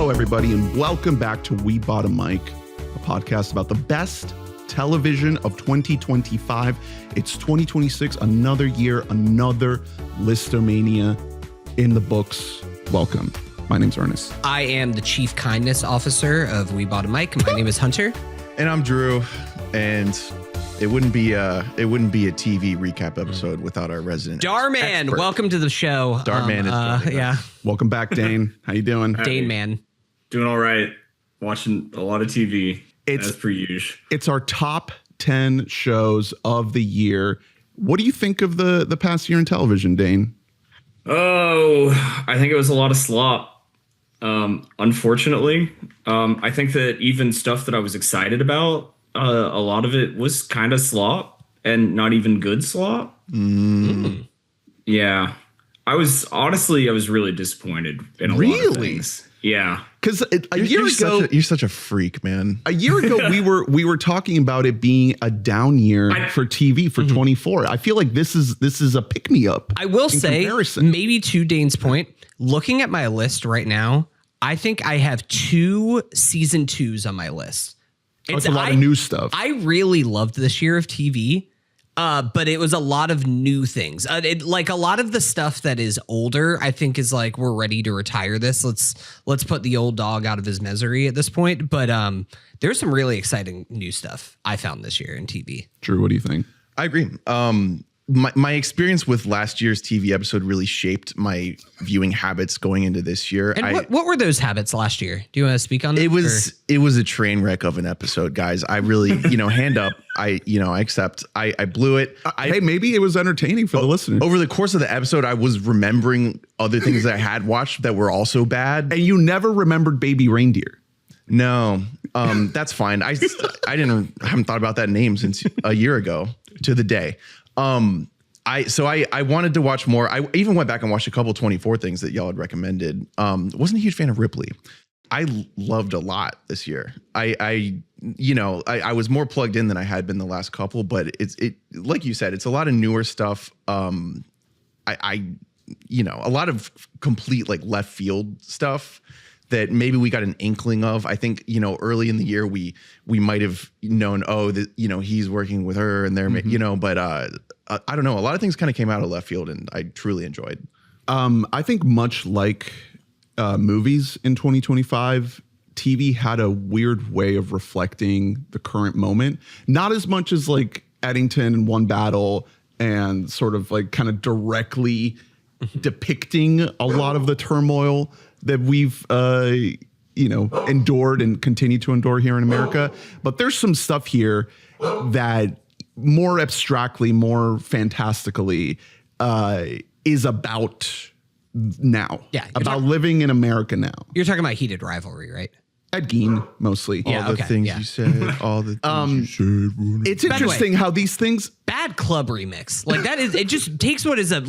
Hello, everybody, and welcome back to We Bought a Mic, a podcast about the best television of 2025. It's 2026, another year, another Listomania in the books. Welcome. My name's Ernest. I am the Chief Kindness Officer of We Bought a Mic. My name is Hunter. And I'm Drew. And it wouldn't be a TV recap episode without our resident Darman. expert. Welcome to the show. Darman is joining yeah. us. Welcome back, Dane. How you doing? Dane man. Doing all right. Watching a lot of TV as per usual. It's our top 10 shows of the year. What do you think of the past year in television, Dane? Oh, I think it was a lot of slop. Unfortunately, I think that even stuff that I was excited about, a lot of it was kind of slop and not even good slop. Yeah. I was really disappointed in a lot of things. Yeah. Because a year ago, you're such a freak, man. A year ago, we were talking about it being a down year for TV for 24. I feel like this is a pick me up. I will say, comparison. maybe to Dane's point, looking at my list right now, I think I have 2 season 2s on my list. It's a lot of new stuff. I really loved this year of TV. But it was a lot of new things. Like a lot of the stuff that is older, I think is like, we're ready to retire this. Let's put the old dog out of his misery at this point. But there's some really exciting new stuff I found this year in TV. Drew, what do you think? I agree. My experience with last year's TV episode really shaped my viewing habits going into this year. And what were those habits last year? Do you want to speak on it? It was a train wreck of an episode, guys. I really, hand up. I accept. I blew it. Hey, maybe it was entertaining for the listeners. Over the course of the episode, I was remembering other things that I had watched that were also bad. And you never remembered Baby Reindeer. No, that's fine. I haven't thought about that name since a year ago to the day. I wanted to watch more. I even went back and watched a couple 24 things that y'all had recommended. Wasn't a huge fan of Ripley. I loved a lot this year. I was more plugged in than I had been the last couple, but it like you said, it's a lot of newer stuff. A lot of complete like left field stuff that maybe we got an inkling of. I think, early in the year we might have known, he's working with her and they're, but I don't know. A lot of things kind of came out of left field and I truly enjoyed. I think much like movies in 2025, TV had a weird way of reflecting the current moment. Not as much as like Eddington and One Battle and sort of like kind of directly depicting a lot of the turmoil that we've, endured and continue to endure here in America. But there's some stuff here that more abstractly, more fantastically is about now. Yeah. About living in America now. You're talking about Heated Rivalry, right? Ed Gein, mostly. Yeah, all the things you said, all the things you said. It's interesting how these things... Bad Club remix. Like that is, it just takes what is a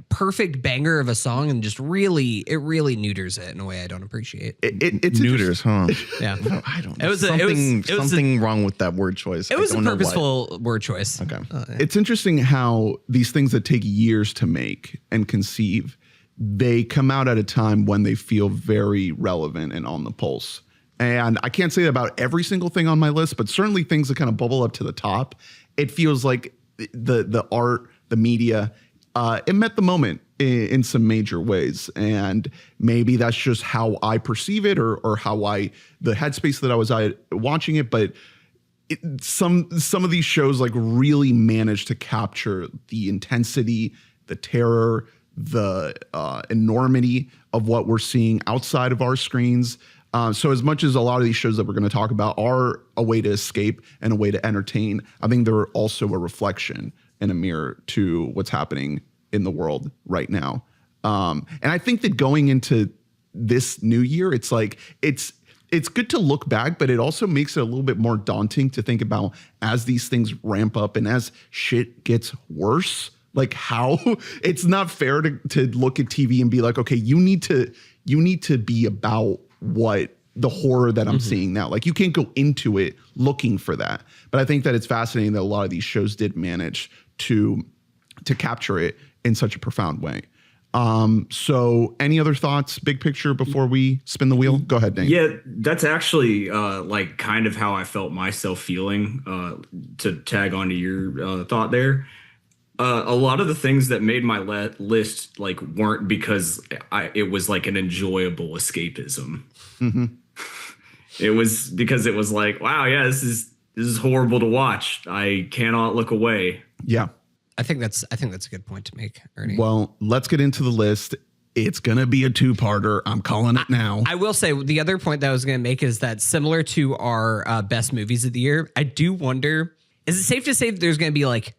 perfect banger of a song and just really neuters it in a way I don't appreciate. It's neuters, huh? Yeah. I don't know. Something wrong with that word choice. It was a purposeful word choice. Okay. It's interesting how these things that take years to make and conceive, they come out at a time when they feel very relevant and on the pulse. And I can't say that about every single thing on my list, but certainly things that kind of bubble up to the top. It feels like the art, the media, it met the moment in some major ways. And maybe that's just how I perceive it or how the headspace that I was watching it. But some of these shows like really managed to capture the intensity, the terror, the enormity of what we're seeing outside of our screens. So as much as a lot of these shows that we're going to talk about are a way to escape and a way to entertain, I think they're also a reflection and a mirror to what's happening in the world right now. And I think that going into this new year, it's like it's good to look back, but it also makes it a little bit more daunting to think about as these things ramp up and as shit gets worse. Like how it's not fair to look at TV and be like, okay, you need to be about what the horror that I'm seeing now. Like you can't go into it looking for that. But I think that it's fascinating that a lot of these shows did manage to capture it in such a profound way. So any other thoughts, big picture, before we spin the wheel? Go ahead, Dane. Yeah, that's actually like kind of how I felt myself feeling, to tag onto your thought there. A lot of the things that made my list like weren't because it was like an enjoyable escapism. Mm-hmm. It was because it was like, wow, yeah, this is horrible to watch. I cannot look away. Yeah. I think that's a good point to make, Ernie. Well, let's get into the list. It's going to be a two-parter. I'm calling it now. I will say the other point that I was going to make is that similar to our best movies of the year, I do wonder, is it safe to say that there's going to be like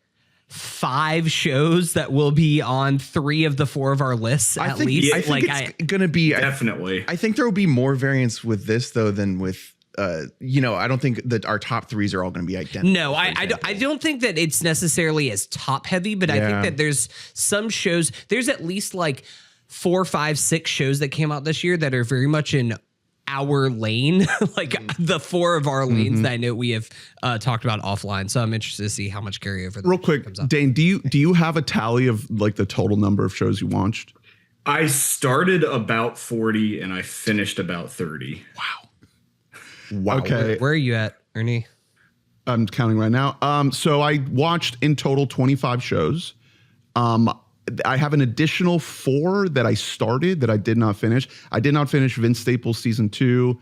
5 shows that will be on 3 of the 4 of our lists at least? I think it's going to be definitely. I think there will be more variance with this though than with I don't think that our top 3s are all going to be identical. No, I don't think that it's necessarily as top heavy, but I think that there's some shows, there's at least like 4, 5, 6 shows that came out this year that are very much in our lane, like the 4 of our lanes that I know we have talked about offline. So I'm interested to see how much carryover. Real quick, Dane, do you have a tally of like the total number of shows you watched? I started about 40 and I finished about 30. Wow. Okay. Where are you at, Ernie? I'm counting right now. So I watched in total 25 shows. I have an additional 4 that I started that I did not finish. I did not finish Vince Staples season 2,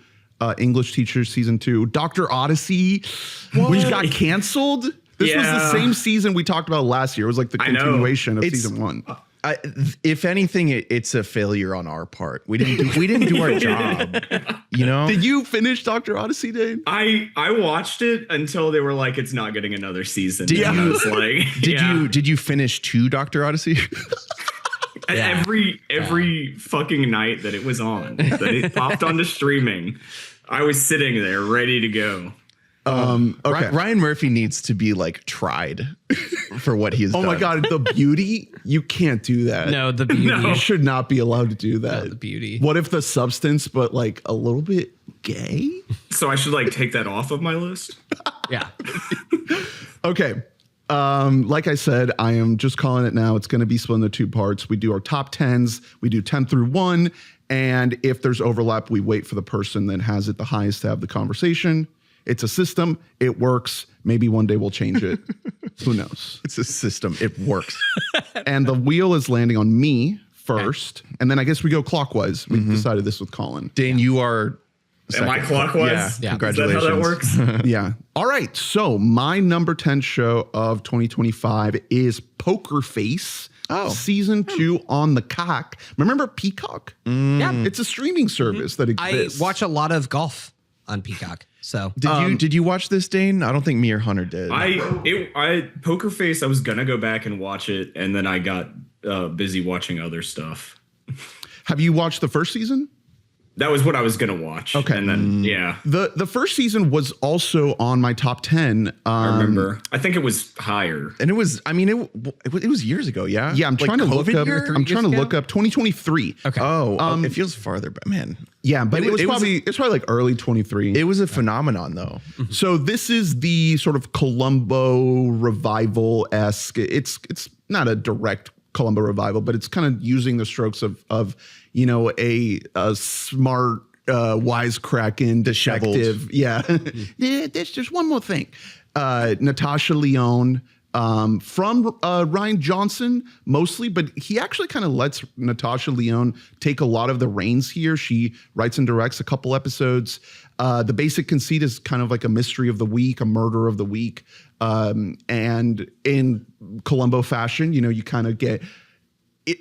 English Teachers season 2, Dr. Odyssey, which got canceled. This was the same season we talked about last year. It was like the continuation of season 1. If anything, it's a failure on our part. We didn't do our job. Did you finish Dr. Odyssey, Dane? I watched it until they were like, it's not getting another season. Did you finish 2 Dr. Odyssey? Every fucking night that it was on, that it popped onto streaming, I was sitting there ready to go. Okay. Ryan Murphy needs to be like tried for what he's done. Oh my God, The Beauty? You can't do that. No, The Beauty. You should not be allowed to do that. No, The Beauty. What if The Substance, but like a little bit gay? So I should like take that off of my list? Yeah. Okay. Like I said, I am just calling it now. It's going to be split into 2 parts. We do our top 10s. We do 10 through 1. And if there's overlap, we wait for the person that has it the highest to have the conversation. It's a system. It works. Maybe one day we'll change it. Who knows? It's a system. It works. And the wheel is landing on me first. And then I guess we go clockwise. We decided this with Colin. Dane, you are... Am I clockwise? Yeah. Congratulations. Is that how that works? Yeah. All right. So my number 10 show of 2025 is Poker Face. Season 2 on the Cock. Remember Peacock? Yeah. It's a streaming service that exists. I watch a lot of golf on Peacock. So did you watch this, Dane? I don't think me or Hunter did. I Poker Face, I was gonna go back and watch it, and then I got busy watching other stuff. Have you watched the first season? That was what I was gonna watch. Okay. And then The first season was also on my top 10. I remember. I think it was higher. And it was, I mean, it was years ago, yeah? Yeah, I'm trying to look up. year? I'm trying to look up 2023. Okay. Oh, it feels farther, but man. Yeah, but it's probably like early 23. It was a phenomenon though. So this is the sort of Columbo revival-esque. It's not a direct Columbo revival, but it's kind of using the strokes of a smart wisecracking detective. Yeah. There's just one more thing. Natasha Lyonne from Ryan Johnson mostly, but he actually kind of lets Natasha Lyonne take a lot of the reins here. She writes and directs a couple episodes. The basic conceit is kind of like a mystery of the week, a murder of the week. And in Columbo fashion, you kind of get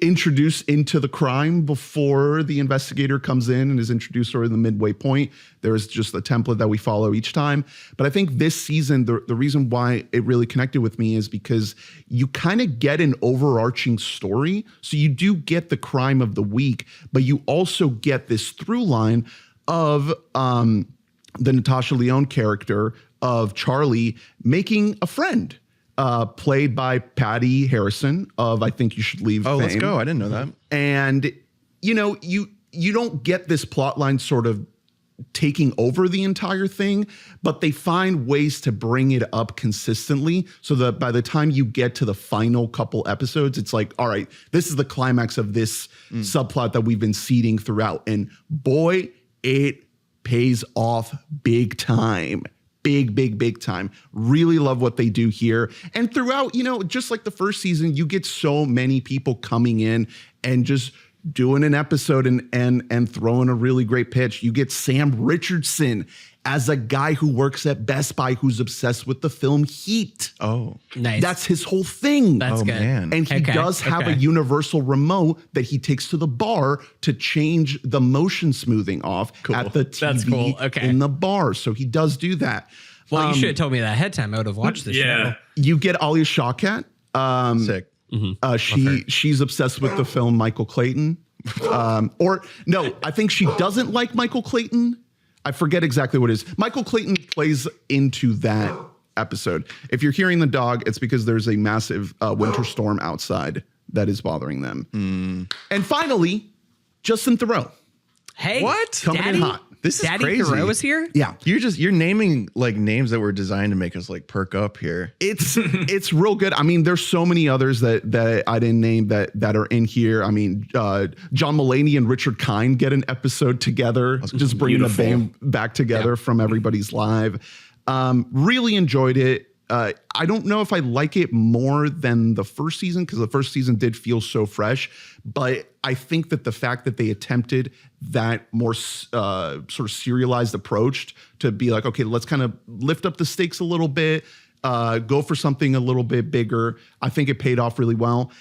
introduced into the crime before the investigator comes in and is introduced sort of the midway point. There's just a template that we follow each time. But I think this season, the reason why it really connected with me is because you kind of get an overarching story. So you do get the crime of the week, but you also get this through line of the Natasha Lyonne character of Charlie making a friend. Played by Patty Harrison of I Think You Should Leave. Oh, fame. let's go. I didn't know that. And you don't get this plot line sort of taking over the entire thing, but they find ways to bring it up consistently so that by the time you get to the final couple episodes, it's like, all right, this is the climax of this subplot that we've been seeding throughout. And boy, it pays off big time. Big time. Really love what they do here. And throughout, just like the first season, you get so many people coming in and just doing an episode and throwing a really great pitch. You get Sam Richardson as a guy who works at Best Buy who's obsessed with the film Heat. Oh, nice. That's his whole thing. That's good. Man. And he does have a universal remote that he takes to the bar to change the motion smoothing off at the TV in the bar. So he does do that. Well, you should have told me that ahead of time. I would have watched this show. You get Alia Shawkat. Sick. She's obsessed with the film Michael Clayton. Or no, I think she doesn't like Michael Clayton. I forget exactly what it is. Michael Clayton plays into that episode. If you're hearing the dog, it's because there's a massive winter storm outside that is bothering them. And finally, Justin Theroux. Hey, what? Coming in hot. This is Daddy crazy. Theroux is here? Yeah. You're naming like names that were designed to make us like perk up here. It's real good. I mean, there's so many others that I didn't name that are in here. I mean, John Mulaney and Richard Kind get an episode together, just bringing the band back together from Everybody's Live. Really enjoyed it. I don't know if I like it more than the first season because the first season did feel so fresh, but I think that the fact that they attempted that more sort of serialized approach to be like, okay, let's kind of lift up the stakes a little bit, go for something a little bit bigger. I think it paid off really well.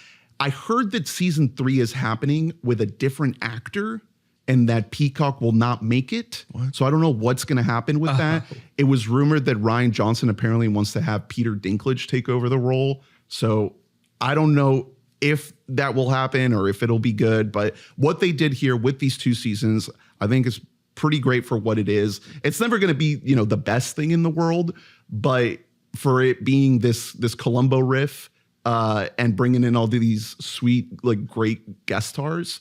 I heard that season 3 is happening with a different actor and that Peacock will not make it. What? So I don't know what's going to happen with that. It was rumored that Rian Johnson apparently wants to have Peter Dinklage take over the role. So I don't know if that will happen or if it'll be good. But what they did here with these 2 seasons, I think is pretty great for what it is. It's never going to be, the best thing in the world, but for it being this Columbo riff and bringing in all these sweet, like great guest stars,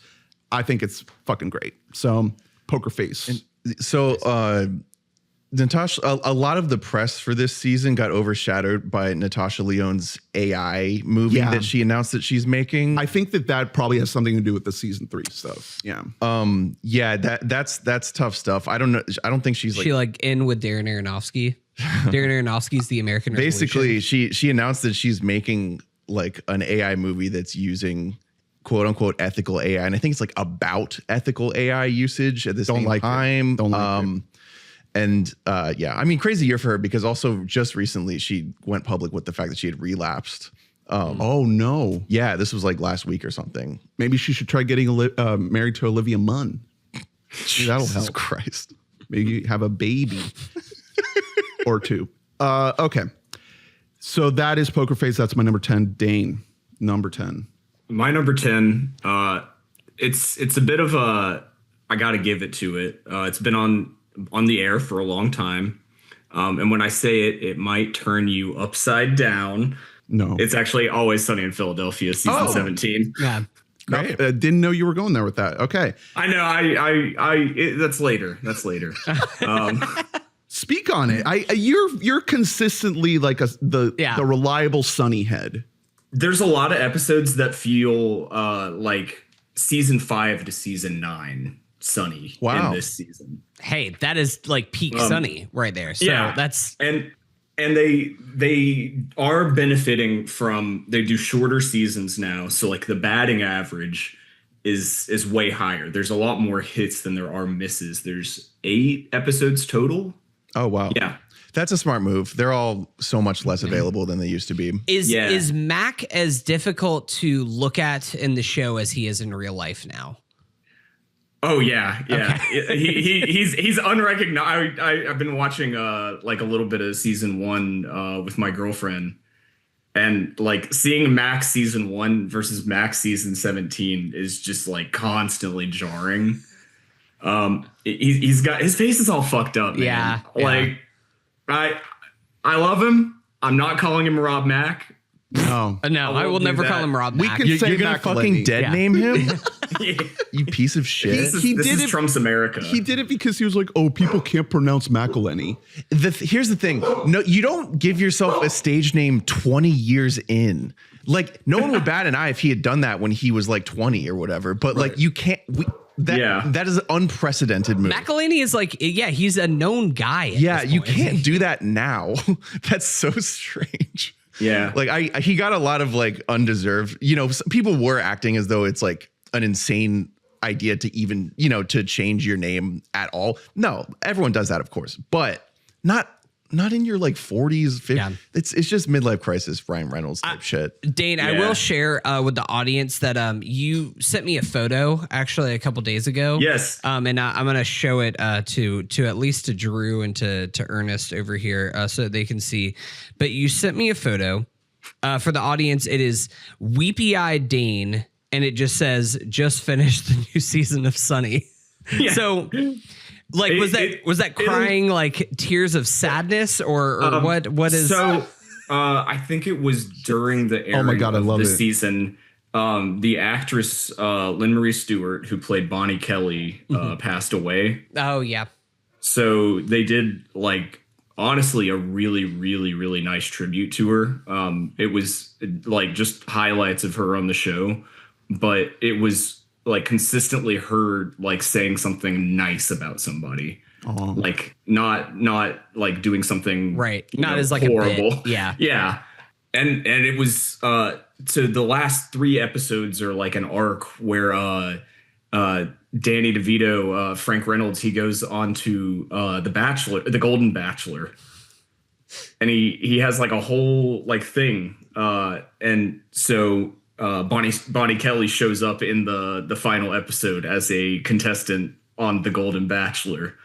I think it's fucking great. So Poker Face. And so Natasha, a lot of the press for this season got overshadowed by Natasha Lyonne's AI movie that she announced that she's making. I think that probably has something to do with the season 3 stuff. Yeah. That's tough stuff. I don't know. I don't think she's like in with Darren Aronofsky. Darren Aronofsky's The American Revolution. Basically, she announced that she's making like an AI movie that's using quote unquote ethical AI. And I think it's like about ethical AI usage at the same time. Don't like it. And I mean, crazy year for her because also just recently she went public with the fact that she had relapsed. Oh no. Yeah, this was like last week or something. Maybe she should try getting married to Olivia Munn. That'll help. Jesus Christ. Maybe have a baby or 2. Okay. So that is Poker Face. That's my number 10. Dane, number 10. My number 10, it's a bit of a, I got to give it to it. It's been on the air for a long time. And when I say it, it might turn you upside down. No. It's actually Always Sunny in Philadelphia, season 17. Yeah. Great. Didn't know you were going there with that. Okay. I know. That's later. That's later. Speak on it. You're consistently like the reliable Sunny head. There's a lot of episodes that feel like season 5 to season 9 Sunny in this season. Hey, that is like peak Sunny right there. So that's and they are benefiting from, they do shorter seasons now, so like the batting average is way higher. There's a lot more hits than there are misses. There's 8 episodes total. Oh wow. Yeah. That's a smart move. They're all so much less available than they used to be. Is Mac as difficult to look at in the show as he is in real life now? Oh yeah. Okay. he's unrecognizable. I've been watching like a little bit of season 1 with my girlfriend, and like seeing Mac season 1 versus Mac season 17 is just like constantly jarring. He's got, his face is all fucked up, man. Yeah. Like I love him. I'm not calling him Rob Mack, No. No, I will won't do never call that. him Rob We Mack. can say You're gonna McElhenney. fucking dead Yeah. name him? You piece of shit. This He is did it- Trump's America. He did it because he was like, oh, people can't pronounce McElhenney. Here's the thing. No, you don't give yourself a stage name 20 years in. Like, no one would bat an eye if he had done that when he was like 20 or whatever. But like, you can't. That is an unprecedented move. McElhenney is like, yeah, he's a known guy. Yeah, this you point. can't do that now. That's so strange. Yeah. Like he got a lot of like undeserved, people were acting as though it's like an insane idea to even, to change your name at all. No, everyone does that, of course, but not in your like 40s, 50s. Yeah. It's just midlife crisis, Ryan Reynolds type shit. Dane, I Yeah. will share with the audience that you sent me a photo actually a couple days ago. Yes. And I'm going to show it to at least to Drew and to Ernest over here so that they can see. But you sent me a photo for the audience. It is Weepy-Eyed Dane, and it just says, just finished the new season of Sunny. Yeah. So... Like, was that crying like tears of sadness or what is? So I think it was during the airing Oh my God, I of love the it. season. The actress Lynn Marie Stewart, who played Bonnie Kelly, passed away. Oh yeah. So they did like honestly a really, really, really nice tribute to her. It was like just highlights of her on the show, but it was like consistently her like saying something nice about somebody. Like not like doing something Right. you Not know, as like a horrible. bit. Yeah. Yeah. And it was so the last 3 episodes are like an arc where Danny DeVito, Frank Reynolds, he goes on to the Golden Bachelor. And he has like a whole like thing. And so Bonnie Kelly shows up in the final episode as a contestant on the Golden Bachelor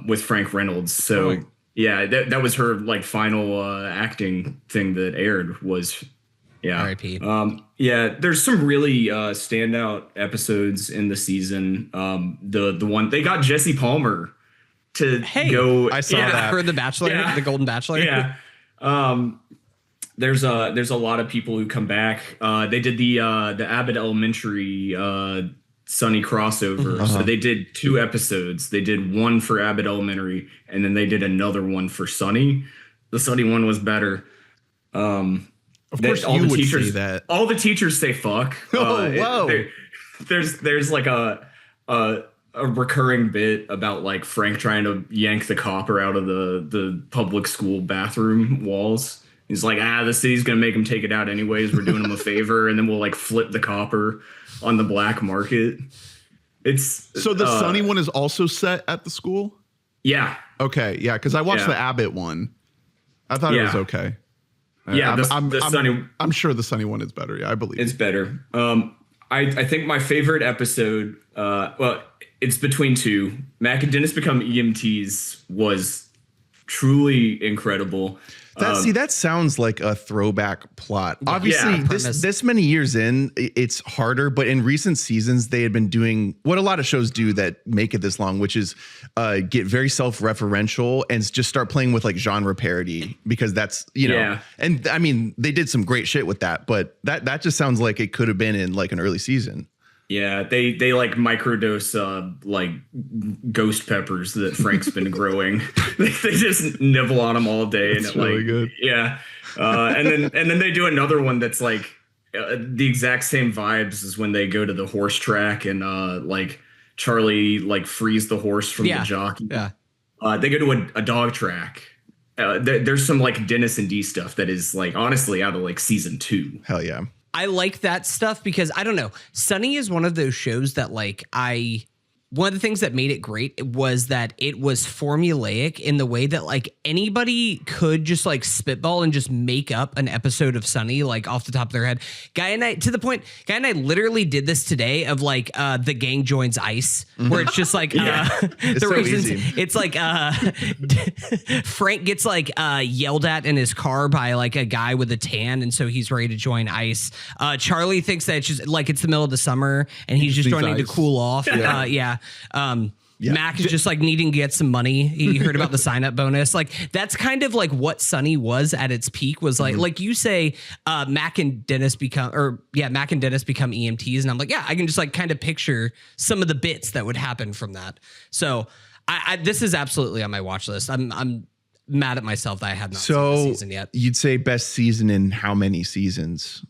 with Frank Reynolds. So yeah, that was her like final acting thing that aired was R.I.P. Yeah, there's some really standout episodes in the season. The one they got Jesse Palmer to go. I saw that. For the Bachelor, Yeah. the Golden Bachelor. Yeah. There's a lot of people who come back. They did the Abbott Elementary Sunny crossover. So they did 2 episodes. They did one for Abbott Elementary, and then they did another one for Sunny. The Sunny one was better. Of course, you would say that. All the teachers say fuck. Whoa. There's like a recurring bit about like Frank trying to yank the copper out of the public school bathroom walls. He's like, the city's gonna make him take it out anyways. We're doing him a favor, and then we'll like flip the copper on the black market. It's So the Sunny one is also set at the school? yeah. Okay, yeah, because I watched Yeah. the Abbott one. I thought it was okay. Yeah, the Sunny I'm sure the Sunny one is better. Yeah, I believe it's better. I think my favorite episode, well, it's between 2. Mac and Dennis Become EMTs was truly incredible. That sounds like a throwback plot. Obviously, Yeah, this many years in, it's harder. But in recent seasons, they had been doing what a lot of shows do that make it this long, which is get very self-referential and just start playing with like genre parody because that's Yeah. And I mean, they did some great shit with that, but that just sounds like it could have been in like an early season. Yeah, they like microdose like ghost peppers that Frank's been growing. they just nibble on them all day, That's and it, really like good. Yeah, and then they do another one that's like the exact same vibes as when they go to the horse track and like Charlie like frees the horse from the jockey. Yeah. They go to a dog track. There's some like Dennis and D stuff that is like honestly out of like season 2. Hell yeah. I like that stuff because I don't know. Sunny is one of those shows that like one of the things that made it great was that it was formulaic in the way that like anybody could just like spitball and just make up an episode of Sunny like off the top of their head. Guy and I literally did this today of like the gang joins ICE where it's just like the so reasons easy. it's like Frank gets like yelled at in his car by like a guy with a tan and so he's ready to join ICE. Charlie thinks that it's just like it's the middle of the summer and he's just These joining to ICE. cool off. Mac is just like needing to get some money. He heard about the sign up bonus. Like that's kind of like what Sunny was at its peak, was like you say, Mac and Dennis become EMTs. And I'm like, yeah, I can just like kind of picture some of the bits that would happen from that. So this is absolutely on my watch list. I'm mad at myself that I had not seen the season yet. You'd say best season in how many seasons?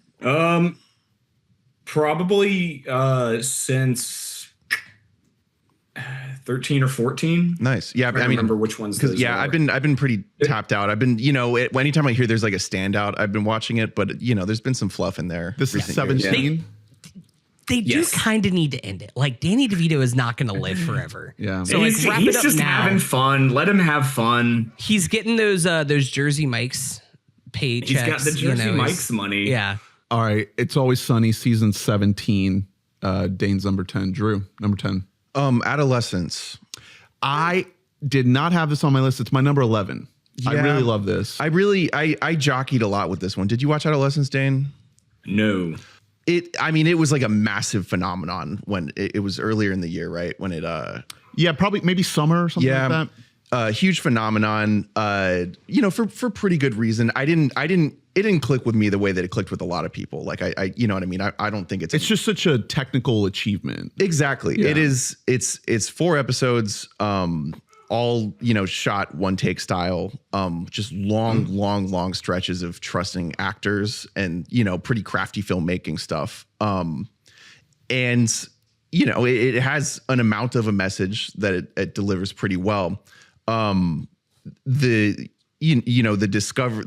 Probably since 13 or 14. Nice. Yeah, I mean, remember which ones. Those yeah, are. I've been pretty tapped out. I've been, anytime I hear there's like a standout, I've been watching it, but there's been some fluff in there. This is 17. They do kind of need to end it. Like Danny DeVito is not going to live forever. Yeah. So like, wrap it up just now. having fun. Let him have fun. He's getting those Jersey Mike's paychecks. He's got the Jersey Mike's money. Yeah. All right. It's Always Sunny, season 17. Dane's number 10. Drew, number 10. Adolescence. I did not have this on my list. It's my number 11. I really love this. I jockeyed a lot with this one. Did you watch Adolescence, Dane? No. It was like a massive phenomenon when it was earlier in the year, right? When it yeah, probably maybe summer or something like that. Huge phenomenon, for pretty good reason. It didn't click with me the way that it clicked with a lot of people. Like I you know what I mean? I don't think it's just such a technical achievement. Exactly. Yeah. It is. It's 4 episodes, all, shot one take style, just long stretches of trusting actors and, pretty crafty filmmaking stuff. And, it has an amount of a message that it delivers pretty well. There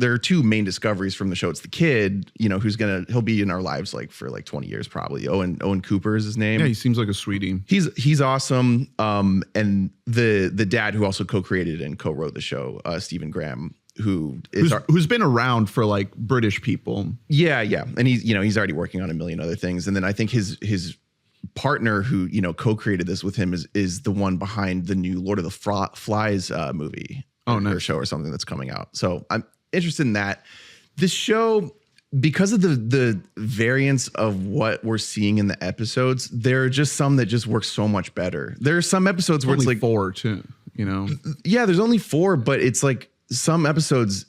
are 2 main discoveries from the show. It's the kid, he'll be in our lives for 20 years probably. Owen Cooper is his name. Yeah, he seems like a sweetie. He's awesome. And the dad who also co-created and co-wrote the show, Stephen Graham, who's been around for like British people. Yeah. And he's already working on a million other things. And then I think his partner who, co-created this with him is the one behind the new Lord of the Flies movie. Or show or something that's coming out. So I'm interested in that. This show, because of the variance of what we're seeing in the episodes, there are just some that just work so much better. There are some episodes where it's like 4 too, Yeah, there's only 4, but it's like some episodes,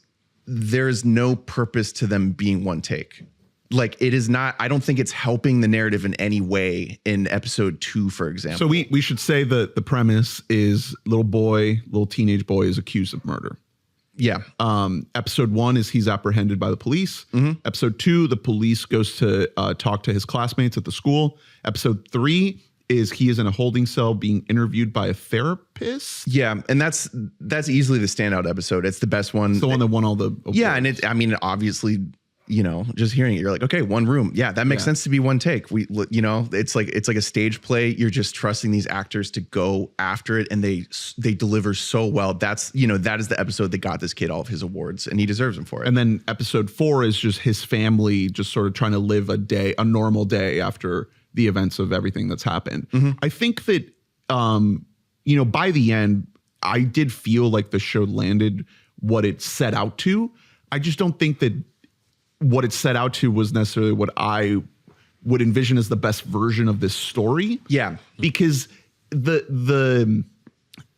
there's no purpose to them being one take. Like it is not, I don't think it's helping the narrative in any way in episode 2, for example. So we should say that the premise is little teenage boy is accused of murder. Yeah. Episode 1 is he's apprehended by the police. Mm-hmm. Episode 2, the police goes to talk to his classmates at the school. Episode 3 is he is in a holding cell being interviewed by a therapist. Yeah, and that's easily the standout episode. It's the best one. It's the one that won all the awards. Yeah, and obviously, just hearing it, you're like, okay, one room. Yeah, that makes sense to be one take. It's like a stage play. You're just trusting these actors to go after it, and they deliver so well. That is the episode that got this kid all of his awards, and he deserves them for it. And then episode 4 is just his family just sort of trying to live a normal day after the events of everything that's happened. Mm-hmm. I think that, by the end, I did feel like the show landed what it set out to. I just don't think that what it set out to was necessarily what I would envision as the best version of this story. Yeah. Because the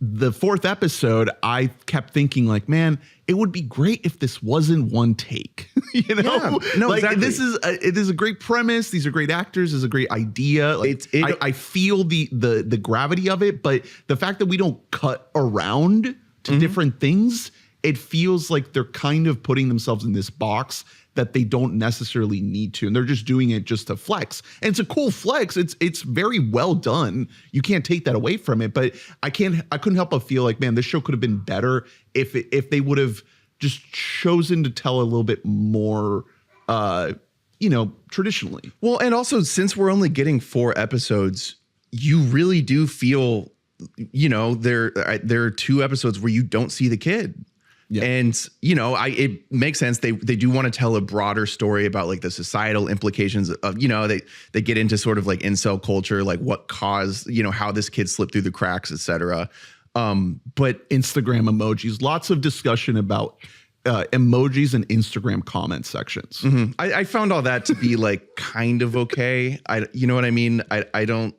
4th episode, I kept thinking like, man, it would be great if this wasn't one take. Yeah, no, like exactly. It is a great premise. These are great actors. It's a great idea. Like I feel the gravity of it, but the fact that we don't cut around to different things, it feels like they're kind of putting themselves in this box that they don't necessarily need to. And they're just doing it just to flex. And it's a cool flex. It's very well done. You can't take that away from it. But I couldn't help but feel like, man, this show could have been better if they would have just chosen to tell a little bit more traditionally. Well, and also since we're only getting 4 episodes, you really do feel, there are 2 episodes where you don't see the kid. Yeah. And, it makes sense. They do want to tell a broader story about like the societal implications of, they get into sort of like incel culture, like what caused, how this kid slipped through the cracks, et cetera. But Instagram emojis, lots of discussion about emojis and Instagram comment sections. Mm-hmm. I found all that to be like kind of okay. You know what I mean? I don't,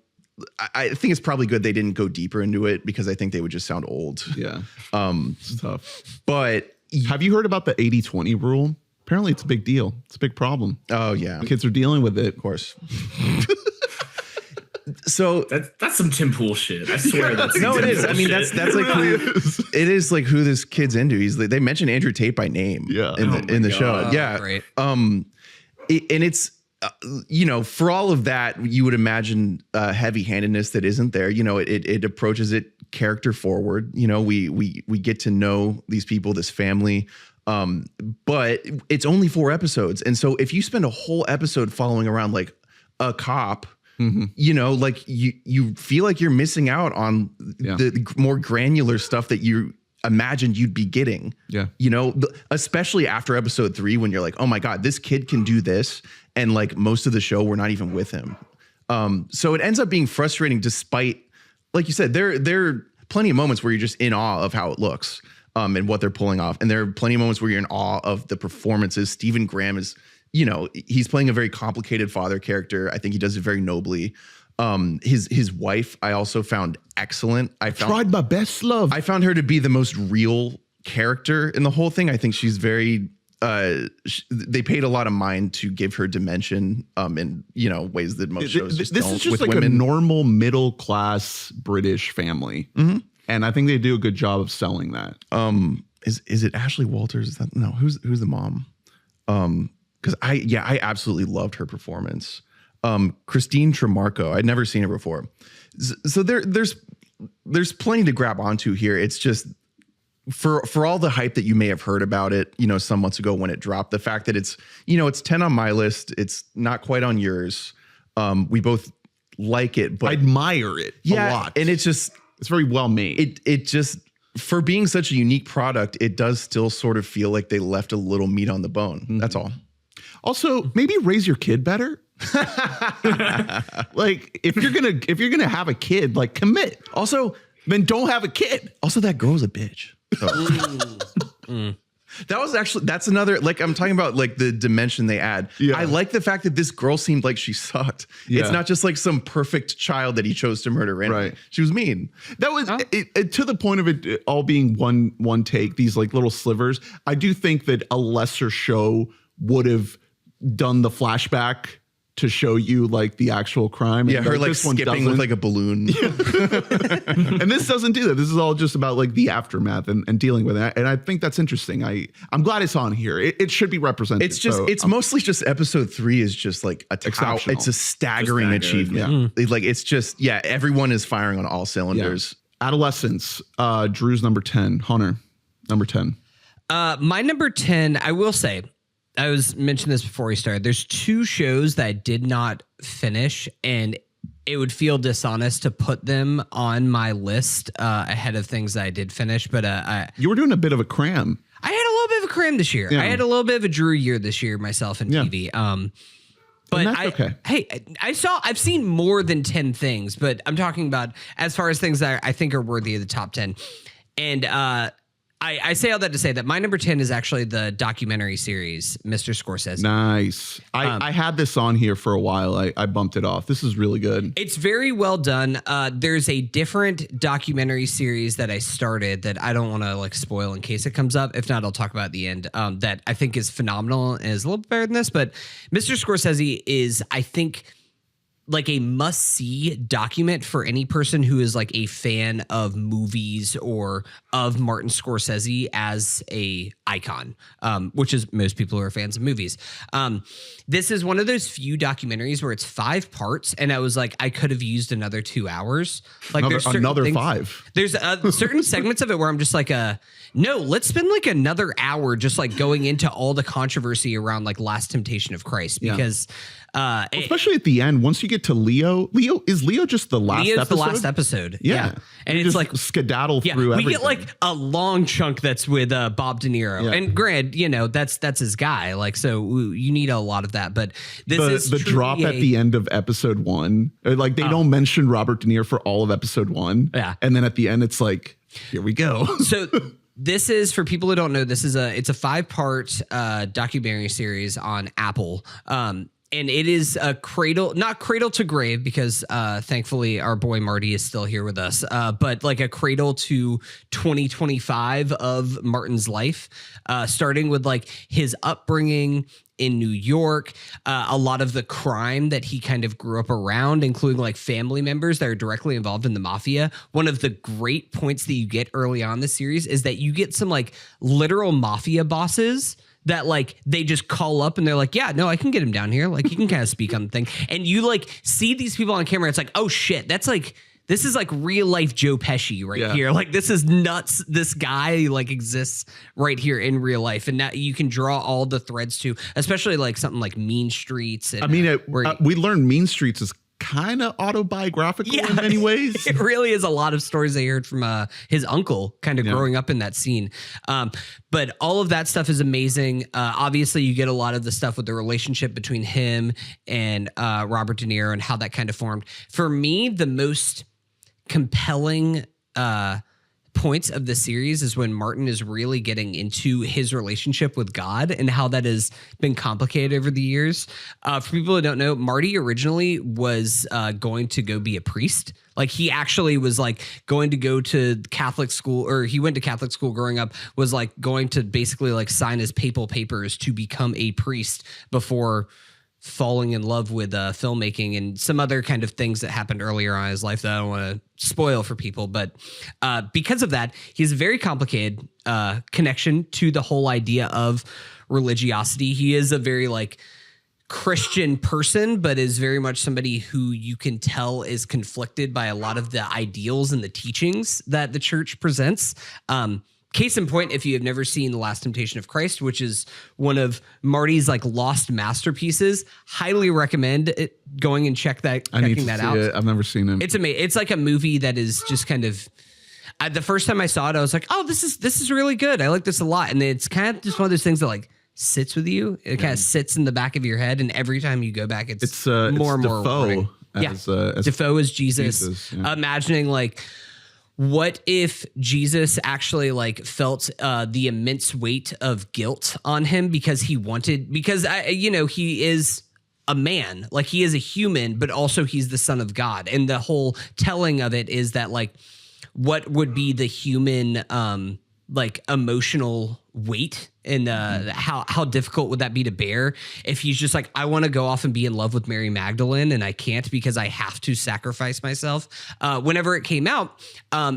I think it's probably good they didn't go deeper into it because I think they would just sound old. Yeah. It's tough. But Have you heard about the 80-20 rule? Apparently it's a big deal. It's a big problem. oh yeah, Kids are dealing with it. of course. So That's some Tim Pool shit. I swear that's no, some it Tim is. I Pool mean, shit. that's like it is like who this kid's into. They mentioned Andrew Tate by name. Yeah. in the show. God. Yeah. Great. And it's for all of that, you would imagine heavy-handedness that isn't there. It approaches it character forward. We get to know these people, this family. But it's only 4 episodes, and so if you spend a whole episode following around like a cop. Like you feel like you're missing out on the more granular stuff that you imagined you'd be getting. Yeah. Especially after episode 3, when you're like, oh my God, this kid can do this. And like most of the show, we're not even with him. So it ends up being frustrating despite, like you said, there are plenty of moments where you're just in awe of how it looks and what they're pulling off. And there are plenty of moments where you're in awe of the performances. Stephen Graham is, he's playing a very complicated father character. I think he does it very nobly. His wife, I also found excellent. Tried my best, love. I found her to be the most real character in the whole thing. I think she's very. They paid a lot of mind to give her dimension. In ways that most shows just this don't is just with like women. a normal middle class British family, and I think they do a good job of selling that. Is it Ashley Walters? Is that no? Who's the mom? Because I absolutely loved her performance. Christine Tremarco, I'd never seen her before. So there's plenty to grab onto here. It's just for all the hype that you may have heard about it, some months ago when it dropped, the fact that it's 10 on my list, it's not quite on yours. We both like it, but I admire it a lot. and it's very well made. it just, for being such a unique product, it does still sort of feel like they left a little meat on the bone. That's all. Also, maybe raise your kid better. Like if you're gonna have a kid, like commit. Also, Then don't have a kid. Also, that girl's a bitch. That's another, like I'm talking about, like the dimension they add. Yeah. I like the fact that this girl seemed like she sucked. Yeah. It's not just like some perfect child that he chose to murder. Right. She was mean. That was it, to the point of it all being one take, these like little slivers. I do think that a lesser show would have done the flashback to show you like the actual crime. Yeah, And, her like this one skipping with doesn't. like a balloon. And this doesn't do that. This is all just about like the aftermath and dealing with it. And I think that's interesting. I'm glad it's on here. It should be represented. It's just, it's mostly just episode 3 is just like Exceptional. it's a staggering Just that good. achievement. Like it's just, everyone is firing on all cylinders. Adolescence. Drew's number 10. Hunter, number 10. My number 10, I will say, I was mentioning this before we started. There's 2 shows that I did not finish, and it would feel dishonest to put them on my list ahead of things that I did finish. But You were doing a bit of a cram. I had a little bit of a cram this year. Yeah. I had a little bit of a Drew year this year myself in TV. But And that's okay. Hey, I've seen more than 10 things, but I'm talking about as far as things that I think are worthy of the top 10. And I say all that to say that my number 10 is actually the documentary series, Mr. Scorsese. Nice. I had this on here for a while. I bumped it off. This is really good. It's very well done. There's a different documentary series that I started that I don't want to like spoil in case it comes up. If not, I'll talk about at the end. That I think is phenomenal and is a little bit better than this. But Mr. Scorsese is, I think, like a must-see document for any person who is like a fan of movies or of Martin Scorsese as a icon, which is most people who are fans of movies. This is one of those few documentaries where it's 5 parts, and I was like, I could have used another 2 hours. Like Another 5. There's certain segments of it where I'm just like, no, let's spend like another hour just like going into all the controversy around like Last Temptation of Christ, because Especially at the end, once you get to Leo just the last Leo's episode? the last episode. Yeah. And You it's just like skedaddle yeah, through we everything. get like a long chunk that's with Bob De Niro. Yeah. And granted, that's his guy. Like, so you need a lot of that. But this is the truly drop at the end of episode 1. Like they don't mention Robert De Niro for all of episode 1. Yeah. And then at the end it's like, here we go. So this is, for people who don't know, it's a 5-part documentary series on Apple. And it is a not cradle to grave, because thankfully our boy Marty is still here with us, but like a cradle to 2025 of Martin's life, starting with like his upbringing in New York, a lot of the crime that he kind of grew up around, including like family members that are directly involved in the mafia. One of the great points that you get early on in the series is that you get some like literal mafia bosses that like they just call up and they're like, yeah, no, I can get him down here. Like he can kind of speak on the thing. And you like see these people on camera. It's like, oh shit, this is like real life Joe Pesci right here. Like this is nuts. This guy like exists right here in real life. And now you can draw all the threads to, especially like something like Mean Streets. And, I mean, we learned Mean Streets is kind of autobiographical in many ways. It really is a lot of stories I heard from his uncle kind of growing up in that scene. But all of that stuff is amazing. Obviously, you get a lot of the stuff with the relationship between him and Robert De Niro and how that kind of formed. For me, the most compelling points of the series is when Martin is really getting into his relationship with God and how that has been complicated over the years. For people who don't know, Marty originally was going to go be a priest. Like he actually was like going to go to Catholic school, or he went to Catholic school growing up, was like going to basically like sign his papal papers to become a priest before falling in love with filmmaking and some other kind of things that happened earlier on in his life that I don't want to spoil for people. But because of that, he has a very complicated connection to the whole idea of religiosity. He is a very like Christian person, but is very much somebody who you can tell is conflicted by a lot of the ideals and the teachings that the church presents. Case in point, if you have never seen The Last Temptation of Christ, which is one of Marty's like lost masterpieces, highly recommend it, going and checking that out. I've never seen it. It's amazing. It's like a movie that is just kind of. The first time I saw it, I was like, "Oh, this is really good. I like this a lot." And it's kind of just one of those things that like sits with you. It kind of sits in the back of your head, and every time you go back, it's more and more Defoe rewarding. as Defoe is Jesus. Imagining like, what if Jesus actually like felt the immense weight of guilt on him because he is a man, like he is a human, but also he's the Son of God. And the whole telling of it is that like, what would be the human like emotional weight, and how difficult would that be to bear if he's just like, I want to go off and be in love with Mary Magdalene and I can't because I have to sacrifice myself. Whenever it came out,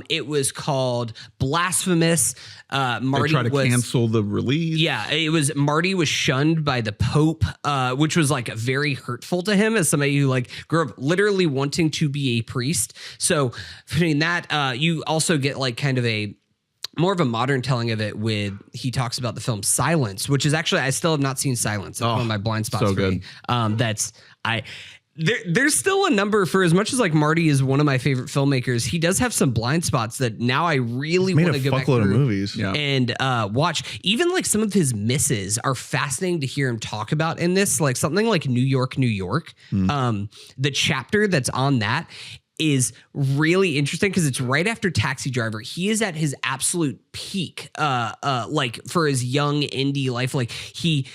it was called blasphemous. Marty tried to cancel the release. Yeah, Marty was shunned by the Pope, which was like very hurtful to him as somebody who like grew up literally wanting to be a priest. So between that, you also get like kind of a more of a modern telling of it he talks about the film Silence, which is actually, I still have not seen Silence. It's one of my blind spots. So good. There's still a number, for as much as like Marty is one of my favorite filmmakers, he does have some blind spots that now I really want to go back through of movies. And watch. Even like some of his misses are fascinating to hear him talk about in this, like something like New York, New York. The chapter that's on that is really interesting because it's right after Taxi Driver. He is at his absolute peak, like for his young indie life. Like he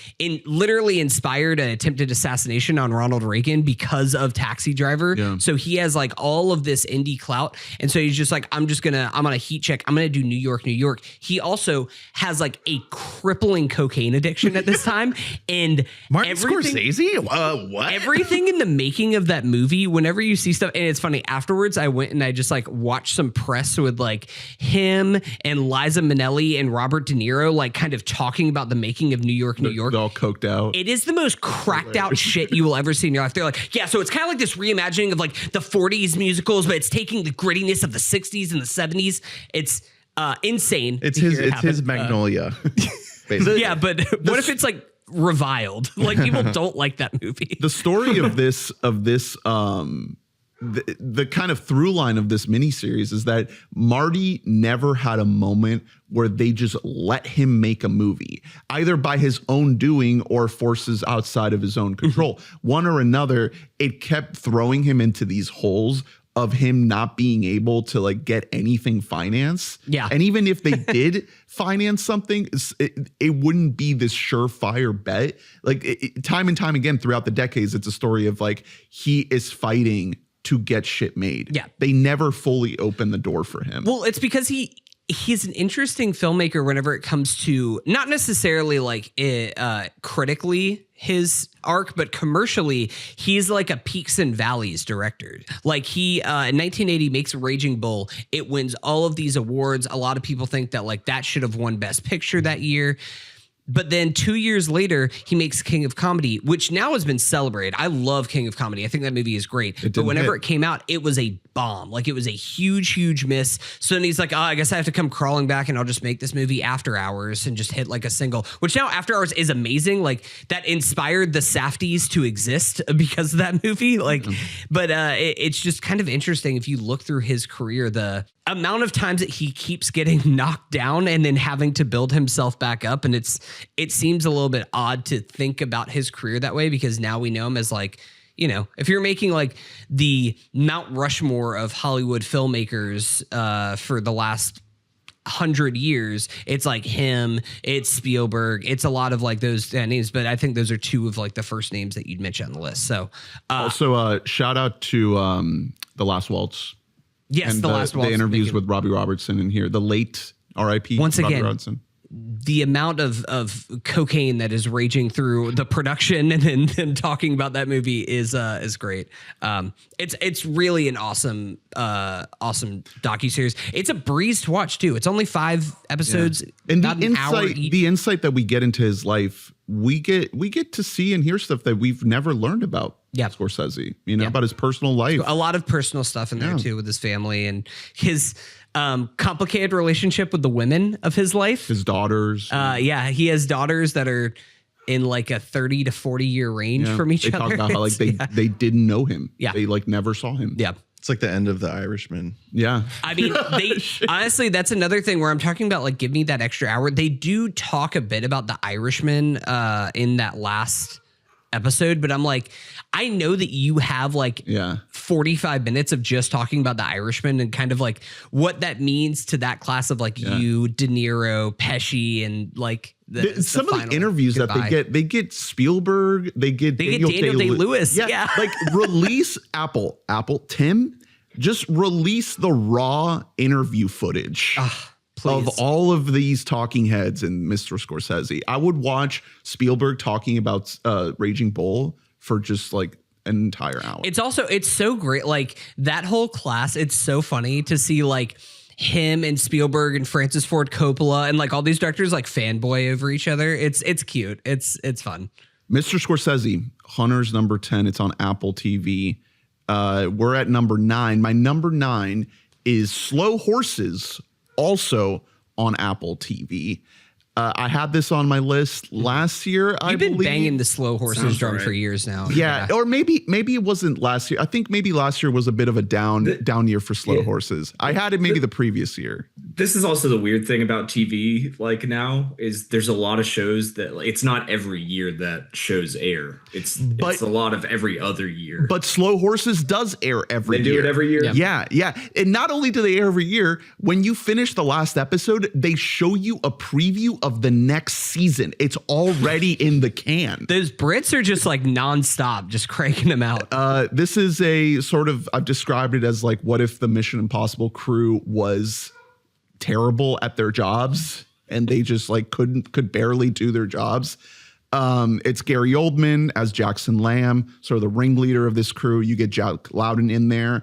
literally inspired an attempted assassination on Ronald Reagan because of Taxi Driver. Yeah. So he has like all of this indie clout. And so he's just like, I'm on a heat check. I'm going to do New York, New York. He also has like a crippling cocaine addiction at this time. And Martin Scorsese? What? Everything in the making of that movie, whenever you see stuff, and it's funny, afterwards I went and I just like watched some press with like him and Liza Minnelli and Robert De Niro like kind of talking about the making of New York, New York. They're all coked out. It is the most cracked out shit you will ever see in your life. They're like, yeah, so it's kind of like this reimagining of like the 40s musicals, but it's taking the grittiness of the 60s and the 70s. It's insane. It's his Magnolia. Basically. Yeah, but what if it's like reviled? Like people don't like that movie. The story of this the kind of through line of this miniseries is that Marty never had a moment where they just let him make a movie, either by his own doing or forces outside of his own control. One or another, it kept throwing him into these holes of him not being able to like get anything financed. Yeah. And even if they did finance something, it wouldn't be this surefire bet. Like time and time again throughout the decades, it's a story of like he is fighting to get shit made. Yeah. They never fully open the door for him. Well, it's because he's an interesting filmmaker whenever it comes to not necessarily like critically his arc, but commercially, he's like a peaks and valleys director. Like he in 1980 makes Raging Bull. It wins all of these awards. A lot of people think that like that should have won Best Picture that year. But then 2 years later, he makes King of Comedy, which now has been celebrated. I love King of Comedy. I think that movie is great. But whenever it came out, it was a bomb. Like it was a huge, huge miss. So then he's like, oh, I guess I have to come crawling back and I'll just make this movie After Hours and just hit like a single, which now After Hours is amazing. Like that inspired the Safdies to exist because of that movie. Like, but it's just kind of interesting if you look through his career, the amount of times that he keeps getting knocked down and then having to build himself back up. And it seems a little bit odd to think about his career that way, because now we know him as like, you know, if you're making like the Mount Rushmore of Hollywood filmmakers for the last 100 years, it's like him, it's Spielberg, it's a lot of like those names, but I think those are two of like the first names that you'd mention on the list. So also shout out to The Last Waltz. Yes, and The Last Waltz. The interviews with Robbie Robertson in here, the late R.I.P. Once Robbie again, Robertson. The amount of cocaine that is raging through the production and then talking about that movie is great. It's really an awesome docuseries. It's a breeze to watch too. It's only 5 episodes, and about an hour each. The insight that we get into his life, we get to see and hear stuff that we've never learned about. Yeah. Scorsese, about his personal life. A lot of personal stuff in there too with his family and his complicated relationship with the women of his life. His daughters. He has daughters that are in like a 30 to 40 year range from each other. other. They talk about how like they didn't know him. Yeah. They like never saw him. Yeah. It's like the end of The Irishman. Yeah. I mean, they honestly, that's another thing where I'm talking about like, give me that extra hour. They do talk a bit about The Irishman in that last episode, but I'm like, I know that you have like 45 minutes of just talking about The Irishman and kind of like what that means to that class of like you, De Niro, Pesci, and like some of the interviews goodbye. That they get Spielberg, they get Daniel Day-Lewis. Yeah. Like release Apple, Tim, just release the raw interview footage. Of all of these talking heads and Mr. Scorsese. I would watch Spielberg talking about Raging Bull for just like an entire hour. It's so great. Like that whole class, it's so funny to see like him and Spielberg and Francis Ford Coppola and like all these directors like fanboy over each other. It's cute. It's fun. Mr. Scorsese, Hunter's number 10. It's on Apple TV. We're at number 9. My number 9 is Slow Horses, also on Apple TV. I had this on my list last year. You've been banging the Slow Horses drum for years now. Yeah, or maybe it wasn't last year. I think maybe last year was a bit of a down year for Slow Horses. I had it maybe the previous year. This is also the weird thing about TV. Like now, is there's a lot of shows that like, it's not every year that shows air. It's a lot of every other year. But Slow Horses does air every year. They do it every year. Yeah. And not only do they air every year, when you finish the last episode, they show you a preview of the next season. It's already in the can. Those Brits are just like nonstop, just cranking them out. This is a sort of, I've described it as like, what if the Mission Impossible crew was terrible at their jobs and they just like could barely do their jobs. It's Gary Oldman as Jackson Lamb, sort of the ringleader of this crew. You get Jack Lowden in there.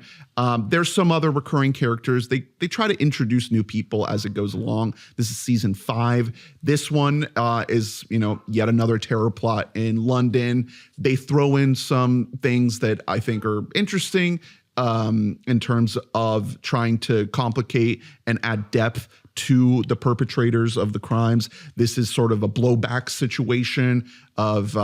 There's some other recurring characters. They try to introduce new people as it goes along. This is season 5. This one is, yet another terror plot in London. They throw in some things that I think are interesting in terms of trying to complicate and add depth to the perpetrators of the crimes. This is sort of a blowback situation of,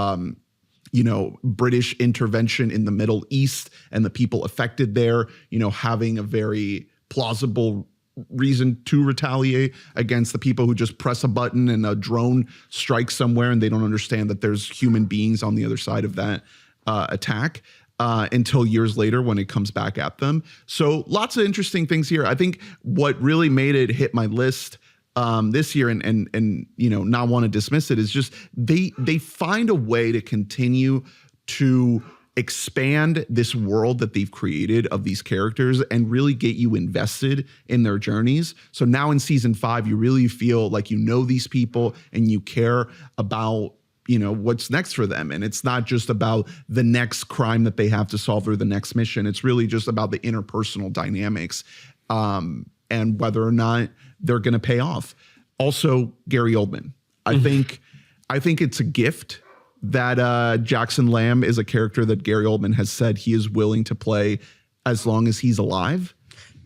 British intervention in the Middle East and the people affected there, having a very plausible reason to retaliate against the people who just press a button and a drone strikes somewhere and they don't understand that there's human beings on the other side of that attack. until years later when it comes back at them. So lots of interesting things here. I think what really made it hit my list this year and not want to dismiss it is just they find a way to continue to expand this world that they've created of these characters and really get you invested in their journeys. So now in season 5, you really feel like these people and you care about what's next for them. And it's not just about the next crime that they have to solve or the next mission. It's really just about the interpersonal dynamics and whether or not they're going to pay off. Also, Gary Oldman. I think it's a gift that Jackson Lamb is a character that Gary Oldman has said he is willing to play as long as he's alive.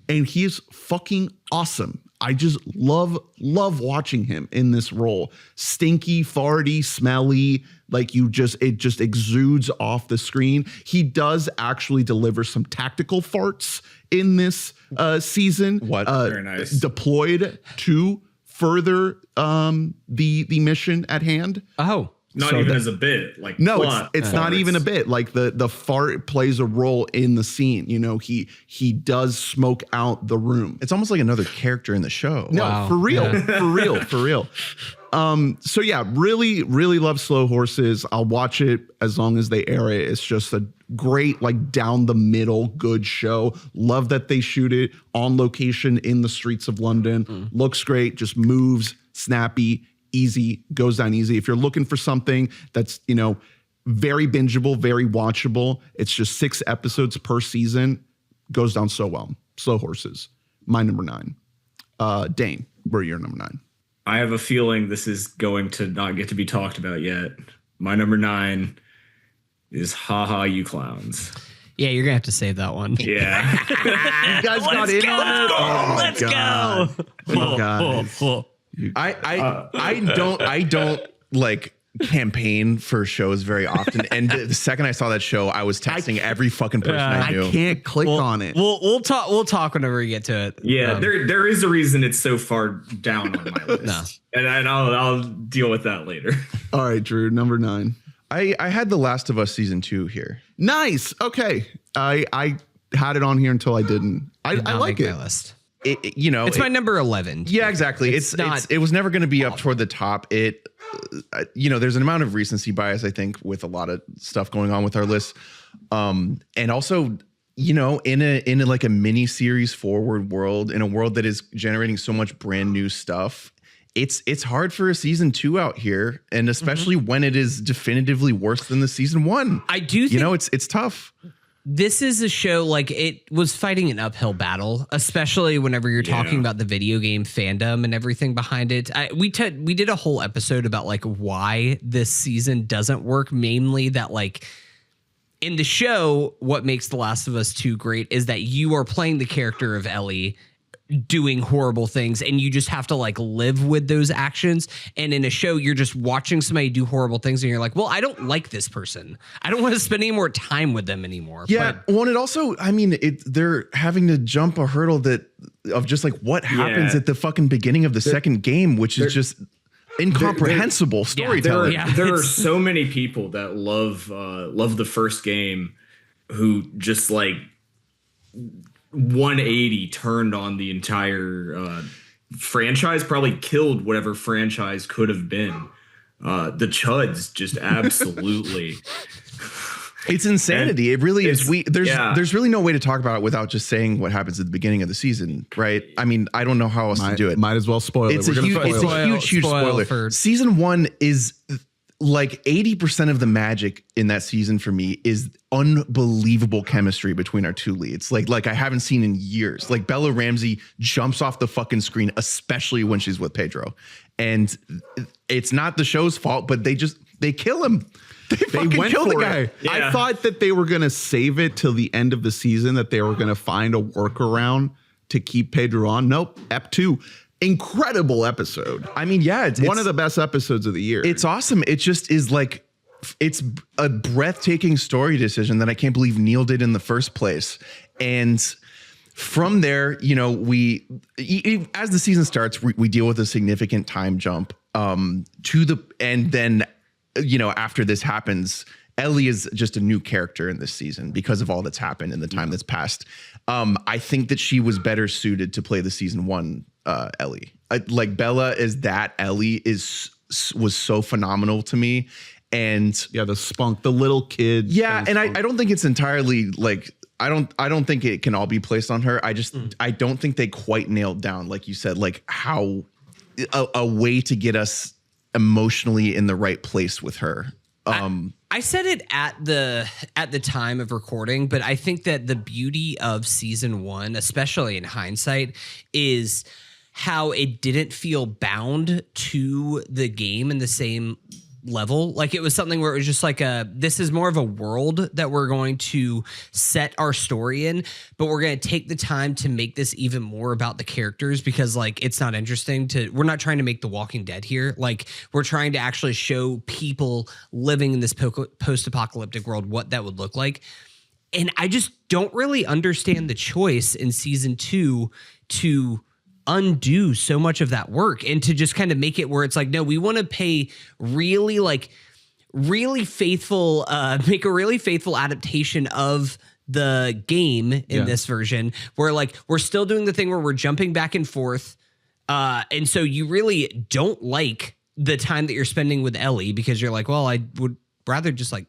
And he is fucking awesome. I just love watching him in this role. Stinky, farty, smelly, like it just exudes off the screen. He does actually deliver some tactical farts in this season. Very nice. Deployed to further the mission at hand. Oh. Not even as a bit, like no, it's not even a bit. Like the fart plays a role in the scene. He does smoke out the room. It's almost like another character in the show. No, Wow. for real, Yeah. for real. So yeah, really, really love Slow Horses. I'll watch it as long as they air it. It's just a great, like down the middle, good show. Love that they shoot it on location in the streets of London. Looks great, just moves, snappy, easy, goes down easy. If you're looking for something that's, very bingeable, very watchable, it's just 6 episodes per season, goes down so well. Slow Horses, my number 9. Dane, where are your number 9? I have a feeling this is going to not get to be talked about yet. My number 9 is Haha, You Clowns. Yeah, you're gonna have to save that one. Yeah. You guys got in on it? Oh my God. You guys. I don't like campaign for shows very often. And the second I saw that show, I was texting every fucking person I knew. I can't click on it. We'll talk whenever we get to it. Yeah, there is a reason it's so far down on my list. No. And I'll deal with that later. All right, Drew, number 9. I had The Last of Us season 2 here. Nice. Okay. I had it on here until I didn't. I like it. My list. It's my number 11. Yeah, exactly. It was never going to be up toward the top. There's an amount of recency bias, I think, with a lot of stuff going on with our list. And also, in a like a mini series forward world, in a world that is generating so much brand new stuff, it's hard for a season 2 out here, and especially when it is definitively worse than the season 1. I do think it's tough. This is a show, like, it was fighting an uphill battle, especially whenever you're talking about the video game fandom and everything behind it. We did a whole episode about like why this season doesn't work, mainly that like in the show, what makes The Last of Us 2 great is that you are playing the character of Ellie doing horrible things, and you just have to like live with those actions. And in a show, you're just watching somebody do horrible things and you're like, well, I don't like this person. I don't want to spend any more time with them anymore. Yeah. Well, it also, they're having to jump a hurdle of just like what happens at the fucking beginning of the second game, which is just incomprehensible storytelling. There are so many people that love the first game who just like 180 turned on the entire franchise, probably killed whatever franchise could have been. The Chuds just absolutely. It's insanity. It really is. There's really no way to talk about it without just saying what happens at the beginning of the season, right? I mean, I don't know how else to do it. Might as well spoil it. It's a huge spoiler. Season 1 is like 80% of the magic in that season for me is unbelievable chemistry between our two leads. Like I haven't seen in years. Like Bella Ramsey jumps off the fucking screen, especially when she's with Pedro. And it's not the show's fault, but they kill him. They went kill the for guy. it. I thought that they were going to save it till the end of the season, that they were going to find a workaround to keep Pedro on. Nope. Ep 2. Incredible episode. I mean, yeah, it's one of the best episodes of the year. It's awesome. It just is like, it's a breathtaking story decision that I can't believe Neil did in the first place. And from there, as the season starts, we deal with a significant time jump and then, after this happens, Ellie is just a new character in this season because of all that's happened in the time that's passed. I think that she was better suited to play the season 1 Ellie. Like Bella as that Ellie was so phenomenal to me. And the spunk, the little kid. Yeah, and I don't think it's entirely like I don't think it can all be placed on her. I don't think they quite nailed down, like you said, like how a way to get us emotionally in the right place with her. I said it at the time of recording, but I think that the beauty of season 1, especially in hindsight, is how it didn't feel bound to the game in the same level. Like it was something where it was just like this is more of a world that we're going to set our story in, but we're going to take the time to make this even more about the characters, because like it's not interesting we're not trying to make The Walking Dead here. Like we're trying to actually show people living in this post-apocalyptic world what that would look like. And I just don't really understand the choice in season 2 to undo so much of that work and to just kind of make it where it's like, no, we want to pay really faithful, make a really faithful adaptation of the game in this version, where like we're still doing the thing where we're jumping back and forth. And so you really don't like the time that you're spending with Ellie, because you're like, well, I would rather just like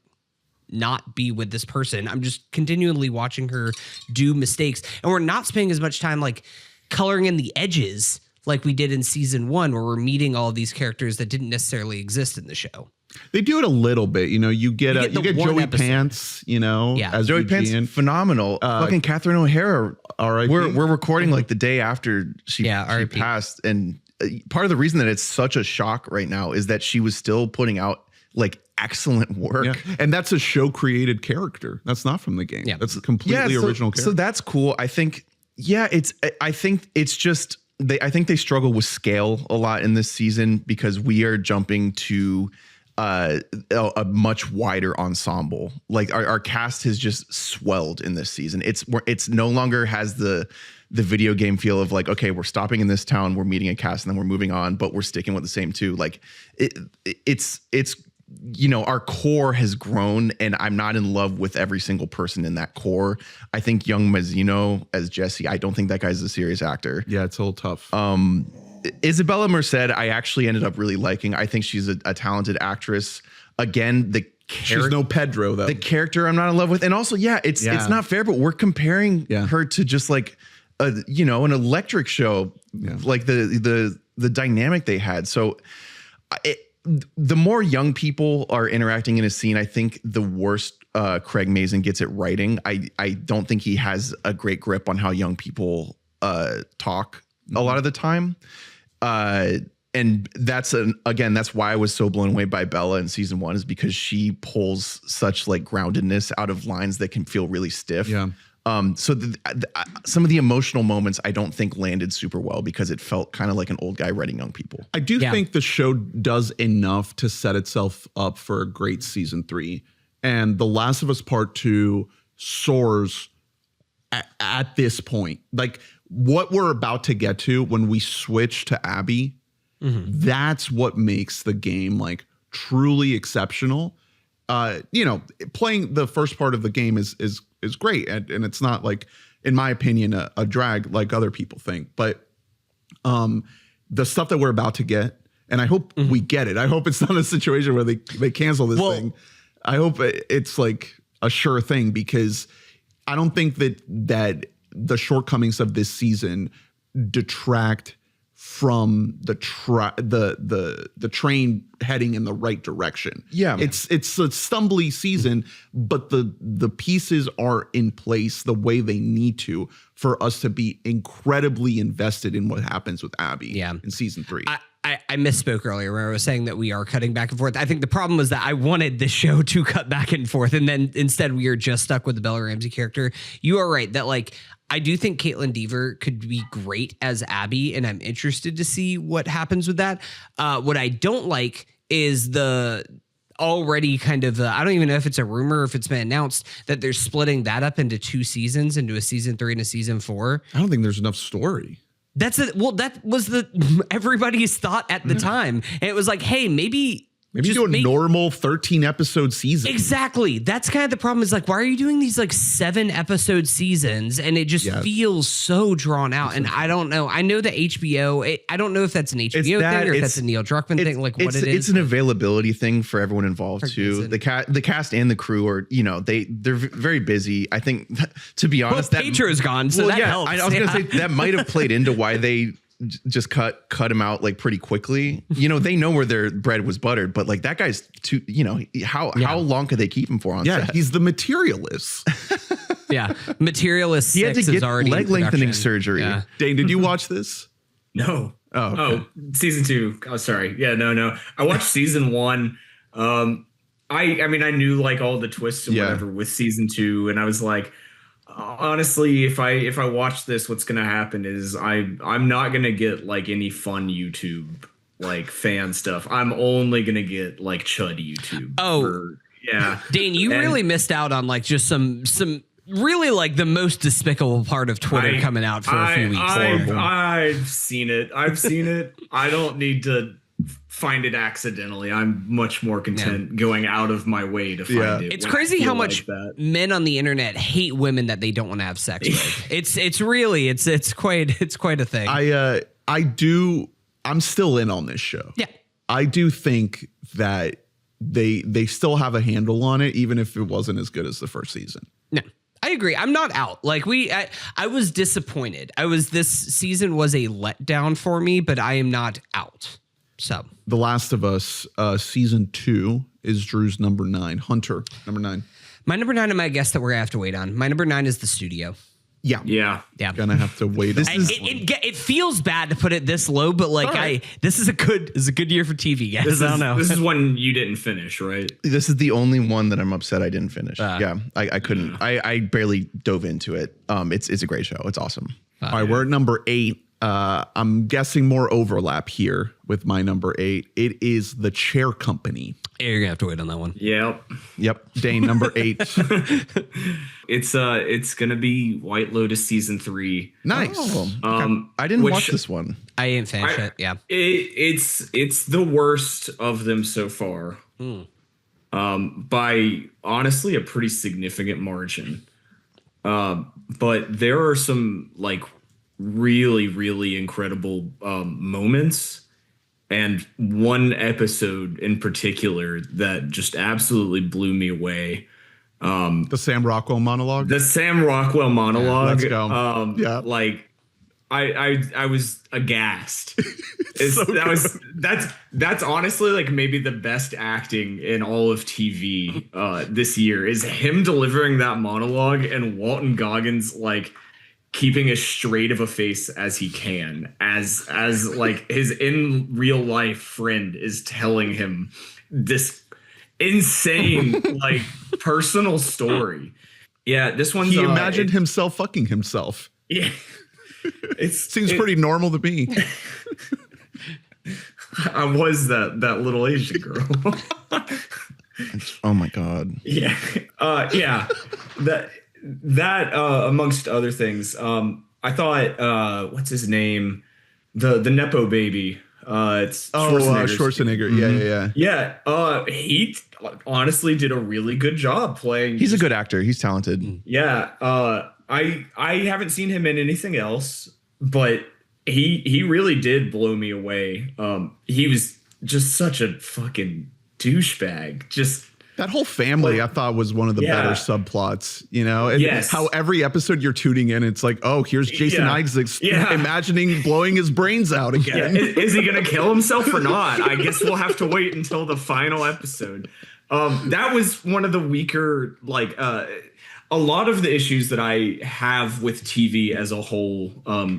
not be with this person. I'm just continually watching her do mistakes, and we're not spending as much time like coloring in the edges like we did in season 1, where we're meeting all of these characters that didn't necessarily exist in the show. They do it a little bit, you get Joey episode. Pants, as Joey Eugene. Pants, phenomenal. Fucking Catherine O'Hara. All right, we're recording like the day after she passed, and part of the reason that it's such a shock right now is that she was still putting out like excellent work. Yeah. And that's a show created character. That's not from the game. Yeah. That's a completely original character. So that's cool. I think it's just I think they struggle with scale a lot in this season, because we are jumping to a much wider ensemble. Like our cast has just swelled in this season. It's no longer has the video game feel of like, okay, we're stopping in this town, we're meeting a cast, and then we're moving on, but we're sticking with the same two. Like it's our core has grown, and I'm not in love with every single person in that core. I think young Mazzino as Jesse, I don't think that guy's a serious actor. Yeah, it's a little tough. Isabella Merced, I actually ended up really liking. I think she's a talented actress. Again, she's no Pedro though. The character I'm not in love with, and also, it's not fair, but we're comparing her to just like an electric show, like the dynamic they had. So the more young people are interacting in a scene, I think the worse Craig Mazin gets at writing. I don't think he has a great grip on how young people talk a lot of the time. And that's why I was so blown away by Bella in season 1, is because she pulls such like groundedness out of lines that can feel really stiff. Yeah. So some of the emotional moments I don't think landed super well, because it felt kind of like an old guy writing young people. I do think the show does enough to set itself up for a great season 3. And The Last of Us Part 2 soars at this point. Like what we're about to get to when we switch to Abby, that's what makes the game like truly exceptional. Playing the first part of the game is great, and it's not like, in my opinion, a drag like other people think. But the stuff that we're about to get, and I hope we get it. I hope it's not a situation where they cancel this thing. I hope it's like a sure thing, because I don't think that the shortcomings of this season detract from the train heading in the right direction. Yeah, it's a stumbly season, but the pieces are in place the way they need to for us to be incredibly invested in what happens with Abby in season 3. I misspoke earlier where I was saying that we are cutting back and forth. I think the problem was that I wanted the show to cut back and forth, and then instead we are just stuck with the Bella Ramsey character. You are right that like I do think Caitlin Dever could be great as Abby, and I'm interested to see what happens with that. What I don't like is the already kind of I don't even know if it's a rumor or if it's been announced that they're splitting that up into 2 seasons, into a season 3 and a season 4. I don't think there's enough story. That was everybody's thought at the time. And it was like, hey, maybe Maybe Just do a make- normal 13 episode season. Exactly. That's kind of the problem is like, why are you doing these like 7 episode seasons? And it just feels so drawn out. And I don't know. I know the HBO, I don't know if that's an HBO thing or if that's a Neil Druckmann thing, like what it is. It's an availability thing for everyone involved too. The cast and the crew are, they're very busy. I think, to be honest, that Pedro's gone, so that helps. I was going to say that might have played into why they just cut him out like pretty quickly. They know where their bread was buttered, but like that guy's too, how long could they keep him for on set? He's the materialist. Materialist. He had to get leg lengthening surgery. Yeah. Dane, did you watch this? No. Oh, okay. Season 2. Oh, sorry. Yeah, no. I watched season 1. I mean, I knew like all the twists and whatever with season 2, and I was like, honestly, if I watch this, what's gonna happen is I'm not gonna get like any fun YouTube like fan stuff. I'm only gonna get like chud YouTube. Dane, you really missed out on like just some really like the most despicable part of Twitter coming out for a few weeks. I've seen it. I don't need to find it accidentally. I'm much more content going out of my way to find it. It's crazy how much men on the internet hate women that they don't want to have sex with. It's really quite a thing. I'm still in on this show. Yeah. I do think that they still have a handle on it, even if it wasn't as good as the first season. No. I agree. I'm not out. Like I was disappointed. This season was a letdown for me, but I am not out. So The Last of Us season 2 is Drew's number 9. Hunter, number 9. My number 9 is my guess that we're gonna have to wait on. My number 9 is the studio. Yeah. Gonna have to wait. It feels bad to put it this low, but like this is a good year for TV, guys. I don't know. This is one you didn't finish, right? This is the only one that I'm upset I didn't finish. I couldn't. I barely dove into it. It's a great show. It's awesome. All right, we're at number 8. I'm guessing more overlap here with my number 8. It is The Chair Company. Yeah, you're gonna have to wait on that one. Yep. Dane, number 8. It's gonna be White Lotus season 3. Nice. I didn't watch this one. I didn't finish it. Yeah. It's the worst of them so far. By honestly a pretty significant margin. But there are some like really, really incredible moments. And one episode in particular that just absolutely blew me away. The Sam Rockwell monologue. Let's go. Like I was aghast. That's honestly like maybe the best acting in all of TV this year is him delivering that monologue and Walton Goggins like keeping as straight of a face as he can as like his in real life friend is telling him this insane like personal story. Yeah, this one's he imagined himself fucking himself. Yeah. It seems pretty normal to me. I was that little Asian girl. Oh my God. Yeah. That amongst other things, I thought what's his name? The Nepo baby. It's Schwarzenegger. Mm-hmm. Yeah. He honestly did a really good job playing. He's a good actor. He's talented. Yeah. I haven't seen him in anything else, but he really did blow me away. He was just such a fucking douchebag. Just that whole family, I thought, was one of the better subplots, and how every episode you're tuning in, it's like, oh, here's Jason Isaacs imagining blowing his brains out again. Is he going to kill himself or not? I guess we'll have to wait until the final episode. That was one of the weaker, like, a lot of the issues that I have with TV as a whole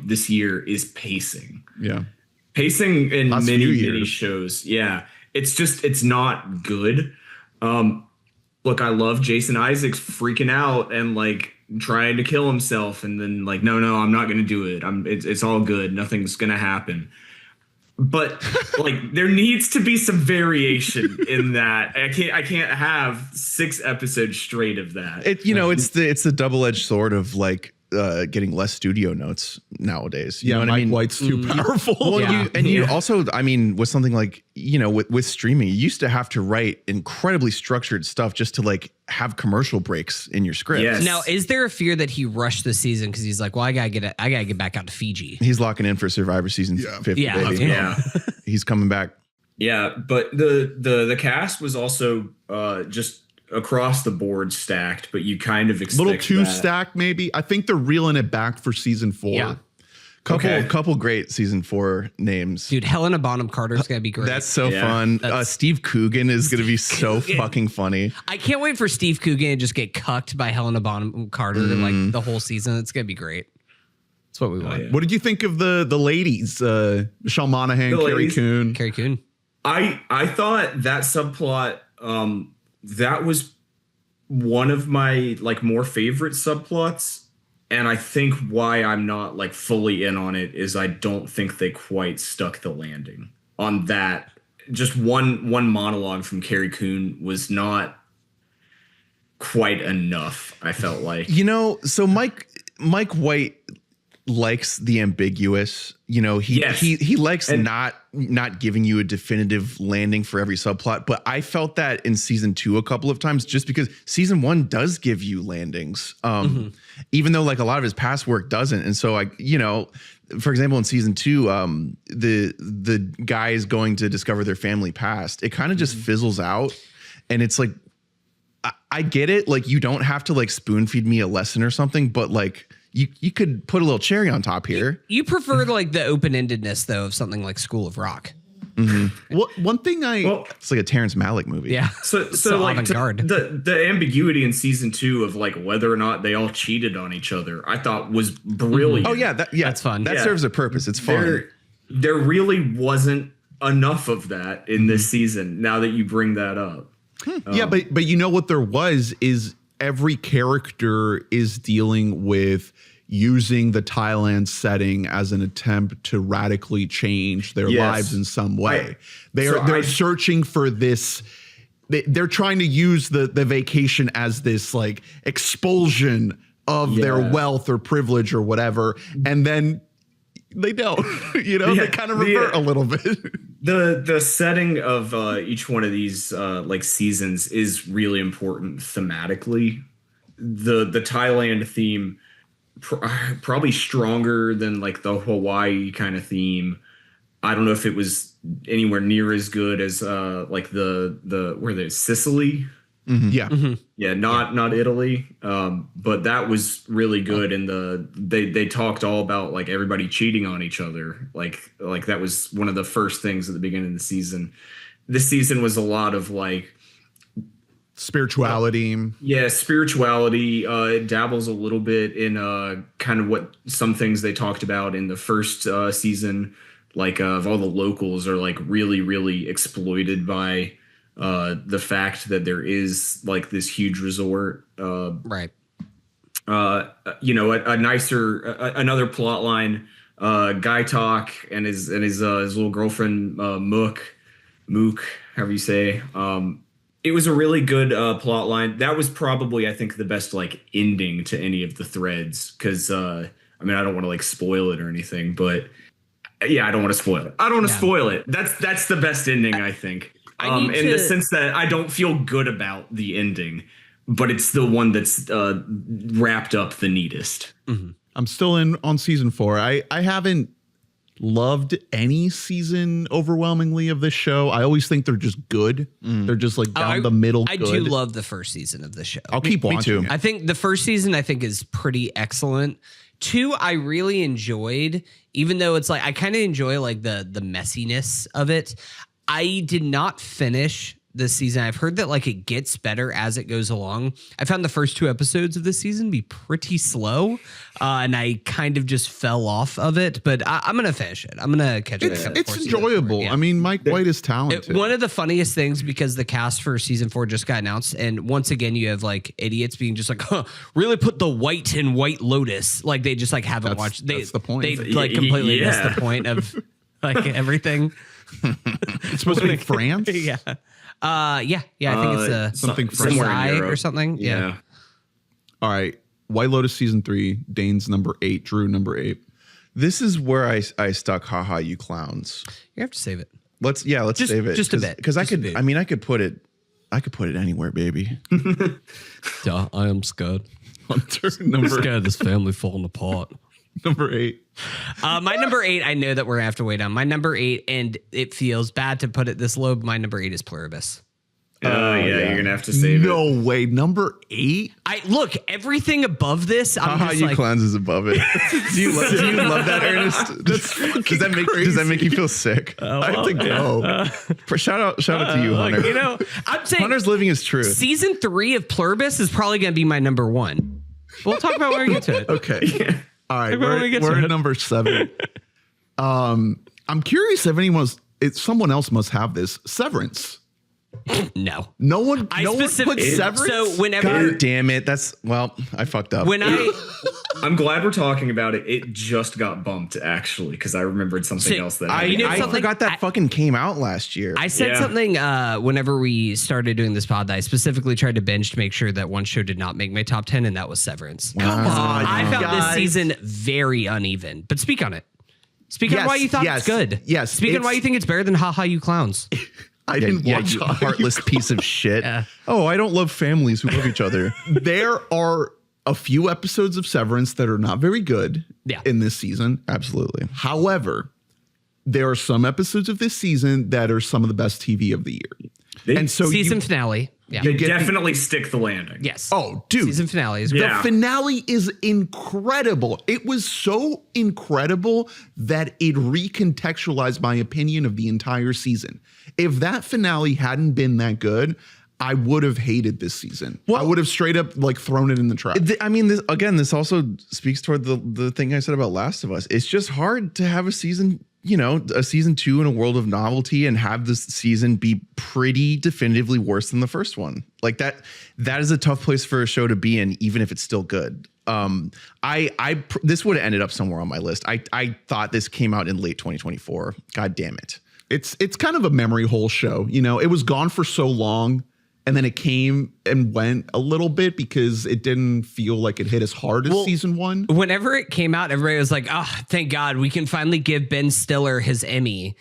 this year is pacing. Yeah. Pacing in many shows. Yeah. It's not good. Look, I love Jason Isaacs freaking out and like trying to kill himself and then like, no, I'm not going to do it. It's all good. Nothing's going to happen. But like there needs to be some variation in that. I can't have 6 episodes straight of that. It's the double-edged sword of like getting less studio notes nowadays. You Yeah, know what Mike I mean? White's too powerful. Well, Yeah. you also, I mean, with something like, you know, with streaming, you used to have to write incredibly structured stuff just to like have commercial breaks in your script. Yes. Now, is there a fear that he rushed the season because he's like, well, I gotta get back out to Fiji? He's locking in for Survivor season 50. Yeah, let's baby. go. Yeah. He's coming back. Yeah, but the cast was also just across the board stacked, but you kind of expect Little too that. stacked, maybe. I think they're reeling it back for season 4. Yeah. Couple great season 4 names. Dude, Helena Bonham Carter's gonna be great. That's so Yeah. fun. Steve Coogan is going to be so Coogan. fucking funny. I can't wait for Steve Coogan to just get cucked by Helena Bonham Carter like the whole season. It's gonna be great. That's what we want. yeah. What did you think of the ladies? Michelle Monaghan, The Carrie ladies? Coon. Carrie Coon. I thought that subplot that was one of my like more favorite subplots, and I think why I'm not like fully in on it is I don't think they quite stuck the landing on that. Just one monologue from Carrie Coon was not quite enough, I felt like. You know, so Mike White likes the ambiguous. You know, Yes. he likes And- not giving you a definitive landing for every subplot. But I felt that in season 2 a couple of times, just because season 1 does give you landings, even though like a lot of his past work doesn't. And so I, you know, for example, in season 2, the guys going to discover their family past, it kind of just fizzles out, and it's like, I get it. Like, you don't have to like spoon feed me a lesson or something, but like you could put a little cherry on top here. You prefer like the open-endedness though of something like School of Rock. One thing Well, It's like a Terrence Malick movie. Yeah. so like avant-garde. the ambiguity in season 2 of like whether or not they all cheated on each other, I thought was brilliant. Oh yeah, That's fun. That Yeah. serves a purpose. It's fun. There really wasn't enough of that in this season. Now that you bring that up, Yeah, but you know what there was is every character is dealing with using the Thailand setting as an attempt to radically change their Yes. lives in some way. So They're I- searching for this. They're trying to use the vacation as this like expulsion of their Yeah. wealth or privilege or whatever, and then they don't. You know, Yeah, they kind of revert a little bit. the setting of each one of these like seasons is really important thematically. The Thailand theme probably stronger than like the Hawaii kind of theme. I don't know if it was anywhere near as good as like the where there's Sicily. Yeah. Yeah, not Italy. But that was really good. And they talked all about like everybody cheating on each other. Like that was one of the first things at the beginning of the season. This season was a lot of like Spirituality. spirituality. It dabbles a little bit in kind of what some things they talked about in the first season, like of all the locals are like really, really exploited by the fact that there is like this huge resort. Right. You know, a nicer another plot line. Guy Talk and his little girlfriend Mook, however you say. It was a really good plot line. That was probably, I think, the best like ending to any of the threads. Because I mean, I don't want to like spoil it or anything, but yeah, I don't want to spoil it. I don't want to spoil it. That's the best ending, I think. In the sense that I don't feel good about the ending, but it's the one that's wrapped up the neatest. I'm still in on season 4. I haven't loved any season overwhelmingly of this show. I always think they're just good. They're just like down the middle. I good. do love the first season of the show. I'll keep watching. too. It. I think the first season is pretty excellent. 2, I really enjoyed, even though it's like I kind of enjoy like the messiness of it. I did not finish this season. I've heard that like it gets better as it goes along. I found the first 2 episodes of this season be pretty slow, and I kind of just fell off of it. But I'm gonna finish it. I'm gonna catch it. It's enjoyable. I mean, Mike White is talented. One of the funniest things, because the cast for season 4 just got announced, and once again you have like idiots being just like, really put the white in White Lotus. Like they just like haven't watched. That's the point. They like completely missed Yeah. the point of like everything. It's supposed to be France. Yeah. I think it's something Versailles somewhere in Europe. or something. Yeah. All right. White Lotus season 3, Dane's number 8, Drew number 8. This is where I stuck haha you clowns. You have to save it. Let's save it. Just a bit. Because I Just a could bit. I mean I could put it anywhere, baby. Yeah, I am scared. Hunter number Scared this family falling apart. number 8. My number 8, I know that we're gonna have to wait on. My number 8, and it feels bad to put it this low, but my number 8 is Pluribus. Yeah, you're gonna have to save it. No way. Number 8? I look, everything above this, I'm Haha just you like, clowns is above it. do you love that, Ernest? Does that make you feel sick? I have to go. Shout out to you, Hunter. you know, I'm saying Hunter's living his truth. season 3 of Pluribus is probably gonna be my number 1. We'll talk about when we get to it. Okay. All right. When we get to We're it. at number 7. I'm curious if someone else must have this. Severance. No. No one put Severance. So whenever God damn it. I fucked up. I'm glad we're talking about it. It just got bumped actually because I remembered something else that you know I something? forgot that fucking came out last year. I said Yeah. something whenever we started doing this pod that I specifically tried to binge to make sure that one show did not make my top 10, and that was Severance. Come on, I you found this guys. season very uneven, but speak on it. Speak on Yes, why you thought yes, it's good. yes, Speak on why it's- you think it's better than Haha You Clowns. I didn't watch you Haha, You heartless piece of shit. Yeah. Oh, I don't love families who love each other. There are a few episodes of Severance that are not very good Yeah. in this season. Absolutely. However, there are some episodes of this season that are some of the best TV of the year. And so Season you, finale. Yeah. They get the- definitely stick the landing. Yes. oh, dude. Season finale is The great. Yeah. finale is incredible. It was so incredible that it recontextualized my opinion of the entire season. If that finale hadn't been that good, I would have hated this season. I would have straight up like thrown it in the trash. I mean, this also speaks toward the thing I said about Last of Us. It's just hard to have a season 2 in a world of novelty and have this season be pretty definitively worse than the first one. Like that is a tough place for a show to be in, even if it's still good. This would have ended up somewhere on my list. I thought this came out in late 2024. God damn it. It's kind of a memory hole show. You know, it was gone for so long and then it came and went a little bit because it didn't feel like it hit as hard as season 1. Whenever it came out, everybody was like, oh, thank God we can finally give Ben Stiller his Emmy.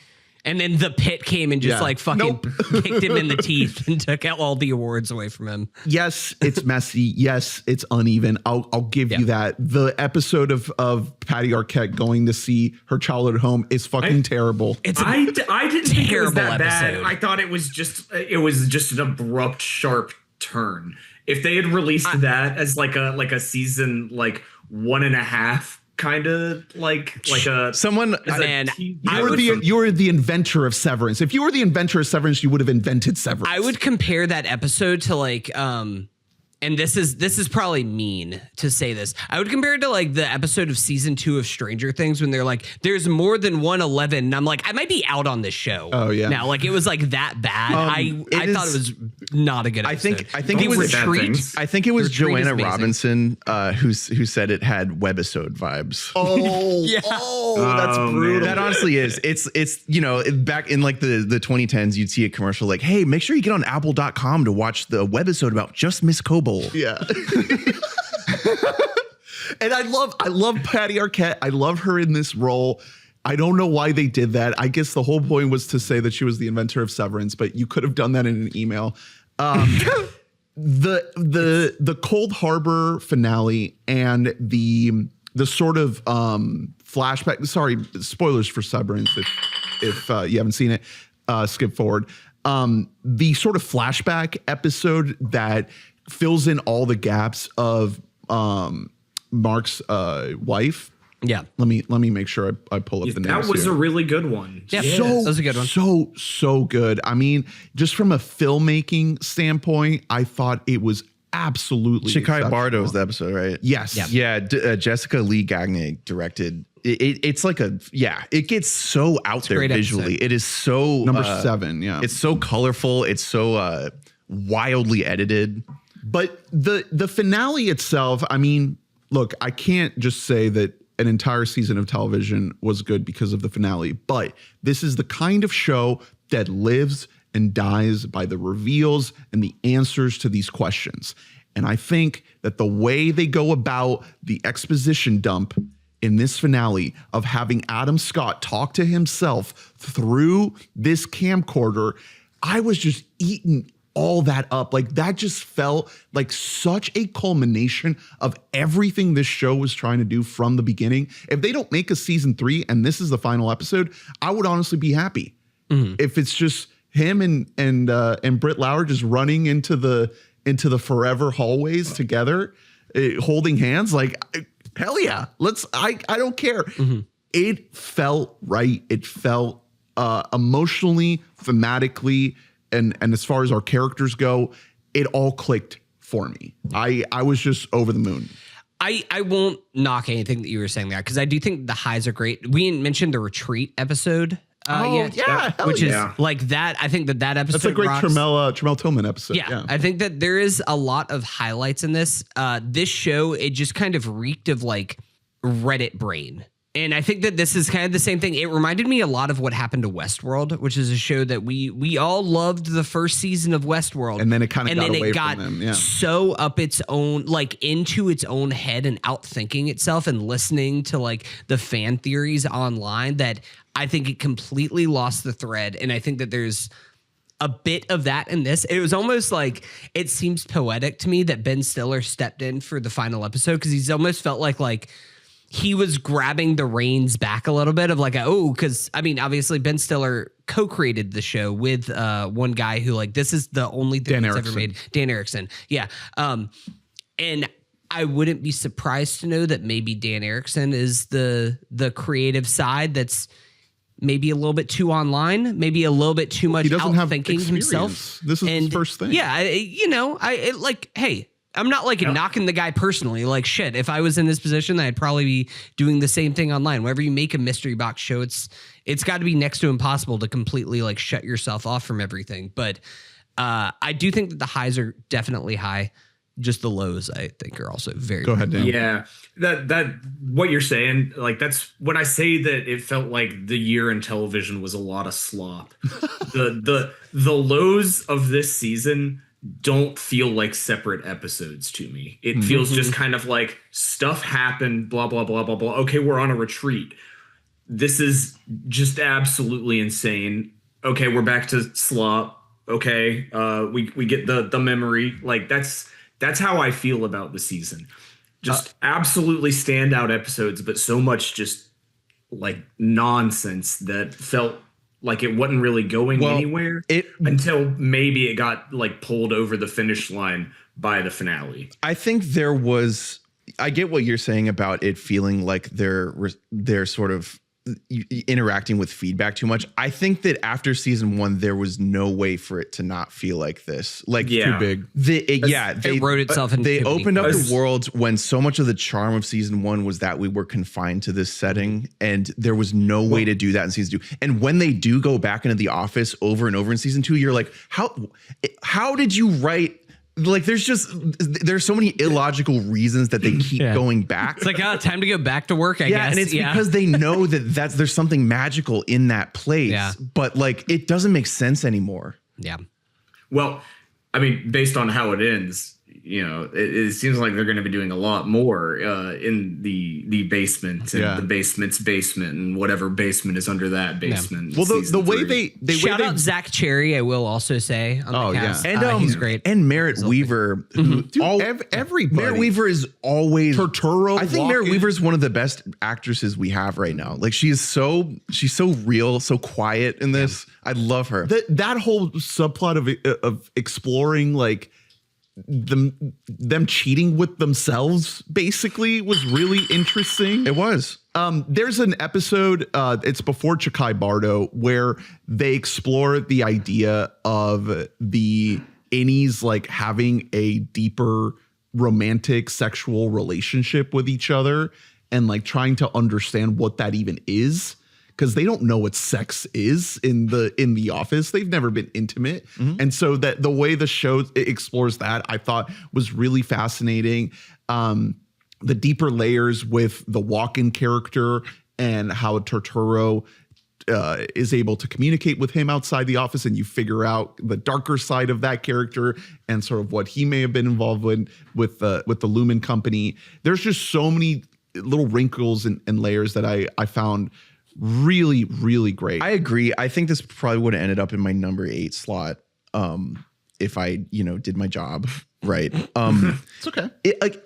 And then The Pit came and just Yeah. fucking kicked him in the teeth and took out all the awards away from him. Yes, it's messy. Yes, it's uneven. I'll give you that. The episode of Patty Arquette going to see her childhood home is fucking terrible. It's I didn't think it was terrible that bad. episode. I thought it was just an abrupt, sharp turn. If they had released that as like a season 1.5 kind of like a Someone as a Man, TV You were the inventor of Severance. If you were the inventor of Severance, you would have invented Severance. I would compare that episode to and this is probably mean to say this. I would compare it to the episode of season 2 of Stranger Things when they're like, there's more than 111. And I'm like, I might be out on this show. Oh, yeah. Now, it was that bad. I thought it was not a good episode. I think it was bad Treat. things. I think it was Her treat is Joanna amazing. Robinson who said it had webisode vibes. Oh, Yeah. that's Oh, brutal. man. That honestly is. It's back in the 2010s, you'd see a commercial like, hey, make sure you get on apple.com to watch the webisode about Just Miss Coble. Yeah. And I love Patty Arquette. I love her in this role. I don't know why they did that. I guess the whole point was to say that she was the inventor of Severance, but you could have done that in an email. The Cold Harbor finale and the sort of flashback. Sorry, spoilers for Severance if you haven't seen it. Skip forward. The sort of flashback episode that fills in all the gaps of Mark's wife. Yeah. Let me make sure I pull up the names that was here. a really good one. Yeah. So that was a good one. So good. I mean, just from a filmmaking standpoint, I thought it was absolutely Shikai exceptional. Bardo is the episode, right? Yes. Yeah. Jessica Lee Gagne directed. It's like it gets so out there great visually. episode. It is so Number 7, yeah. It's so colorful. It's so wildly edited. But the finale itself, I mean, look, I can't just say that an entire season of television was good because of the finale, but this is the kind of show that lives and dies by the reveals and the answers to these questions. And I think that the way they go about the exposition dump in this finale of having Adam Scott talk to himself through this camcorder, I was just eating all that up. Like, that just felt like such a culmination of everything this show was trying to do from the beginning. If they don't make a season 3 and this is the final episode, I would honestly be happy. If it's just him and Britt Lauer just running into the forever hallways together, holding hands, like, hell yeah, I don't care. It felt right. It felt emotionally, thematically, and as far as our characters go, it all clicked for me. I was just over the moon. I won't knock anything that you were saying there, because I do think the highs are great. We didn't mention the retreat episode. Which is like that. I think that episode. That's a great Tremel Tillman episode. Yeah, I think that there is a lot of highlights in this. This show, it just kind of reeked of like Reddit brain. And I think that this is kind of the same thing. It reminded me a lot of what happened to Westworld, which is a show that we all loved the first season of Westworld. And then it kind of got away from them. Yeah. So up its own, like into its own head and outthinking itself and listening to like the fan theories online, that I think it completely lost the thread. And I think that there's a bit of that in this. It was almost like, it seems poetic to me that Ben Stiller stepped in for the final episode, because he's almost felt like he was grabbing the reins back a little bit of like, because I mean, obviously Ben Stiller co-created the show with one guy who, like, this is the only thing he's ever made, Dan Erickson. Yeah. And I wouldn't be surprised to know that maybe Dan Erickson is the creative side that's maybe a little bit too online, maybe a little bit too much outthinking himself. This is his first thing. Yeah. Hey, I'm not like knocking the guy personally. Like, shit, if I was in this position, I'd probably be doing the same thing online. Whenever you make a mystery box show, it's got to be next to impossible to completely like shut yourself off from everything. But I do think that the highs are definitely high. Just the lows, I think, are also very. Go ahead, Dan. Yeah, that what you're saying, like, that's when I say that it felt like the year in television was a lot of slop. the lows of this season don't feel like separate episodes to me. It feels just kind of like stuff happened, blah, blah, blah, blah, blah. Okay, we're on a retreat. This is just absolutely insane. Okay, we're back to slop. Okay, we get the memory. Like, that's how I feel about the season. Just absolutely standout episodes, but so much just like nonsense that felt like it wasn't really going anywhere until maybe it got like pulled over the finish line by the finale. I think I get what you're saying about it feeling like they're sort of interacting with feedback too much. I think that after season 1, there was no way for it to not feel like this. Like, too big. It wrote itself into. They opened up the world when so much of the charm of season 1 was that we were confined to this setting, and there was no way to do that in season 2. And when they do go back into the office over and over in season 2, you're like, how did you write? Like, there's so many illogical reasons that they keep going back. It's like, time to go back to work, I guess. And it's because they know that there's something magical in that place. Yeah. But like, it doesn't make sense anymore. Yeah. Well, I mean, based on how it ends, you know, it seems like they're going to be doing a lot more in the basement and the basement's basement and whatever basement is under that basement. Yeah. Well, the way they shout out Zach Cherry, I will also say. On the cast. And he's great. And Merritt Weaver. Everybody. Merritt Weaver is always Turturro. I think Merritt Weaver is one of the best actresses we have right now. Like, she's so real, so quiet in this. I love her. That whole subplot of exploring like them cheating with themselves basically was really interesting. It was. There's an episode, it's before Chikai Bardo, where they explore the idea of the innies like having a deeper romantic sexual relationship with each other and like trying to understand what that even is. Because they don't know what sex is in the office. They've never been intimate. And so that the way the show explores that, I thought was really fascinating. The deeper layers with the walk-in character and how Turturro is able to communicate with him outside the office, and you figure out the darker side of that character and sort of what he may have been involved with the Lumen Company. There's just so many little wrinkles and layers that I found really, really great. I agree. I think this probably would have ended up in my number 8 slot if I, did my job right. It's okay.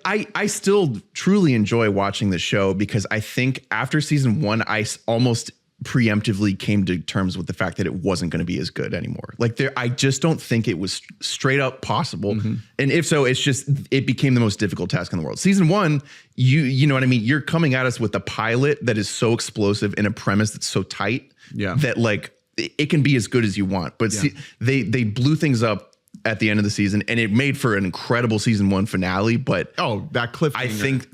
I still truly enjoy watching the show because I think after season 1, I almost preemptively came to terms with the fact that it wasn't going to be as good anymore. I just don't think it was straight up possible. Mm-hmm. And if so, it became the most difficult task in the world. Season 1, you know what I mean? You're coming at us with a pilot that is so explosive and a premise that's so tight that it can be as good as you want. But they blew things up at the end of the season, and it made for an incredible season 1 finale. But that cliffhanger. I think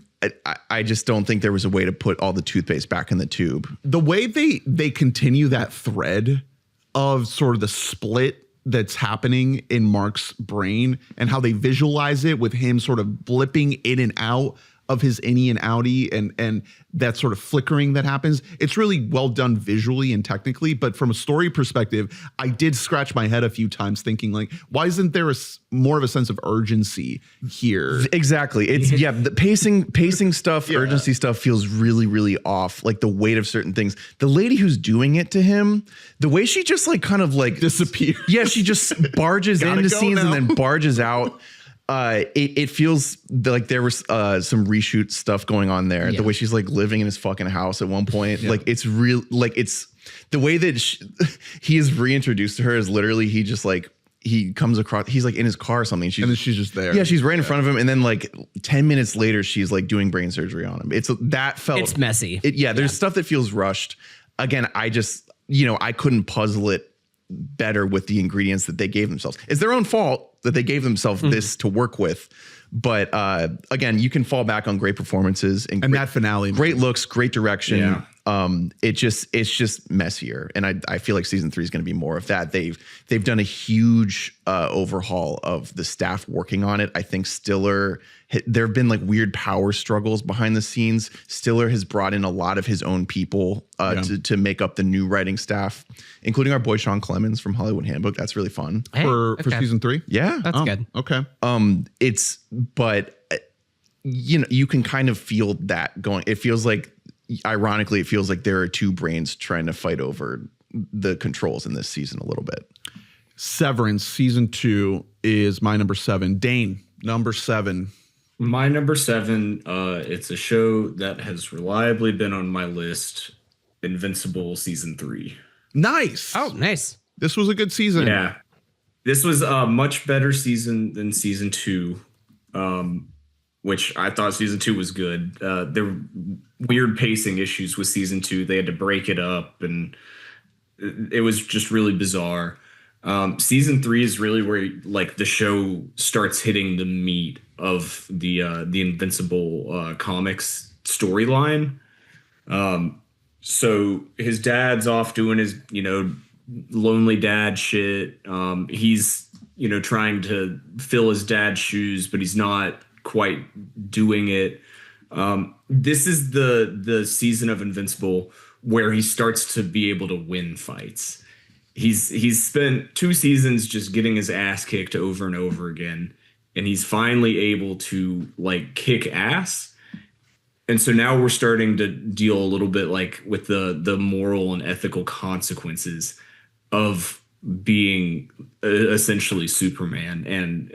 I just don't think there was a way to put all the toothpaste back in the tube. The way they continue that thread of sort of the split that's happening in Mark's brain and how they visualize it with him sort of blipping in and out of his innie and outie and that sort of flickering that happens. It's really well done visually and technically, but from a story perspective, I did scratch my head a few times thinking why isn't there more of a sense of urgency here? Exactly. It's the pacing stuff, urgency stuff feels really, really off. Like the weight of certain things. The lady who's doing it to him, the way she just disappears. Yeah, she just barges into scenes and then barges out. It feels like there was some reshoot stuff going on there. Yeah. The way she's living in his fucking house at one point, it's real. It's the way that he is reintroduced to her is literally he comes across. He's in his car or something. And then she's just there. Yeah, she's right in front of him, and then 10 minutes later, she's doing brain surgery on him. It's messy. There's stuff that feels rushed. Again, I just I couldn't puzzle it better with the ingredients that they gave themselves. It's their own fault that they gave themselves this to work with. But again, you can fall back on great performances and that finale, great looks, great direction. Yeah. It's just messier. And I feel like season 3 is going to be more of that. They've done a huge overhaul of the staff working on it. I think Stiller, there have been weird power struggles behind the scenes. Stiller has brought in a lot of his own people to make up the new writing staff, including our boy Sean Clemens from Hollywood Handbook. That's really fun for season 3. Yeah, that's good. Okay. You can kind of feel that going. It feels ironically, it feels like there are 2 brains trying to fight over the controls in this season a little bit. Severance season 2 is my number 7. Dane, number 7. My number 7, it's a show that has reliably been on my list. Invincible season 3. Nice. Oh, nice. This was a good season. Yeah. This was a much better season than season 2. Which I thought season 2 was good. There were weird pacing issues with season 2. They had to break it up, and it was just really bizarre. Season 3 is really where the show starts hitting the meat of the Invincible comics storyline. So his dad's off doing his lonely dad shit. He's trying to fill his dad's shoes, but he's not quite doing it. This is the season of Invincible where he starts to be able to win fights. He's spent 2 seasons just getting his ass kicked over and over again, and he's finally able to kick ass. And so now we're starting to deal a little bit with the moral and ethical consequences of being essentially Superman, and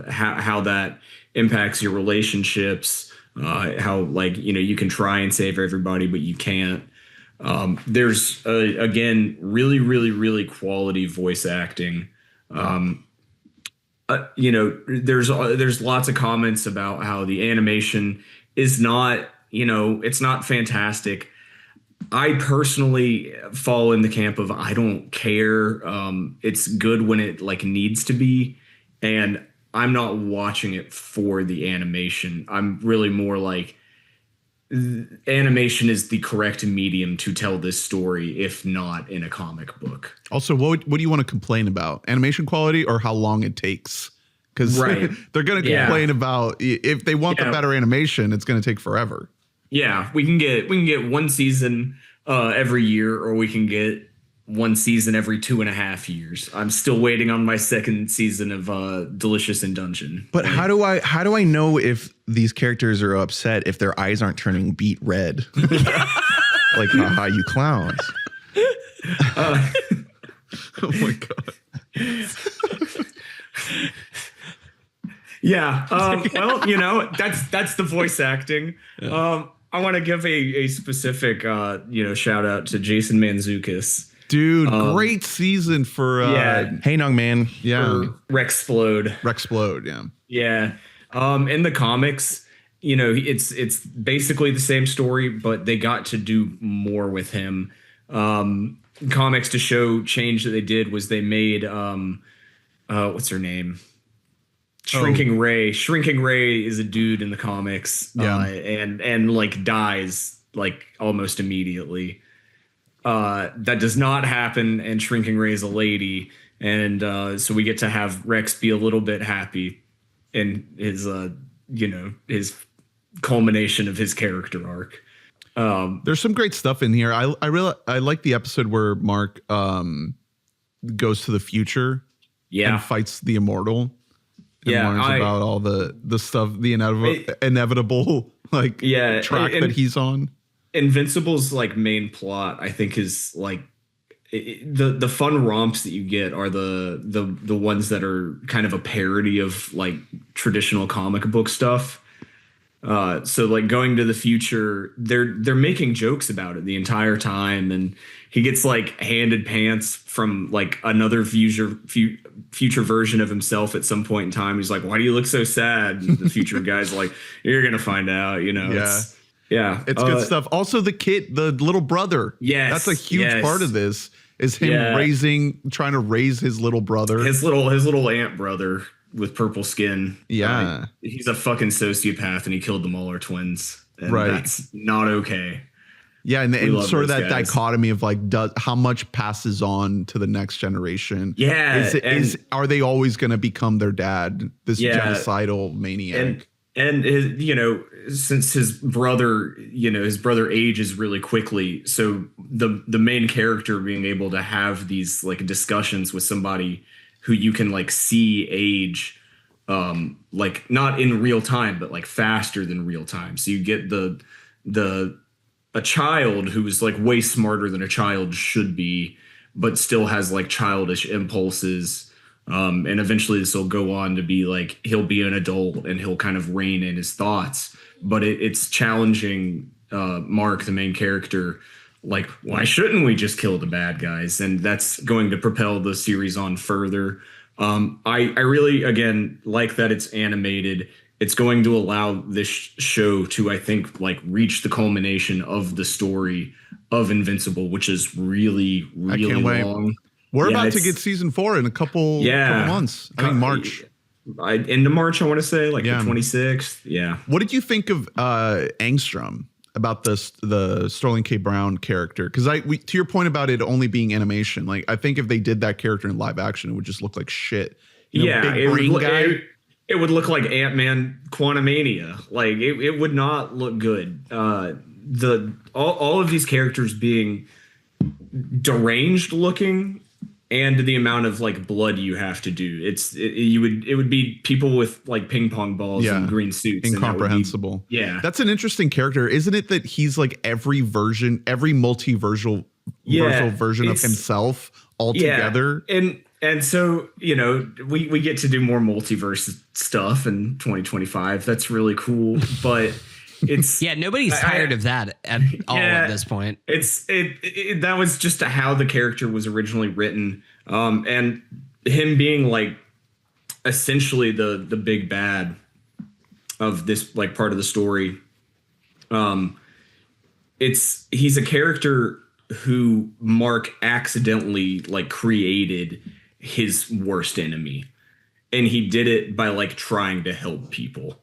how that impacts your relationships, how you can try and save everybody, but you can't. There's again, really, really, really quality voice acting. There's lots of comments about how the animation is not, it's not fantastic. I personally fall in the camp of I don't care. It's good when it needs to be, and I'm not watching it for the animation. I'm really more animation is the correct medium to tell this story, if not in a comic book. Also, what do you want to complain about? Animation quality or how long it takes? Because they're going to complain about if they want the better animation, it's going to take forever. Yeah, we can get 1 season every year, or we can get one season every 2.5 years. I'm still waiting on my second season of Delicious in Dungeon. But how do I know if these characters are upset if their eyes aren't turning beet red? Like, haha, you clowns. Oh my god. Yeah. Well, that's the voice acting. Yeah. I want to give a specific shout out to Jason Mantzoukas. Dude, great season for Hey Nung Man. Yeah. Rexplode, yeah. Yeah. In the comics, it's basically the same story, but they got to do more with him. Comics to show change that they did was they made what's her name? Shrinking Ray. Shrinking Ray is a dude in the comics. And like dies like almost immediately. That does not happen, and Shrinking Ray is a lady, and so we get to have Rex be a little bit happy in his his culmination of his character arc. There's some great stuff in here. I like the episode where Mark goes to the future and fights the Immortal and learns about all the stuff, the inevitable track that he's on. Invincible's like main plot, I think, is like the fun romps that you get are the ones that are kind of a parody of like traditional comic book stuff. So like going to the future, they're making jokes about it the entire time, and he gets like handed pants from like another future version of himself at some point in time. He's like, "Why do you look so sad?" And the future guy's like, "You're gonna find out," Yeah. It's good stuff. Also, the little brother. Yes. That's a huge part of this, is him trying to raise his little brother. His little ant brother with purple skin. Yeah. He's a fucking sociopath, and he killed them all our twins. And that's not okay. Yeah, and sort of that dichotomy of like how much passes on to the next generation. Yeah. Are they always going to become their dad, this genocidal maniac? And his, since his brother ages really quickly, so the main character being able to have these like discussions with somebody who you can like see age, like not in real time, but like faster than real time. So you get a child who is like way smarter than a child should be, but still has like childish impulses. And eventually this will go on to be like, he'll be an adult and he'll kind of rein in his thoughts, but it's challenging Mark, the main character. Like, why shouldn't we just kill the bad guys? And that's going to propel the series on further. I really, again, like that it's animated. It's going to allow this show to, I think, like reach the culmination of the story of Invincible, which is really, really long. Wait. We're about to get season 4 in a couple months. I think March. Into March, I want to say, like the 26th. Yeah. What did you think of Angstrom, about the Sterling K. Brown character? Because to your point about it only being animation, like I think if they did that character in live action, it would just look like shit. Big brain guy. It would look like Ant-Man Quantumania. Like it would not look good. All of these characters being deranged looking, and the amount of like blood you have to do. It would be people with like ping pong balls and green suits. Incomprehensible. That's an interesting character, isn't it? That he's like every multiversal version of himself all together. And so, we get to do more multiverse stuff in 2025. That's really cool. But it's nobody's tired of that at all at this point. That was just how the character was originally written, and him being like essentially the big bad of this like part of the story. He's a character who Mark accidentally like created his worst enemy, and he did it by like trying to help people.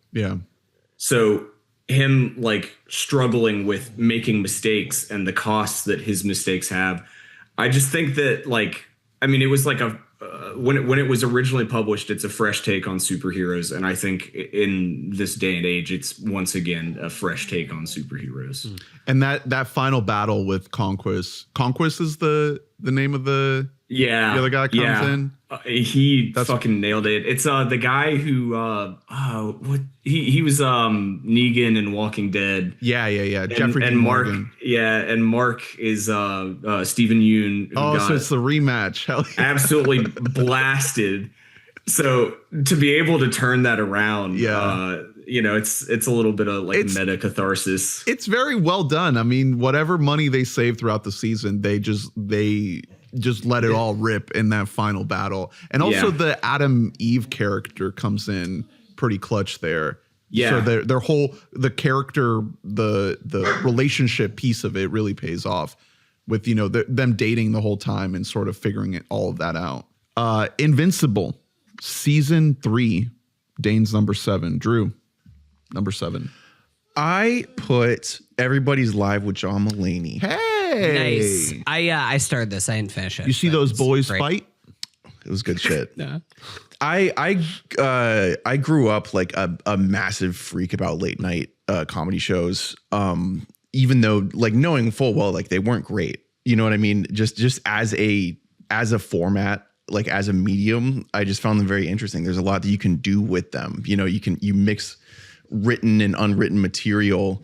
So him like struggling with making mistakes and the costs that his mistakes have, I just think that like I mean, it was like when it was originally published, it's a fresh take on superheroes, and I think in this day and age, it's once again a fresh take on superheroes. And that final battle with Conquest is the name of the other guy comes in. He fucking nailed it. It's the guy who he was Negan in Walking Dead. Yeah. Jeffrey and Mark. Morgan. Yeah, and Mark is Stephen Yeun. So it's the rematch. Hell yeah. Absolutely blasted. So to be able to turn that around, it's a little bit of like meta catharsis. It's very well done. I mean, whatever money they saved throughout the season, they just let it all rip in that final battle. And also the Adam Eve character comes in pretty clutch there. Yeah. So their whole character, the relationship piece of it really pays off with, them dating the whole time and sort of figuring all of that out. Invincible, season 3, Dane's number 7. Drew, number 7. I put Everybody's Live with John Mulaney. Nice. I started this. I didn't finish it. You see those boys fight? It was good shit. Yeah. I grew up like a massive freak about late night comedy shows. Even though like knowing full well like they weren't great. You know what I mean? Just as a format, like as a medium, I just found them very interesting. There's a lot that you can do with them. You mix written and unwritten material.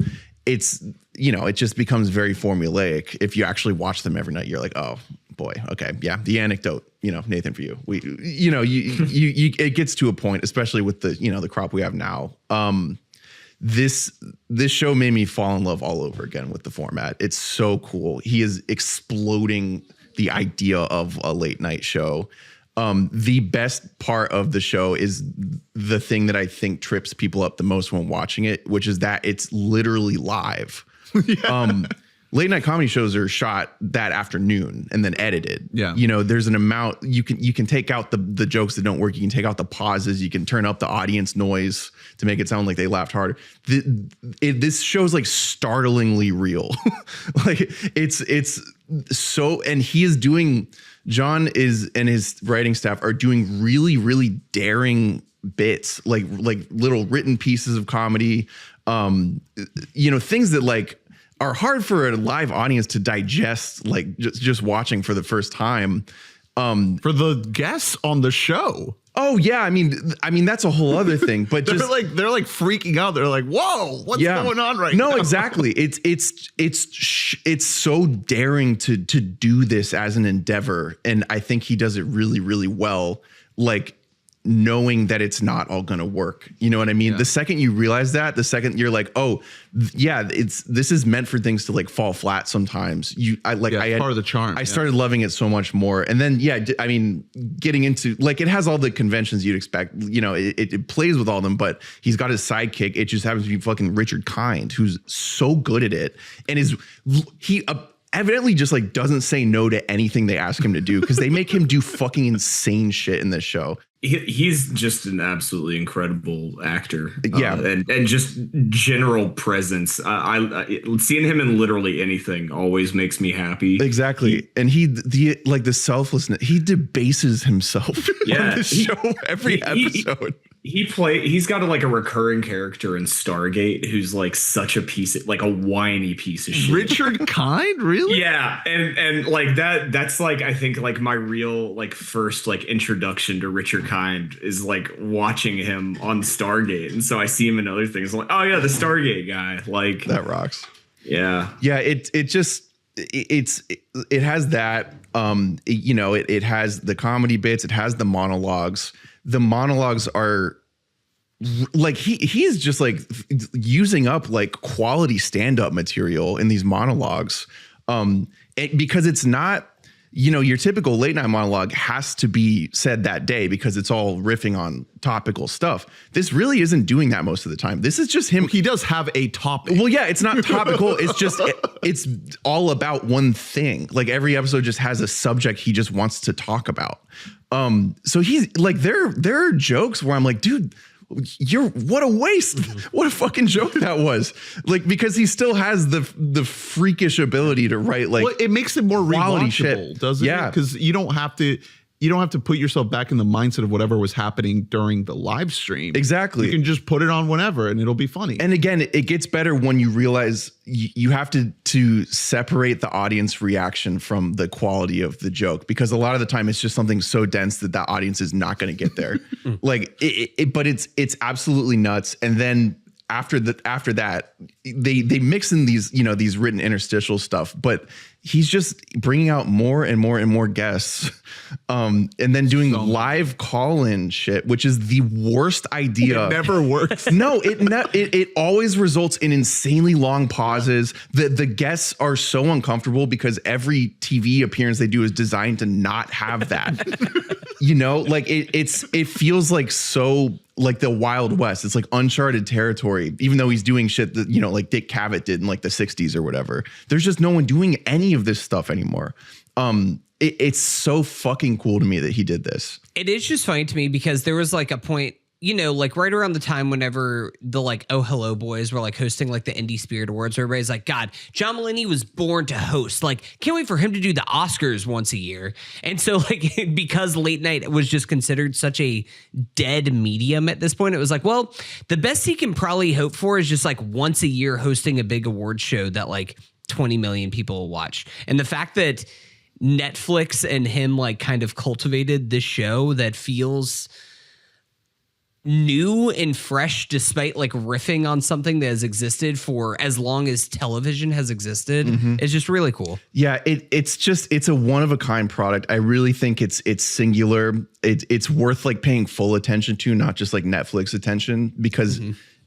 It's, it just becomes very formulaic. If you actually watch them every night, you're like, oh boy. Okay. Yeah. The anecdote, Nathan, for you, it gets to a point, especially with the crop we have now. This show made me fall in love all over again with the format. It's so cool. He is exploding the idea of a late night show. The best part of the show is the thing that I think trips people up the most when watching it, which is that it's literally live. Late night comedy shows are shot that afternoon and then edited. Yeah. There's an amount you can take out the jokes that don't work. You can take out the pauses. You can turn up the audience noise to make it sound like they laughed harder. This show's like startlingly real. Like it's so, and he is doing, John and his writing staff are doing really, really daring bits, like little written pieces of comedy, things that like are hard for a live audience to digest, like just watching for the first time. For the guests on the show. Oh yeah, I mean that's a whole other thing. But they're like freaking out. They're like, "Whoa, what's going on right now?" No, exactly. It's so daring to do this as an endeavor, and I think he does it really, really well. Like knowing that it's not all going to work. You know what I mean? Yeah. The second you realize that, the second you're like, oh yeah, this is meant for things to like fall flat sometimes. Part of the charm. I started loving it so much more. And then, getting into like, it has all the conventions you'd expect, it plays with all of them, but he's got his sidekick. It just happens to be fucking Richard Kind, who's so good at it. And he evidently just like doesn't say no to anything they ask him to do, because they make him do fucking insane shit in this show. He's just an absolutely incredible actor. Yeah. And just general presence. I seeing him in literally anything always makes me happy. Exactly. And the selflessness, he debases himself on the show every episode. He's got a recurring character in Stargate who's like such a like a whiny piece of shit. Richard Kind, really? Yeah, and like that's like I think like my real like first like introduction to Richard Kind is like watching him on Stargate, and so I see him in other things. I'm like, oh yeah, the Stargate guy, like that rocks. Yeah, yeah. It has that. It has the comedy bits. It has the monologues. The monologues are like he's just like using up like quality stand-up material in these monologues, because it's not, your typical late night monologue has to be said that day because it's all riffing on topical stuff. This really isn't doing that most of the time. This is just him. He does have a topic. Well, yeah, it's not topical. It's just it's all about one thing. Like every episode just has a subject he just wants to talk about. So he's like, there are jokes where I'm like, dude, what a waste. What a fucking joke that was. Like, because he still has the freakish ability to write like, well, it makes it more quality rewatchable, shit. doesn't it? Yeah. Because you don't have to put yourself back in the mindset of whatever was happening during the live stream. Exactly. You can just put it on whenever and it'll be funny. And again, it gets better when you realize you have to separate the audience reaction from the quality of the joke, because a lot of the time it's just something so dense that audience is not going to get there. Like but it's absolutely nuts. And then after that, they mix in these, these written interstitial stuff, but he's just bringing out more and more and more guests, and then doing live call-in shit, which is the worst idea. It never works. No, it always results in insanely long pauses. The guests are so uncomfortable because every TV appearance they do is designed to not have that. Like it feels like so like the Wild West. It's like uncharted territory, even though he's doing shit that, like Dick Cavett did in like the 60s or whatever. There's just no one doing any of this stuff anymore. It's so fucking cool to me that he did this. It is just funny to me because there was like a point, like right around the time whenever the like Oh Hello Boys were like hosting like the Indie Spirit Awards, where everybody's like, God, John Mulaney was born to host. Like, can't wait for him to do the Oscars once a year. And so like because late night was just considered such a dead medium at this point, it was like, well, the best he can probably hope for is just like once a year hosting a big award show that like 20 million people will watch. And the fact that Netflix and him like kind of cultivated this show that feels new and fresh, despite like riffing on something that has existed for as long as television has existed, is just really cool. Yeah, it's a one of a kind product. I really think it's singular. It's worth like paying full attention to, not just like Netflix attention, because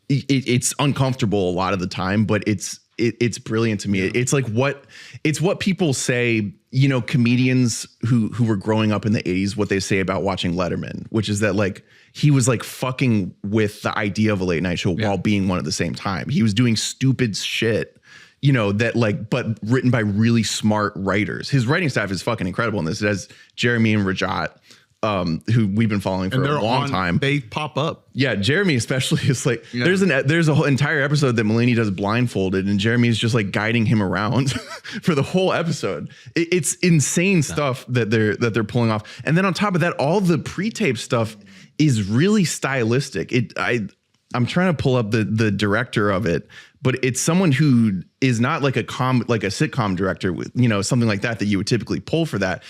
it's uncomfortable a lot of the time, but it's brilliant to me. It's like what people say, comedians who were growing up in the 80s, what they say about watching Letterman, which is that like he was like fucking with the idea of a late night show while being one at the same time. He was doing stupid shit, that like, but written by really smart writers. His writing staff is fucking incredible in this. It has Jeremy and Rajat, who we've been following for a long time. They pop up. Yeah, Jeremy especially is like, there's a whole entire episode that Mulaney does blindfolded, and Jeremy is just like guiding him around for the whole episode. It's insane stuff that they're pulling off. And then on top of that, all the pre-tape stuff is really stylistic. I'm trying to pull up the director of it, but it's someone who is not like a sitcom director with, something like that you would typically pull for that.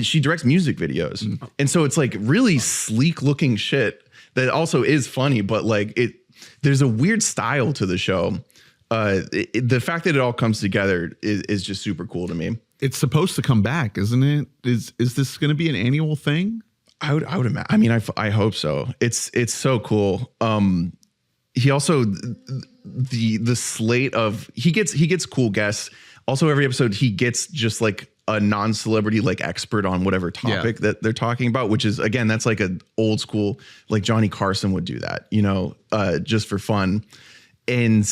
She directs music videos. And so it's like really sleek looking shit that also is funny, but like there's a weird style to the show. The fact that it all comes together is just super cool to me. It's supposed to come back, isn't it? Is this going to be an annual thing? I would imagine. I mean, I hope so. It's so cool. He also the slate of he gets cool guests. Also, every episode he gets just like a non-celebrity like expert on whatever topic that they're talking about, which is, again, that's like an old school, like Johnny Carson would do that, just for fun. And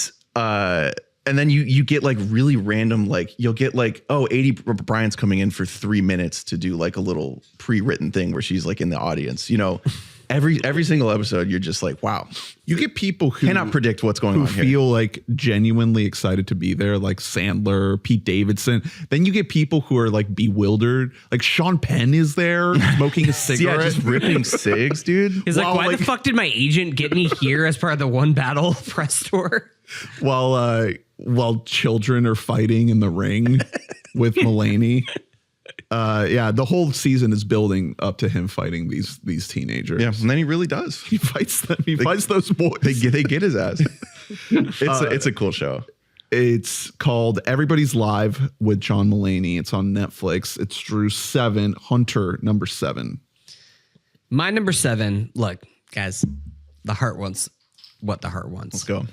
then you get like really random, like you'll get like, A.D. Bryant's coming in for 3 minutes to do like a little pre-written thing where she's like in the audience, every single episode, you're just like, wow. You get people who cannot predict what's going on here. Feel like genuinely excited to be there, like Sandler, Pete Davidson. Then you get people who are like bewildered. Like Sean Penn is there smoking a cigarette. Yeah, just ripping cigs, dude. He's like, why the fuck did my agent get me here as part of the One Battle press tour? While children are fighting in the ring with Mulaney. The whole season is building up to him fighting these teenagers. Yeah, and then he really does. He fights them. He fights those boys. They get his ass. It's a cool show. It's called Everybody's Live with John Mulaney. It's on Netflix. It's Drew 7, Hunter number 7. My number 7. Look, guys, the heart wants what the heart wants. Let's go.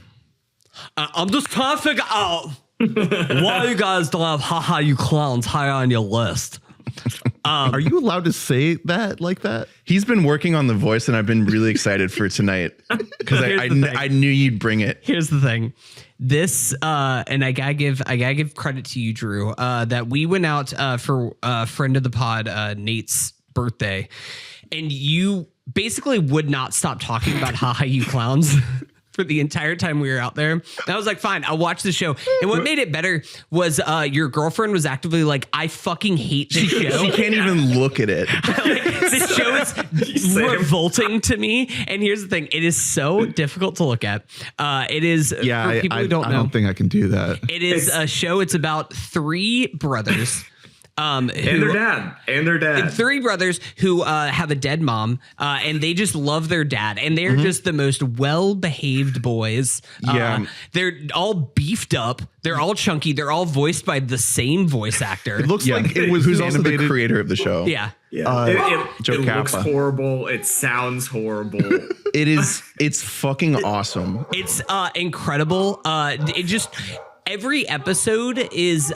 I'm just trying to figure out why you guys don't have haha you clowns high on your list. Are you allowed to say that like that? He's been working on the voice, and I've been really excited for tonight because I knew you'd bring it. Here's the thing. This and I gotta give credit to you, Drew, that we went out for a friend of the pod, Nate's birthday, and you basically would not stop talking about haha you clowns for the entire time we were out there. And I was like, fine, I'll watch the show. And what made it better was your girlfriend was actively like, I fucking hate the show. She can't even look at it. Like, this show is revolting to me. And here's the thing. It is so difficult to look at. It is for people who don't know. I don't think I can do that. It is a show. It's about three brothers. And their dad. Three brothers who have a dead mom, and they just love their dad, and they're just the most well-behaved boys. They're all beefed up. They're all chunky. They're all voiced by the same voice actor. It looks like it was who's also the animated. creator of the show. Yeah. Joe It looks Kappa. horrible. It sounds horrible. It's fucking awesome. It's incredible. It just every episode is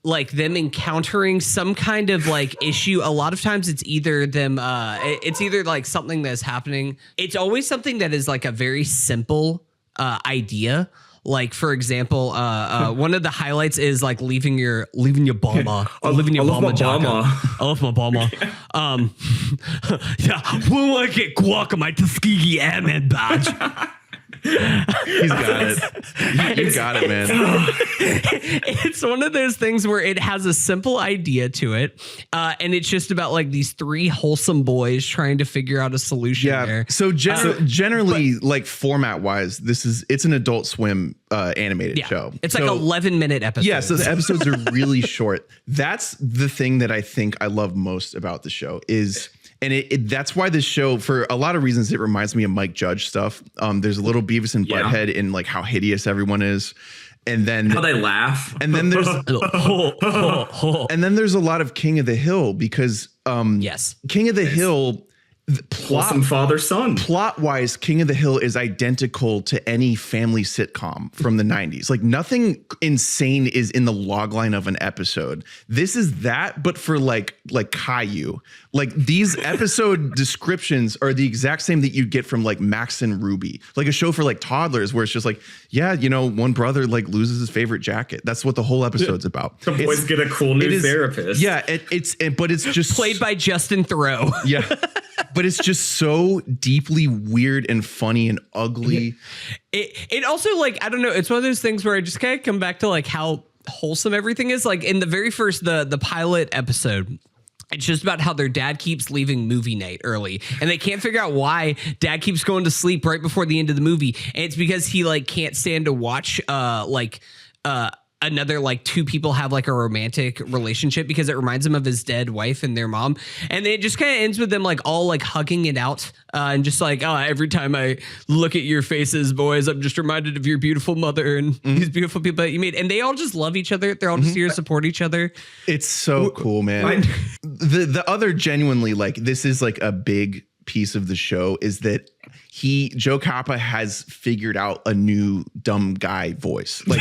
like them encountering some kind of like issue. A lot of times it's either them it's either like something that's happening. It's always something that is like a very simple idea. Like, for example, one of the highlights is like leaving your bomber. Leaving your bomber jacket. I love my bomber. Yeah, we want to get guac on my Tuskegee Airman badge. He's got it. You got it, man. It's one of those things where it has a simple idea to it, and it's just about like these three wholesome boys trying to figure out a solution. Yeah. There. So generally, like format wise, it's an Adult Swim animated show. It's like 11-minute episodes. Yeah, so the episodes are really short. That's the thing that I think I love most about the show is. And that's why this show, for a lot of reasons, it reminds me of Mike Judge stuff. There's a little Beavis and Butthead in like how hideous everyone is. And then how they laugh. And then there's and then there's a lot of King of the Hill because King of the Hill Wholesome father-son. Plot-wise, King of the Hill is identical to any family sitcom from the 90s. Like nothing insane is in the logline of an episode. This is that, but for like Caillou. Like these episode descriptions are the exact same that you get from like Max and Ruby. Like a show for like toddlers where it's just like, yeah, you know, one brother like loses his favorite jacket. That's what the whole episode's about. The boys get a cool new therapist. Yeah, but it's just played by Justin Theroux. Yeah. But it's just so deeply weird and funny and ugly. It also, like, I don't know, it's one of those things where I just kind of come back to like how wholesome everything is. Like in the very first, the pilot episode, it's just about how their dad keeps leaving movie night early and they can't figure out why dad keeps going to sleep right before the end of the movie. And it's because he like can't stand to watch another like two people have like a romantic relationship because it reminds him of his dead wife and their mom. And then it just kind of ends with them like all like hugging it out and just like, oh, every time I look at your faces, boys, I'm just reminded of your beautiful mother and these beautiful people that you made. And they all just love each other. They're all just here to support each other. It's so cool, man. The other genuinely like this is like a big piece of the show is that Joe Kappa has figured out a new dumb guy voice. Like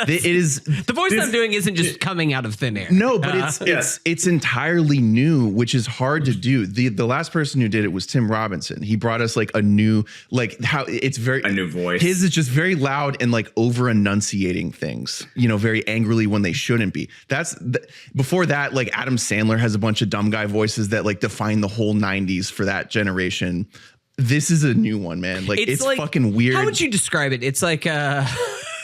it is the voice I'm doing isn't just coming out of thin air. No, but it's entirely new, which is hard to do. The last person who did it was Tim Robinson. He brought us like a new, like how it's very a new voice. His is just very loud and like over enunciating things, you know, very angrily when they shouldn't be. Before that, like Adam Sandler has a bunch of dumb guy voices that like define the whole 90s for that generation. This is a new one, man. Like it's like, fucking weird. How would you describe it? It's like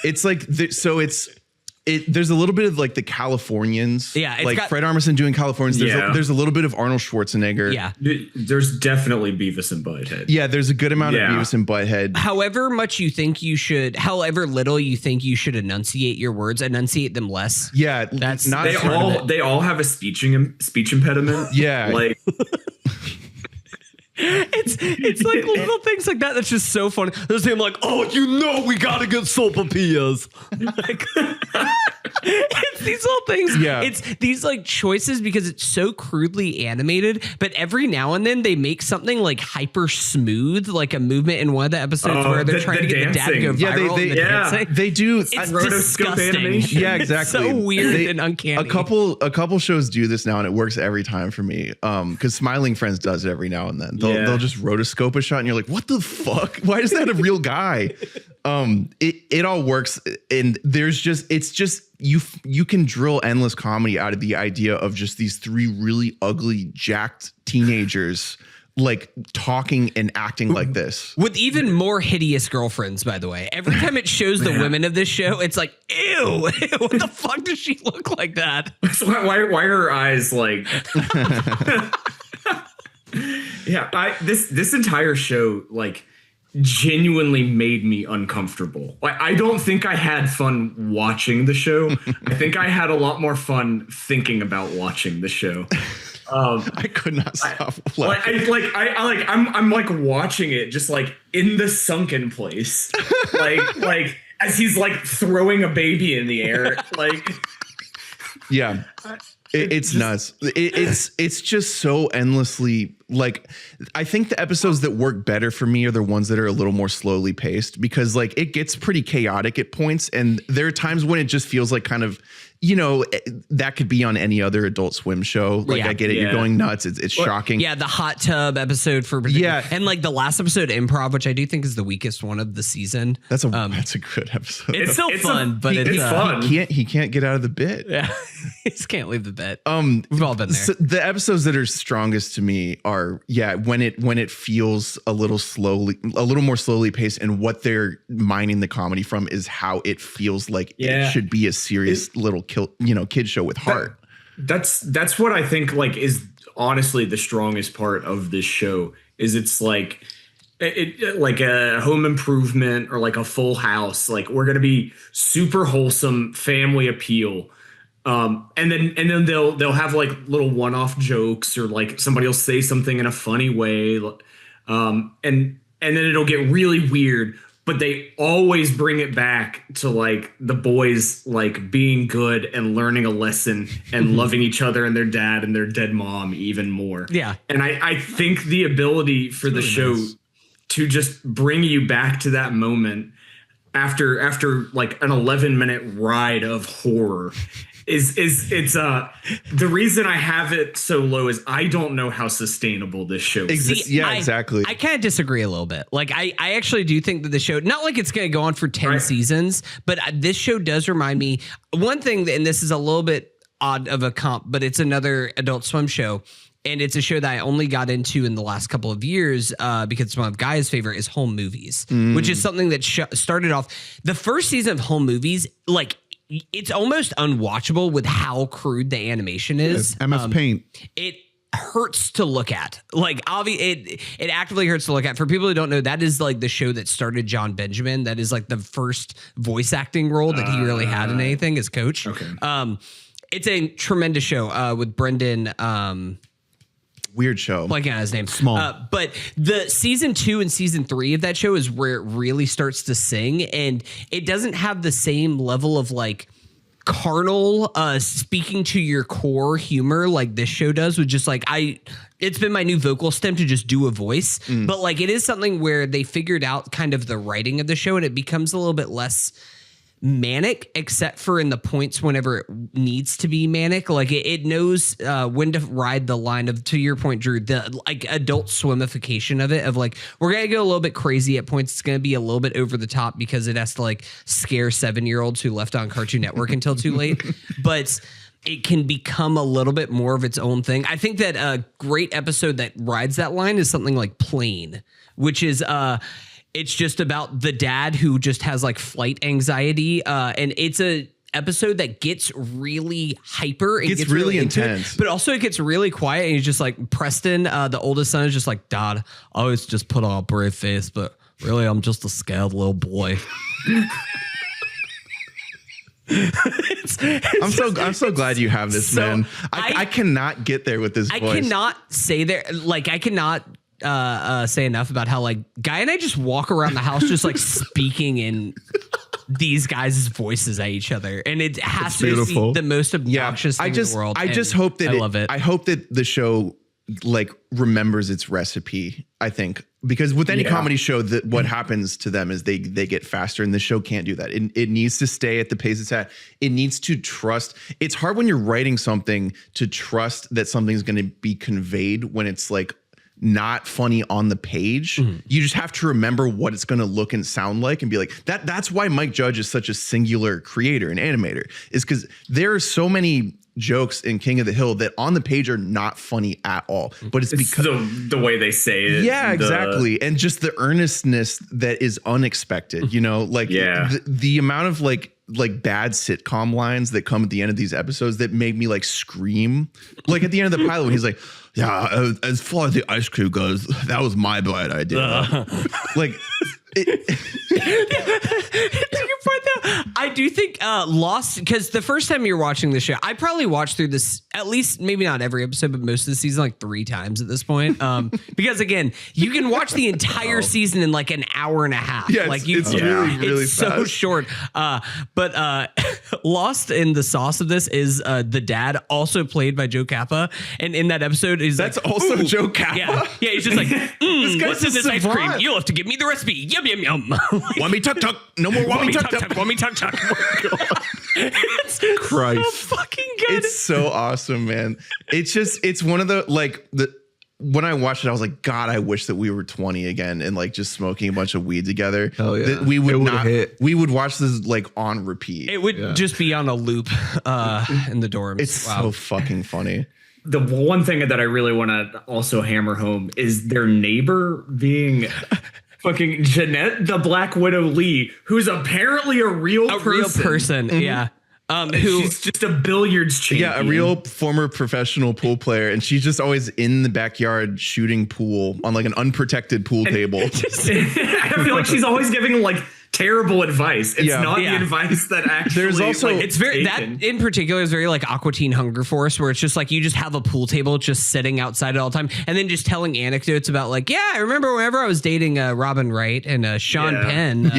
it's like there's a little bit of like the Californians. Yeah, like Fred Armisen doing Californians. There's a little bit of Arnold Schwarzenegger. Yeah, there's definitely Beavis and Butthead. Yeah, there's a good amount of Beavis and Butthead. However little you think you should enunciate your words, enunciate them less. Yeah, that's not. They all have a speech impediment. Yeah, like. It's like little things like that that's just so funny. There's him like, oh, you know, we gotta get sopapillas. Like, it's these little things. Yeah. It's these like choices because it's so crudely animated, but every now and then they make something like hyper smooth, like a movement in one of the episodes where they're trying to get the dad to go viral. They do. It's disgusting. Animation. Yeah, exactly. It's so weird and uncanny. A couple shows do this now, and it works every time for me. Because Smiling Friends does it every now and then. They'll just rotoscope a shot, and you're like, "What the fuck? Why is that a real guy?" It all works, and it's just you can drill endless comedy out of the idea of just these three really ugly, jacked teenagers like talking and acting like this. With even more hideous girlfriends, by the way. Every time it shows the women of this show, it's like, ew, what the fuck does she look like that? Why are her eyes like? Yeah, this entire show like genuinely made me uncomfortable. I don't think I had fun watching the show. I think I had a lot more fun thinking about watching the show. I could not stop laughing. I'm like watching it just like in the sunken place, like as he's like throwing a baby in the air, like yeah. It's nuts. It's just so endlessly like, I think the episodes that work better for me are the ones that are a little more slowly paced, because like it gets pretty chaotic at points. And there are times when it just feels like kind of, you know, that could be on any other Adult Swim show. Like, I get it. You're going nuts. It's shocking. Yeah. The hot tub episode for and like the last episode, Improv, which I do think is the weakest one of the season. That's a good episode. It's still fun, but it's fun. He can't get out of the bit. Yeah. He just can't leave the bit. We've all been there. So the episodes that are strongest to me are when it feels a little more slowly paced, and what they're mining the comedy from is how it feels like it should be a serious little kid show with heart. That's what I think like is honestly the strongest part of this show is it's like like a Home Improvement or like a Full House. Like, we're gonna be super wholesome family appeal. And then they'll have like little one-off jokes, or like somebody will say something in a funny way. And then it'll get really weird, but they always bring it back to like the boys like being good and learning a lesson and loving each other and their dad and their dead mom even more. Yeah. And I think the ability for the show to just bring you back to that moment after like an 11-minute ride of horror is the reason I have it so low is I don't know how sustainable this show is. Exactly. I kind of disagree a little bit. Like, I actually do think that the show, not like it's going to go on for 10 seasons, but this show does remind me one thing, and this is a little bit odd of a comp, but it's another Adult Swim show. And it's a show that I only got into in the last couple of years because it's one of Guy's favorite is Home Movies, which is something that started off the first season of Home Movies. Like, it's almost unwatchable with how crude the animation is. MS Paint. It hurts to look at. Like, it actively hurts to look at. For people who don't know, that is like the show that started John Benjamin. That is like the first voice acting role that he really had in anything as Coach. Okay. It's a tremendous show with Brendan. Weird show. Blanking on his name. Small. But the season 2 and season 3 of that show is where it really starts to sing, and it doesn't have the same level of like carnal speaking to your core humor like this show does, with just like it's been my new vocal stem to just do a voice. But like, it is something where they figured out kind of the writing of the show, and it becomes a little bit less manic, except for in the points whenever it needs to be manic. Like, it knows when to ride the line of, to your point, Drew, the like Adult Swimification of it, of like, we're gonna go a little bit crazy at points. It's gonna be a little bit over the top because it has to like scare 7-year-olds who left on Cartoon Network until too late. But it can become a little bit more of its own thing. I think that a great episode that rides that line is something like Plane, which is it's just about the dad who just has like flight anxiety. And it's a episode that gets really hyper. It gets really intense. But also it gets really quiet. And he's just like, Preston, the oldest son, is just like, Dad, I always just put on a brave face, but really I'm just a scared little boy. I'm so glad you have this, man. I cannot get there with this voice. I cannot say there, like, I cannot say enough about how like Guy and I just walk around the house just like speaking in these guys' voices at each other, and it has to be the most obnoxious thing in the world. I just hope that I love it. I hope that the show like remembers its recipe, I think, because with any comedy show, that what happens to them is they get faster, and the show can't do that. It needs to stay at the pace it's at. It needs to trust. It's hard when you're writing something to trust that something's going to be conveyed when it's like not funny on the page. You just have to remember what it's going to look and sound like, and be like, that's why Mike Judge is such a singular creator and animator, is because there are so many jokes in King of the Hill that on the page are not funny at all, but it's because the way they say it. Yeah, exactly. And just the earnestness that is unexpected, you know, like the amount of like bad sitcom lines that come at the end of these episodes that made me like scream. Like at the end of the pilot when he's like, yeah, as far as the ice cream goes, that was my bad idea. Like I do think Lost, because the first time you're watching the show, I probably watched through this at least, maybe not every episode, but most of the season like 3 times at this point. Because again, you can watch the entire season in like an hour and a half. Yeah, like it's really it's so fast. short. But Lost in the sauce of this is the dad, also played by Joe Kappa, and in that episode is that's also Joe Kappa. Yeah, he's just like, what's in this ice cream? You'll have to give me the recipe. Yum yum yum. Wummy tuck tuck. No more wummy tuck tuck. Wummy tuck tuck. It's Christ. so fucking good. It's so awesome, man. It's one of the when I watched it, I was like, God, I wish that we were 20 again and like just smoking a bunch of weed together. Hell yeah. That we would not hit. We would watch this like on repeat. It would just be on a loop in the dorms. It's so fucking funny. The one thing that I really want to also hammer home is their neighbor being fucking Jeanette the Black Widow Lee, who's apparently a real person. Mm-hmm. Yeah. Who She's just a billiards champion. Yeah, a real former professional pool player, and she's just always in the backyard shooting pool on like an unprotected pool table. I feel like she's always giving like terrible advice. It's not the advice that actually. There's also it's very taken. That in particular is very like Aqua Teen Hunger Force, where it's just like you just have a pool table just sitting outside at all time, and then just telling anecdotes about like, yeah, I remember whenever I was dating Robin Wright and Sean Penn.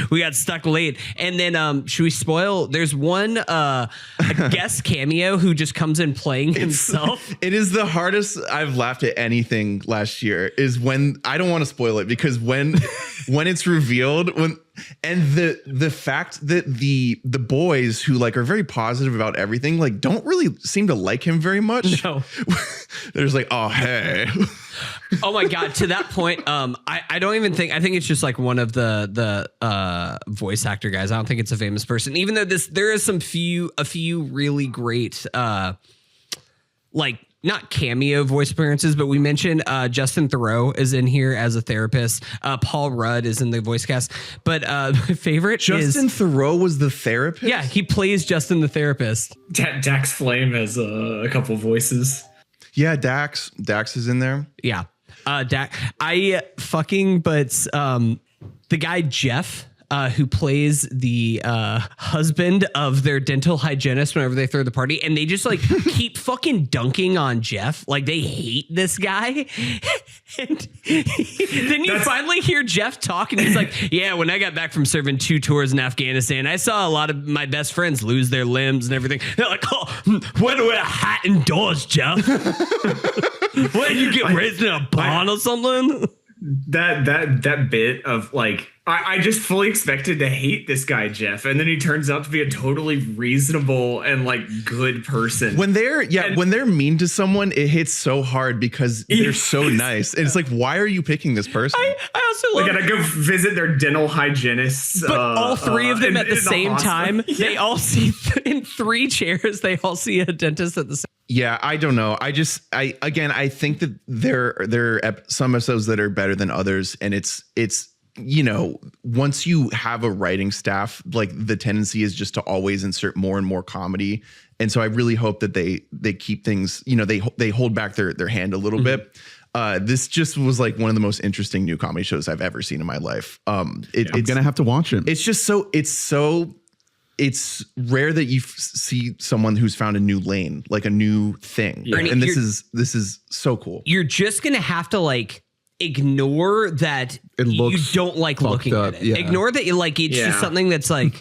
We got stuck late, and then should we spoil? There's one a guest cameo who just comes in playing himself. It is the hardest I've laughed at anything last year. Is when I don't want to spoil it because when it's revealed and the fact that the boys who like are very positive about everything like don't really seem to like him very much. No. They're just like, oh hey. Oh my god! To that point, I don't even think. I think it's just like one of the voice actor guys. I don't think it's a famous person. Even though there is a few really great like. Not cameo voice appearances, but we mentioned Justin Theroux is in here as a therapist. Paul Rudd is in the voice cast. But my favorite Justin Theroux was the therapist? Yeah, he plays Justin the therapist. Dax Flame has a couple voices. Yeah, Dax is in there. Yeah. Dax. The guy Jeff, who plays the husband of their dental hygienist whenever they throw the party, and they just like keep fucking dunking on Jeff. Like they hate this guy. And then you finally hear Jeff talk, and he's like, yeah, when I got back from serving 2 tours in Afghanistan, I saw a lot of my best friends lose their limbs and everything. They're like, oh, why do we wear a hat indoors, Jeff? What, did you get raised in a barn or something? That bit of like, I just fully expected to hate this guy Jeff, and then he turns out to be a totally reasonable and like good person. When they're mean to someone, it hits so hard because they're so nice. And it's like, why are you picking this person? I also love. They gotta go visit their dental hygienists. But all 3 of them at the same time, they all see in 3 chairs. They all see a dentist at the same. Yeah, I don't know. I think that there are some episodes that are better than others, and it's you know, once you have a writing staff, like the tendency is just to always insert more and more comedy, and so I really hope that they keep things, you know, they hold back their hand a little bit. This just was like one of the most interesting new comedy shows I've ever seen in my life. I'm gonna have to watch it. It's just it's rare that you see someone who's found a new lane, like a new thing. Yeah. And this is so cool. You're just going to have to like ignore that you don't like looking at it. Yeah. Ignore that you like it's just something that's like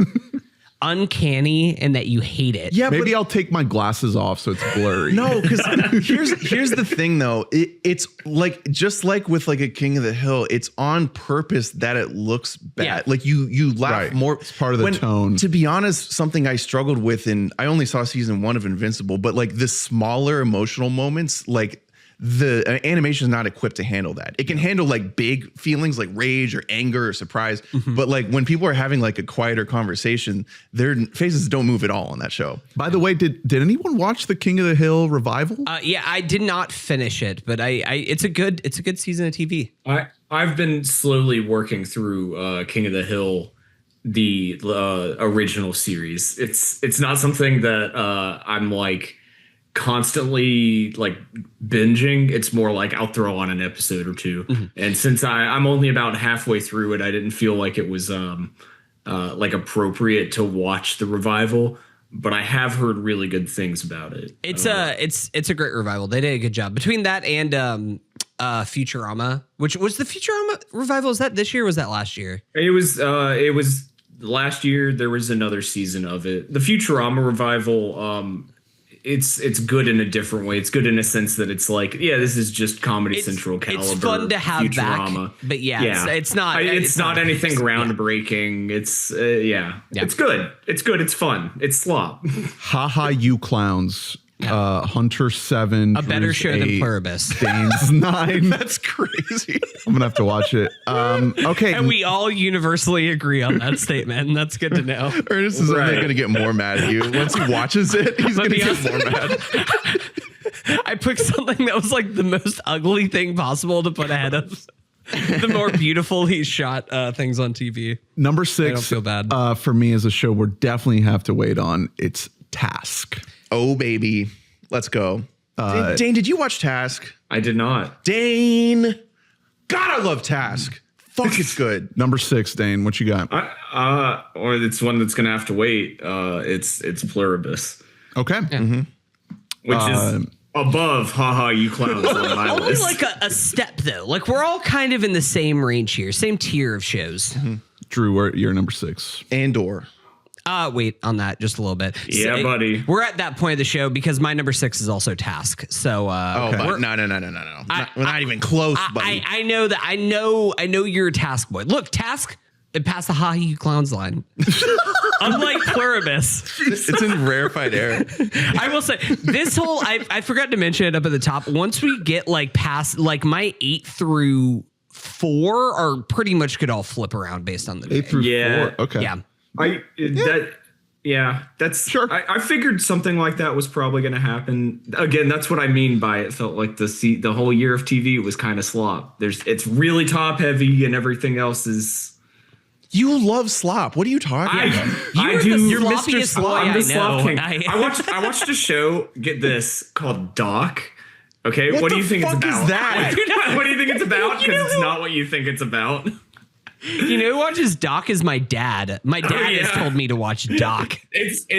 uncanny and that you hate it. Yeah, maybe I'll take my glasses off so it's blurry. No, because here's the thing though. It's like just like with like a King of the Hill, it's on purpose that it looks bad. Yeah. Like you laugh more. It's part of the tone. To be honest, something I struggled with I only saw season 1 of Invincible, but like the smaller emotional moments, like the animation is not equipped to handle that. It can handle like big feelings like rage or anger or surprise, but like when people are having like a quieter conversation, their faces don't move at all on that show. By the way, did anyone watch the King of the Hill revival? Yeah, I did not finish it, but it's a good season of TV. I've been slowly working through King of the Hill, the original series. It's not something that I'm like constantly like binging. It's more like I'll throw on an episode or two. And since I'm only about halfway through it, I didn't feel like it was like appropriate to watch the revival. But I have heard really good things about it. It's a great revival. They did a good job between that and Futurama, which was the Futurama revival. Is that this year or was that last year? It was last year. There was another season of it. The Futurama revival, it's good in a different way. It's good in a sense that it's like, yeah, this is just Comedy Central caliber. It's fun to have Futurama. back, but it's not. It's not anything groundbreaking. It's it's good. It's good. It's fun. It's slop. Haha, you clowns. Hunter 7. A better Drew's show 8, than Pluribus. Dane's 9. That's crazy. I'm gonna have to watch it. Okay. And we all universally agree on that statement, and that's good to know. Ernest is only going to get more mad at you. Once he watches it, he's going to get more mad. I picked something that was like the most ugly thing possible to put ahead of the more beautifully shot things on TV. Number 6. I don't feel bad. For me as a show we're definitely have to wait on. It's Task. Oh, baby. Let's go. Dane, did you watch Task? I did not. Dane. God, I love Task. Fuck, it's good. Number 6, Dane. What you got? Or it's one that's gonna have to wait. It's Pluribus, Okay. which is above Haha You Clowns on my Only list. like a step though. Like we're all kind of in the same range here, same tier of shows. Drew, you're number 6. Andor. Wait on that just a little bit. Yeah, buddy. We're at that point of the show because my number 6 is also Task. So But no. We're not even close, buddy. I know that I know you're a Task boy. Look, Task, it passed the Ha You Clowns line. Unlike Pluribus. It's in rarefied air. I will say this whole I forgot to mention it up at the top. Once we get like past like my 8 through 4 are pretty much could all flip around based on the 8 through Yeah. 4. Okay. Yeah. That's Sure. I figured something like that was probably going to happen. Again, that's what I mean by it felt like the whole year of TV was kind of slop. It's really top heavy and everything else is. You love slop. What are you talking about? I do. You're Mr. Slop. I'm the I slop know. king. I watched a show. Get this called Doc. Okay, what do you think it's fuck about? is that? What do you think it's about? Because it's not what you think it's about. You know who watches Doc is my dad. My dad has told me to watch Doc. It's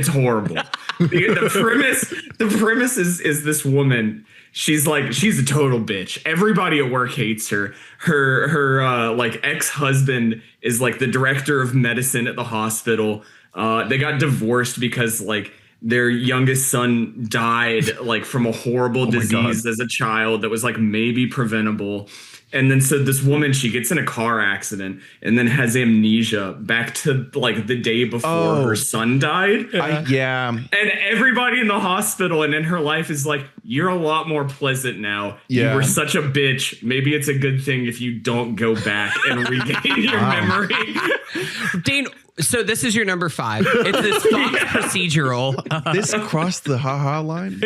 horrible. The premise is this woman. She's a total bitch. Everybody at work hates her. Her like ex-husband is like the director of medicine at the hospital. They got divorced because like their youngest son died like from a horrible disease as a child that was like maybe preventable. And then so this woman, she gets in a car accident and then has amnesia back to like the day before her son died. Yeah. And everybody in the hospital and in her life is like, you're a lot more pleasant now. Yeah. You were such a bitch. Maybe it's a good thing if you don't go back and regain your memory. Dane, so this is your number 5. It's this Fox procedural. This crossed the haha line.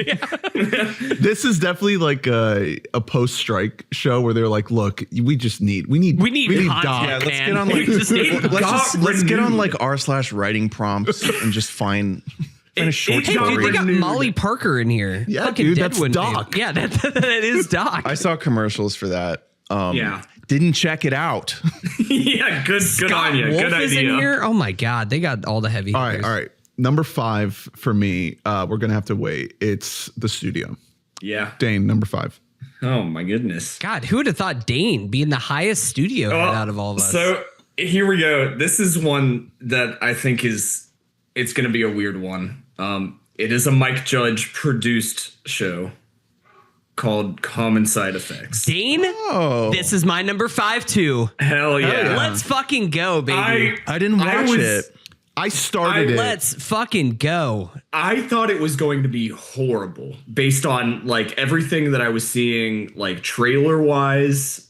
This is definitely like a post-strike show where they're like, look, we need content, Doc. Yeah, let's man. get on like We just need let's get on like r/writing prompts and just find a short Hey, story. dude, they got renewed. Molly Parker in here. Yeah, Fucking dude, that's Deadwood Doc. babe. Yeah, that is Doc. I saw commercials for that. Yeah. Didn't check it out. Yeah, good Scott on you. Wolf Good is idea. in here. Oh my God, they got all the heavy. All hitters. right. Number 5 for me, we're gonna have to wait. It's The Studio. Yeah. Dane, number 5. Oh my goodness. God, who would have thought Dane being the highest studio head out of all of us? So here we go. This is one that I think it's going to be a weird one. It is a Mike Judge produced show called Common Side Effects. Dane, this is my number 5 too. Hell yeah. Let's fucking go, baby. I didn't watch it. I started it. Let's fucking go. I thought it was going to be horrible based on like everything that I was seeing, like trailer wise.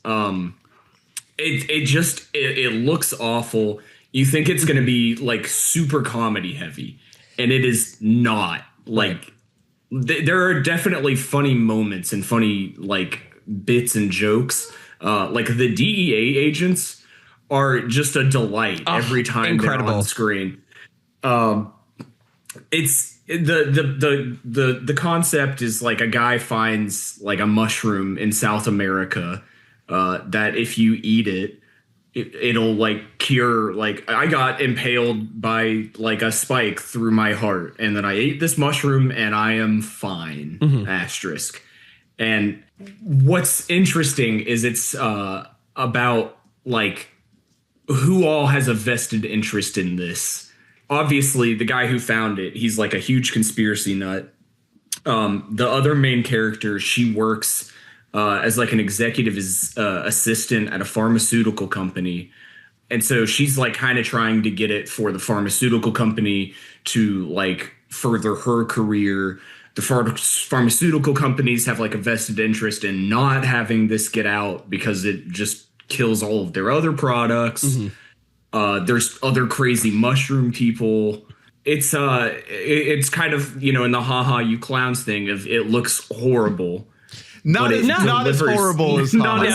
It looks awful. You think it's going to be like super comedy heavy, and it is not. Like there are definitely funny moments and funny like bits and jokes. Like the DEA agents are just a delight every time they're on screen. It's the concept is like a guy finds like a mushroom in South America that if you eat it'll like cure. Like I got impaled by like a spike through my heart, and then I ate this mushroom and I am fine. Asterisk. And what's interesting is it's about like who all has a vested interest in this. Obviously, the guy who found it, he's like a huge conspiracy nut. The other main character, she works as like an executive assistant at a pharmaceutical company. And so she's like kind of trying to get it for the pharmaceutical company to like further her career. The pharmaceutical companies have like a vested interest in not having this get out because it just kills all of their other products. There's other crazy mushroom people. It's kind of, you know, in the haha you clowns thing of it looks horrible. Not as horrible as not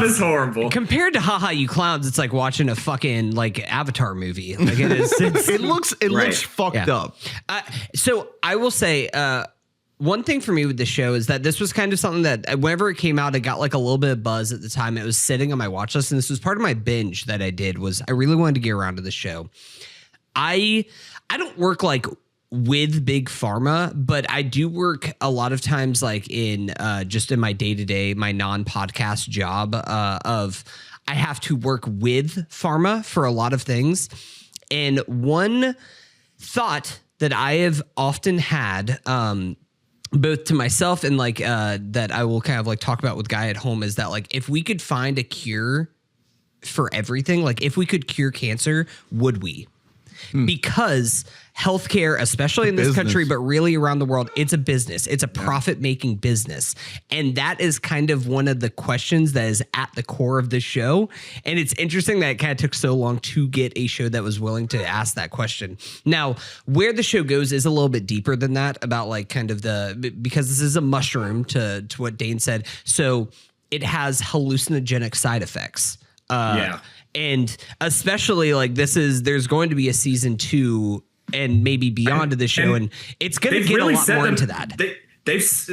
as horrible. Compared to Haha You Clowns, it's like watching a fucking like Avatar movie. Like it is. It looks fucked up. So I will say, one thing for me with the show is that this was kind of something that whenever it came out, it got like a little bit of buzz at the time. It was sitting on my watch list, and this was part of my binge that I did. Was I really wanted to get around to the show. I don't work like with big pharma, but I do work a lot of times like in just in my day-to-day, my non-podcast job of I have to work with pharma for a lot of things. And one thought that I have often had, both to myself and like that I will kind of like talk about with Guy at home, is that like if we could find a cure for everything, like if we could cure cancer, would we? Because healthcare, especially in this country, but really around the world, it's a business. It's a profit-making business. And that is kind of one of the questions that is at the core of the show. And it's interesting that it kind of took so long to get a show that was willing to ask that question. Now, where the show goes is a little bit deeper than that, about like kind of because this is a mushroom to what Dane said. So it has hallucinogenic side effects. And especially like there's going to be a season 2 and maybe beyond to the show, and it's going to get really a lot more into that.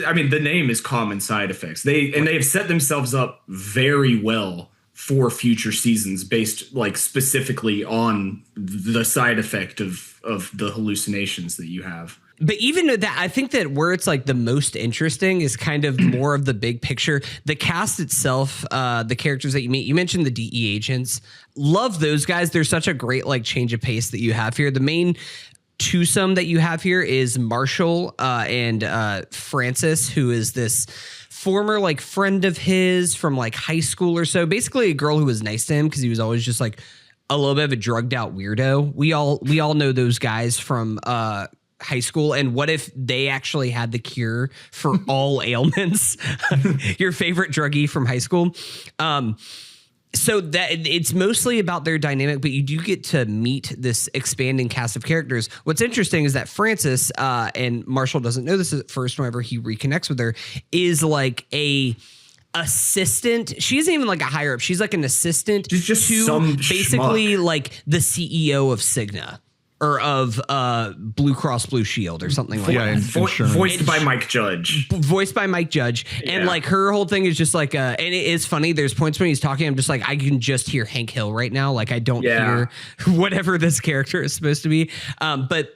I mean, the name is Common Side Effects. They have set themselves up very well for future seasons based like specifically on the side effect of the hallucinations that you have. But even that, I think that where it's like the most interesting is kind of more of the big picture. The cast itself, the characters that you meet, you mentioned the DE agents. Love those guys. There's such a great like change of pace that you have here. The main twosome that you have here is Marshall and Francis, who is this former like friend of his from like high school or so. Basically a girl who was nice to him because he was always just like a little bit of a drugged out weirdo. We all know those guys from high school. And what if they actually had the cure for all ailments? Your favorite druggie from high school. So that it's mostly about their dynamic, but you do get to meet this expanding cast of characters. What's interesting is that Francis, and Marshall doesn't know this at first whenever he reconnects with her, is like a assistant. She isn't even like a higher up. She's like an assistant to basically like the CEO of Cigna. Or of Blue Cross Blue Shield or something like that. Voiced by Mike Judge. Voiced by Mike Judge. Yeah. And like her whole thing is just like, and it is funny. There's points when he's talking, I'm just like, I can just hear Hank Hill right now. Like I don't hear whatever this character is supposed to be. But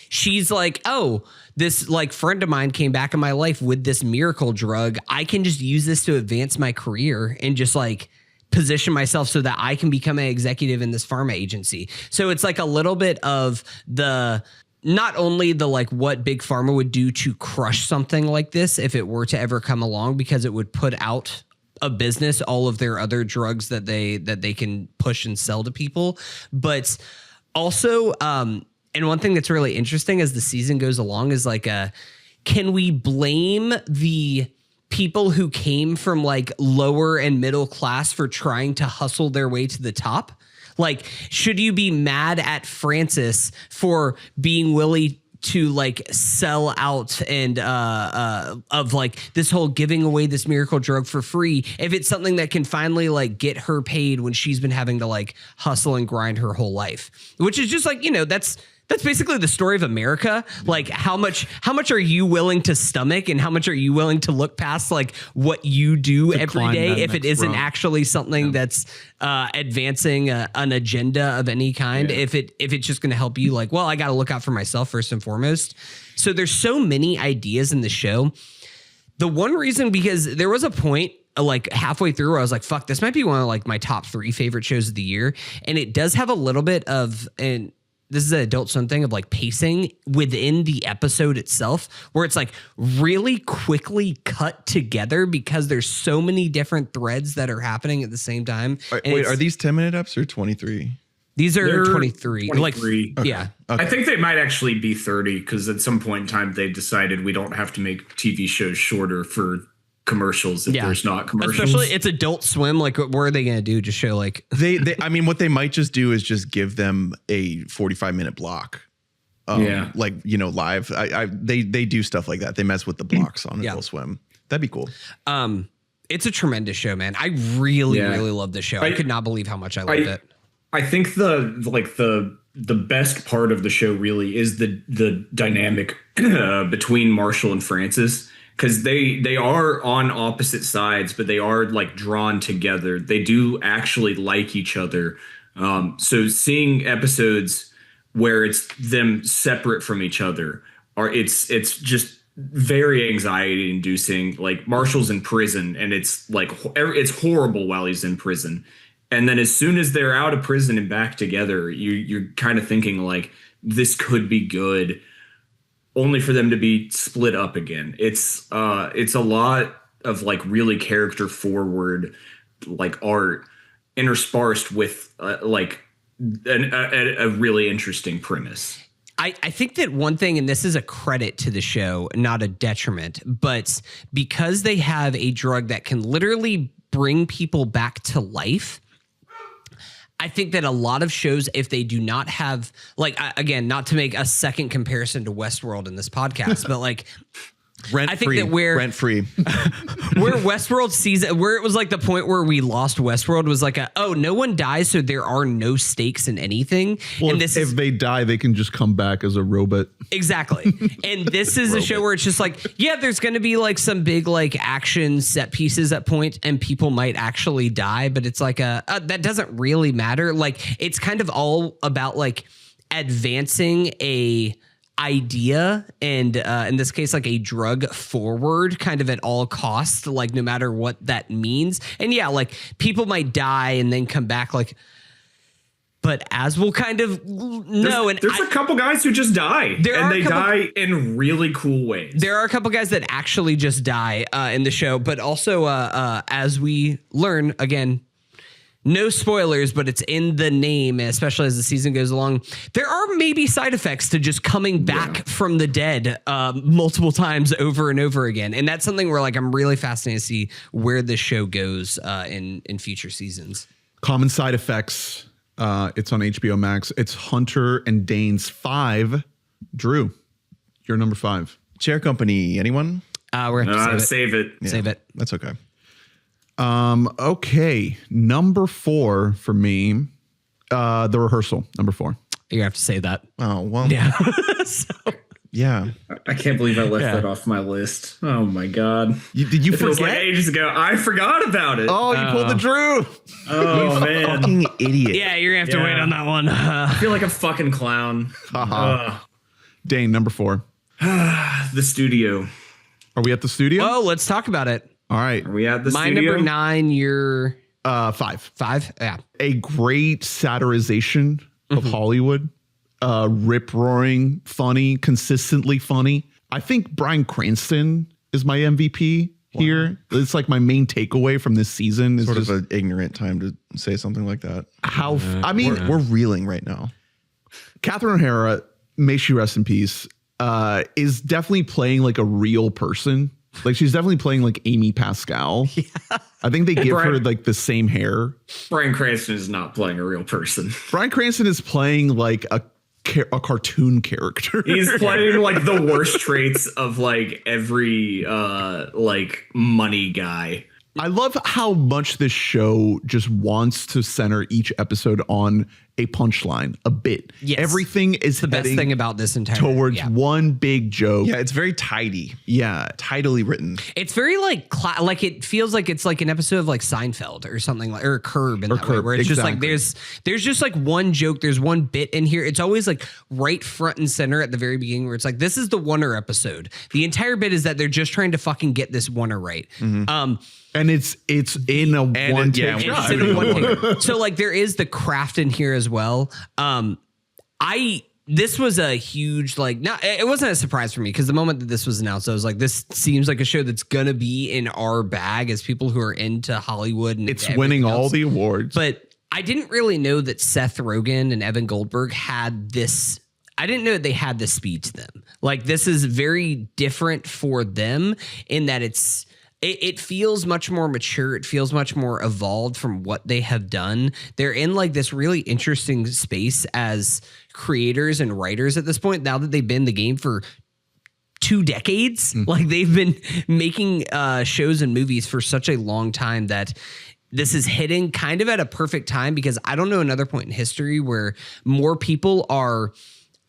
she's like, oh, this like friend of mine came back in my life with this miracle drug. I can just use this to advance my career and just like position myself so that I can become an executive in this pharma agency. So it's like a little bit of not only the like what big pharma would do to crush something like this if it were to ever come along, because it would put out of business all of their other drugs that they can push and sell to people, but Also, and one thing that's really interesting as the season goes along is like, can we blame the people who came from like lower and middle class for trying to hustle their way to the top? Like, should you be mad at Francis for being willing to like sell out and of like this whole giving away this miracle drug for free if it's something that can finally like get her paid when she's been having to like hustle and grind her whole life, which is just like, you know, that's basically the story of America. Like how much are you willing to stomach and how much are you willing to look past like what you do every day if it isn't actually something that's advancing an agenda of any kind. If it's just going to help you, like, well, I got to look out for myself first and foremost. So there's so many ideas in the show. The one reason, because there was a point like halfway through where I was like, fuck, this might be one of like my top 3 favorite shows of the year. And it does have a little bit of this is an Adult Swim thing of like pacing within the episode itself, where it's like really quickly cut together because there's so many different threads that are happening at the same time. Wait, are these 10-minute eps or 23? These are They're 23. 23. Like, Okay. yeah. Okay. I think they might actually be 30 because at some point in time they decided we don't have to make TV shows shorter for commercials if there's not commercials. Especially it's Adult Swim. Like, what are they going to do? Just show like They I mean, what they might just do is just give them a 45-minute block. Like, you know, live. They do stuff like that. They mess with the blocks on Adult Swim. That'd be cool. it's a tremendous show, man. I really love this show. I could not believe how much I loved it. I think the best part of the show really is the dynamic between Marshall and Francis, because they are on opposite sides, but they are like drawn together. They do actually like each other. So seeing episodes where it's them separate from each other it's just very anxiety inducing. Like Marshall's in prison and it's like it's horrible while he's in prison. And then as soon as they're out of prison and back together, you're kind of thinking like this could be good, only for them to be split up again. It's a lot of like really character forward like art interspersed with like a really interesting premise. I think that one thing, and this is a credit to the show, not a detriment, but because they have a drug that can literally bring people back to life, I think that a lot of shows, if they do not have, like, again, not to make a second comparison to Westworld in this podcast, but like, Rent free. where Westworld season, where it was like the point where we lost Westworld was like no one dies, so there are no stakes in anything. Well, and if they die, they can just come back as a robot. Exactly. And this is a show where it's just like, yeah, there's going to be like some big like action set pieces at point and people might actually die, but it's like that doesn't really matter. Like it's kind of all about like advancing a idea and in this case like a drug forward kind of at all costs, like no matter what that means. And yeah, like people might die and then come back, like, but as we'll kind of know, and there's a couple guys who just die, and they die in really cool ways. There are a couple guys that actually just die in the show, but also as we learn, again, no spoilers, but it's in the name, especially as the season goes along, there are maybe side effects to just coming back from the dead multiple times over and over again. And that's something where like I'm really fascinated to see where this show goes in future seasons. Common side effects. It's on HBO Max. It's Hunter and Dane's 5. Drew, you're number 5. Chair Company. Anyone? We're going to save it. Yeah, Save it. That's okay. Okay. Number 4 for me. The Rehearsal. Number 4. You have to say that. Oh, well. Yeah. Yeah. I can't believe I left that off my list. Oh my god! Did you It was like forget? ages ago. I forgot about it. Oh, you pulled the Drew. Oh man! Fucking idiot. Yeah, you're going to have to wait on that one. I feel like a fucking clown. Dane, number 4. The Studio. Are we at the studio? Oh, let's talk about it. All right. Are we at the My studio? number 9, you're 5. 5. Yeah. A great satirization of Hollywood. Rip-roaring, funny, consistently funny. I think Bryan Cranston is my MVP here. It's like my main takeaway from this season is Sort just of an ignorant time to say something like that. how I mean, We're reeling right now. Catherine O'Hara, may she rest in peace, is definitely playing like a real person. Like she's definitely playing like Amy Pascal. Yeah. I think they give her like the same hair. Bryan Cranston is not playing a real person. Bryan Cranston is playing like a cartoon character. He's playing like the worst traits of like every like money guy. I love how much this show just wants to center each episode on a punchline, a bit. Yes. Everything is The best thing about this entire towards one big joke. Yeah, it's very tidy. Yeah. Tidily written. It's very like like it feels like it's like an episode of like Seinfeld or something like, or Curb in that way, where it's just like there's just like one joke, there's one bit in here. It's always like right front and center at the very beginning, where it's like, this is the oneer episode. The entire bit is that they're just trying to fucking get this oneer right. And it's in a one take shot. So like there is the craft in here as well. This was a huge, like, not, it wasn't a surprise for me because the moment that this was announced, I was like, this seems like a show that's going to be in our bag as people who are into Hollywood. And it's winning all the awards. But I didn't really know that Seth Rogen and Evan Goldberg had this. I didn't know that they had this speed to them. Like, this is very different for them in that it feels much more mature. It feels much more evolved from what they have done. They're in like this really interesting space as creators and writers at this point, now that they've been in the game for 2 decades. Like they've been making shows and movies for such a long time that this is hitting kind of at a perfect time, because I don't know another point in history where more people are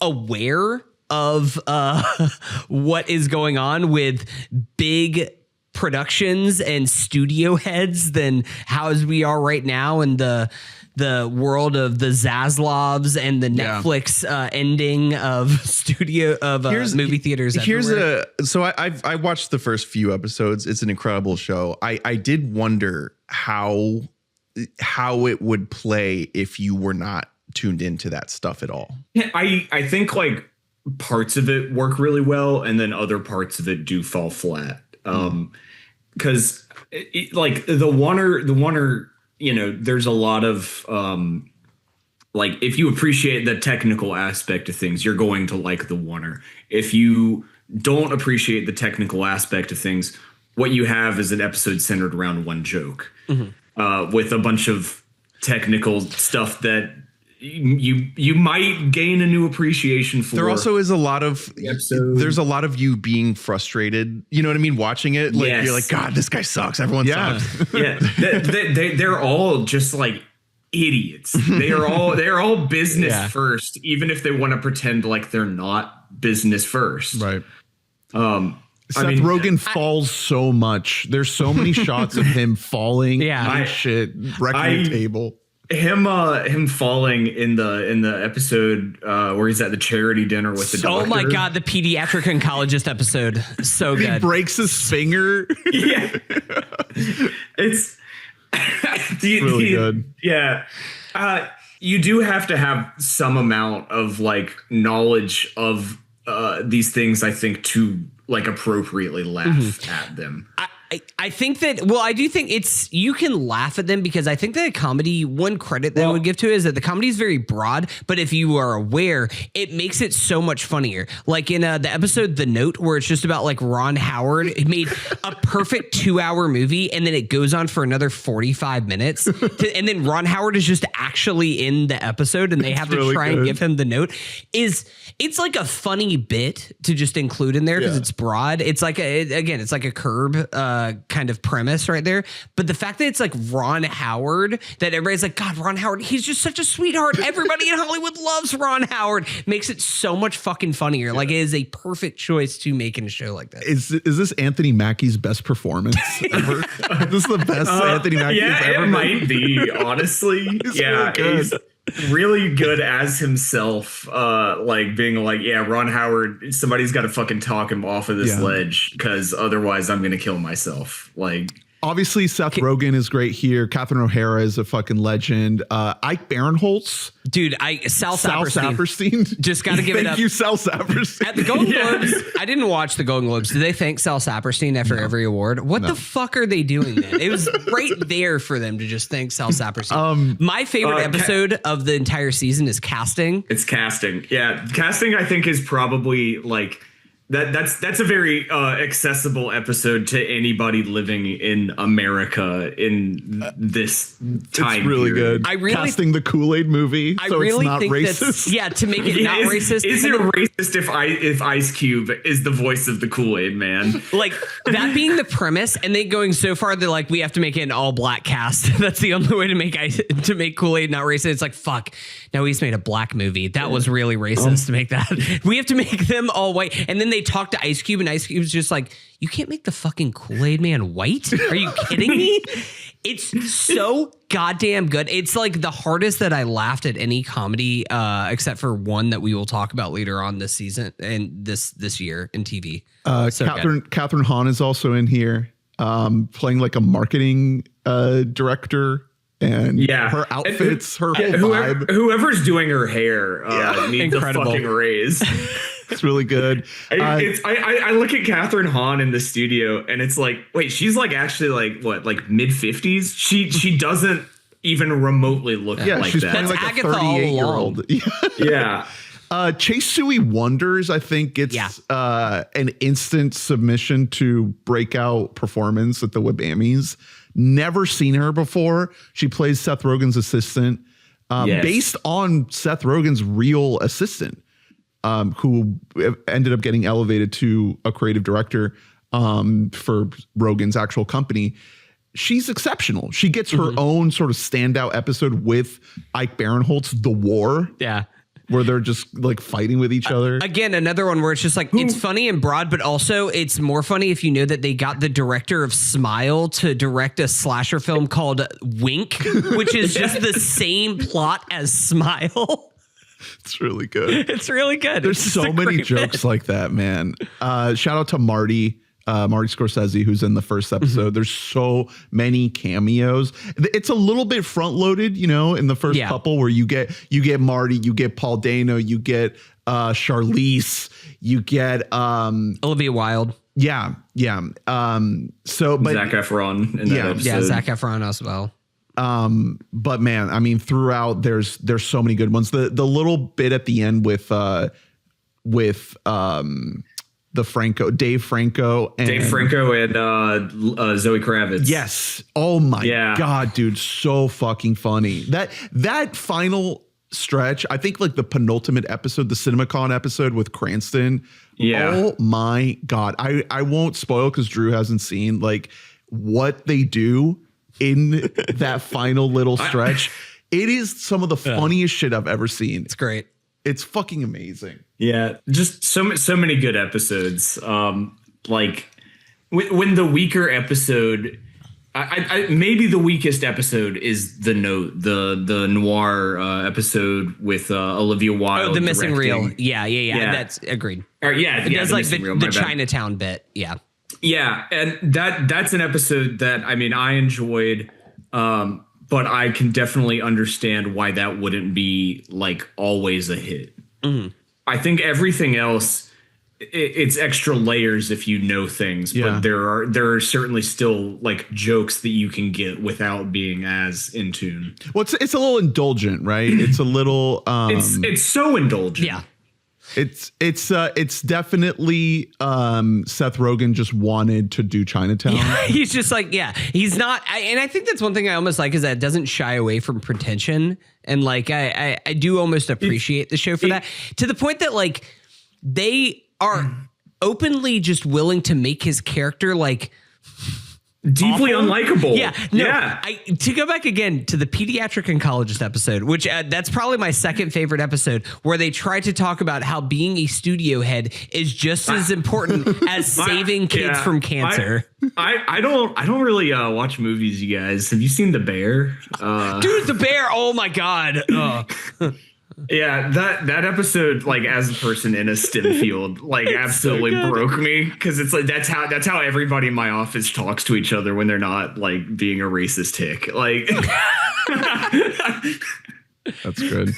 aware of what is going on with big productions and studio heads than how as we are right now in the world of the Zaslavs and the Netflix ending of movie theaters. So I watched the first few episodes. It's an incredible show. I did wonder how it would play if you were not tuned into that stuff at all. I think like parts of it work really well, and then other parts of it do fall flat. Because like the oneer, you know, there's a lot of like, if you appreciate the technical aspect of things, you're going to like the oneer. If you don't appreciate the technical aspect of things, what you have is an episode centered around one joke with a bunch of technical stuff that you might gain a new appreciation for. There also is a lot of there's a lot of you being frustrated. You know what I mean? Watching it, like you're like, God, this guy sucks. Everyone sucks. Yeah, they're all just like idiots. They're all business first, even if they want to pretend like they're not business first. Right. Seth Rogen falls so much. There's so many shots of him falling. Shit, wrecking the table. Him falling in the episode where he's at the charity dinner with the doctor. Oh my God, the pediatric oncologist episode. So good. He breaks his finger. Yeah. It's really good. Yeah. You do have to have some amount of like knowledge of these things, I think, to like appropriately laugh at them. I think that, well, I do think you can laugh at them, because I think that a comedy, one credit that I would give to it is that the comedy is very broad, but if you are aware, it makes it so much funnier. Like in the episode The Note, where it's just about like Ron Howard, it made a perfect 2-hour movie, and then it goes on for another 45 minutes. And then Ron Howard is just actually in the episode, and they have to try and give him the note. It's like a funny bit to just include in there because it's broad. It's like it's like a Curb kind of premise right there. But the fact that it's like Ron Howard, that everybody's like, God, Ron Howard, he's just such a sweetheart. Everybody in Hollywood loves Ron Howard. Makes it so much fucking funnier. Like, it is a perfect choice to make in a show like that. Is this Anthony Mackie's best performance ever? This is the best Anthony Mackie has ever made. It might be, honestly. Really good. He's really good as himself, like being like, Ron Howard, somebody's got to fucking talk him off of this ledge, because otherwise I'm gonna kill myself. Like, Obviously, Seth Rogen is great here. Catherine O'Hara is a fucking legend. Ike Barinholtz. Dude, Sal Saperstein. Just got to give it up. Thank you, Sal Saperstein. At the Golden Globes, I didn't watch the Golden Globes. Did they thank Sal Saperstein after every award? What the fuck are they doing then? It was right there for them to just thank Sal Saperstein. My favorite episode of the entire season is casting. It's casting. Yeah, casting I think is probably like that's a very accessible episode to anybody living in America in this time. It's really period. good. Casting the Kool-Aid movie, so it's not racist. Yeah, to make it not racist. Is it racist if Ice Cube is the voice of the Kool-Aid man? Like that being the premise, and then going so far they're like, we have to make it an all-black cast. That's the only way to make Kool-Aid not racist. It's like, fuck. No, we just made a black movie. That was really racist to make that. We have to make them all white. And then they talk to Ice Cube, and Ice Cube's just like, you can't make the fucking Kool-Aid man white? Are you kidding me? It's so goddamn good. It's like the hardest that I laughed at any comedy, except for one that we will talk about later on this season and this year in TV. Catherine Hahn is also in here, playing like a marketing director. And her outfits, her whole vibe. Whoever's doing her hair needs incredible. a fucking raise. It's really good. I look at Catherine Hahn in the studio, and it's like, wait, she's like actually like what, like mid-50s? She doesn't even remotely look like she's that. playing like Agatha a 38-year-old. Yeah. Chase Sui Wonders, I think, gets an instant submission to breakout performance at the WBAMs. Never seen her before. She plays Seth Rogen's assistant, based on Seth Rogen's real assistant, who ended up getting elevated to a creative director for Rogen's actual company. She's exceptional. She gets her own sort of standout episode with Ike Barinholtz, The War. Yeah. Where they're just like fighting with each other. Again, another one where it's just like, it's funny and broad, but also it's more funny if you know that they got the director of Smile to direct a slasher film called Wink, which is just the same plot as Smile. It's really good. It's really good. There's so many jokes like that, man. Shout out to Marty Scorsese, who's in the first episode. There's so many cameos. It's a little bit front loaded, in the first couple where you get Marty, you get Paul Dano, you get Charlize, you get Olivia Wilde. Yeah. But Zac Efron in that episode. Yeah, Zac Efron as well. But man, I mean, throughout there's so many good ones. The little bit at the end with Dave Franco and Zoe Kravitz. Yes. Oh my God, dude. So fucking funny. That final stretch, I think like the penultimate episode, the CinemaCon episode with Cranston. Yeah. Oh my God. I won't spoil because Drew hasn't seen like what they do in that final little stretch. It is some of the funniest shit I've ever seen. It's great. It's fucking amazing. Yeah, just so many good episodes. Like when the weaker episode, I maybe the weakest episode is the noir episode with Olivia Wilde. Oh, the missing directing. reel. Yeah. That's agreed. It does like the Chinatown bit. Yeah. Yeah, and that's an episode that I enjoyed. But I can definitely understand why that wouldn't be like always a hit. I think everything else, it's extra layers if you know things, but there are certainly still like jokes that you can get without being as in tune. Well, it's a little indulgent, right? It's a little. It's so indulgent. Yeah. It's definitely Seth Rogen just wanted to do Chinatown. Yeah, he's just like, he's not. And I think that's one thing I almost like is that it doesn't shy away from pretension. And like, I do almost appreciate the show for that, to the point that like they are openly just willing to make his character like deeply unlikable. To go back again to the pediatric oncologist episode, which that's probably my second favorite episode, where they try to talk about how being a studio head is just as important as saving kids from cancer. I don't really watch movies, you guys. Have you seen The Bear? Dude, The Bear. Oh my God. Yeah, that episode, like as a person in a STEM field, like absolutely broke me, because it's like that's how everybody in my office talks to each other when they're not like being a racist hick. Like That's good.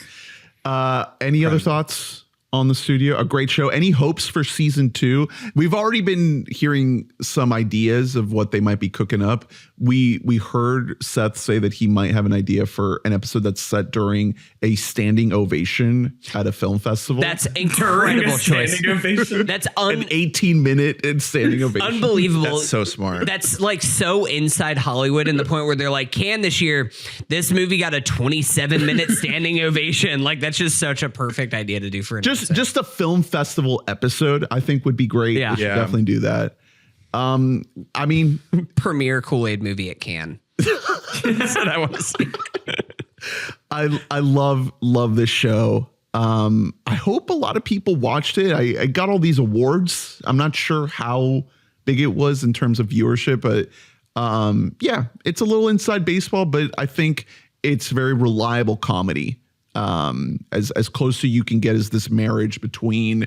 Any other thoughts on the studio? A great show. Any hopes for season 2? We've already been hearing some ideas of what they might be cooking up. We heard Seth say that he might have an idea for an episode that's set during a standing ovation at a film festival. That's incredible choice. That's an 18-minute standing ovation. Unbelievable. That's so smart. That's like so inside Hollywood, in the point where they're like, Cannes this year, this movie got a 27-minute standing ovation. Like, that's just such a perfect idea to do for an episode. Just a film festival episode, I think would be great. Yeah. We should definitely do that. I mean, premiere Kool-Aid movie at Cannes. That's what I want to see. I love this show. I hope a lot of people watched it. I got all these awards. I'm not sure how big it was in terms of viewership, but yeah, it's a little inside baseball, but I think it's very reliable comedy. As close to you can get as this marriage between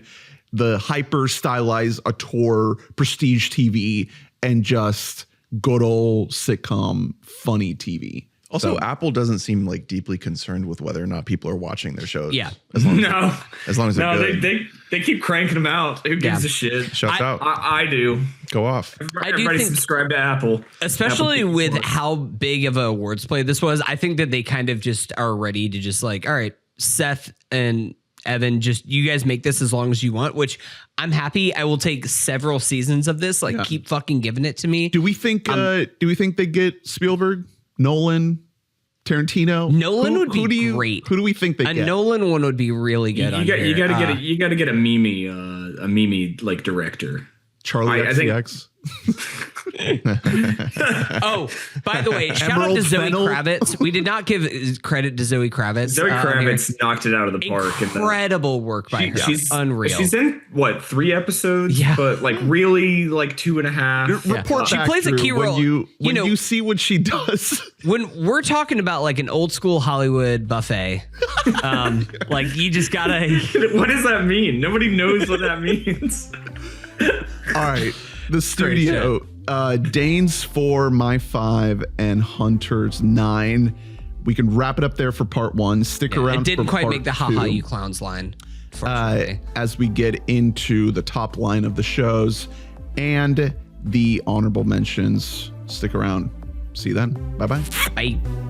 the hyper stylized auteur prestige TV and just good old sitcom funny TV. Also, Apple doesn't seem like deeply concerned with whether or not people are watching their shows. Yeah. As long as they're good. They keep cranking them out. Who gives a shit? Shuts out. I do. Go off. Everybody subscribe to Apple. Especially with how big of a awards play this was. I think that they kind of just are ready to just like, all right, Seth and Evan, just you guys make this as long as you want, which I'm happy. I will take several seasons of this. Like, keep fucking giving it to me. Do we think they get Spielberg, Nolan, Tarantino? Nolan would be great. Who do we think they get? A Nolan one would be really good. You got to get a Mimi like director. Charlie XCX. Oh, by the way, shout out to Zoe Kravitz. We did not give credit to Zoe Kravitz. Zoe Kravitz knocked it out of the park. Incredible work by her. She's unreal. She's in what, 3 episodes? Yeah, but like really like 2.5. Report she plays a key role. When you see what she does. When we're talking about like an old school Hollywood buffet, like you just gotta. What does that mean? Nobody knows what that means. All right. The studio, Dane's 4, my 5, and Hunter's 9. We can wrap it up there for part 1. Stick around. It didn't for quite part make the 2, haha you clowns line. As we get into the top line of the shows and the honorable mentions. Stick around. See you then. Bye-bye. Bye.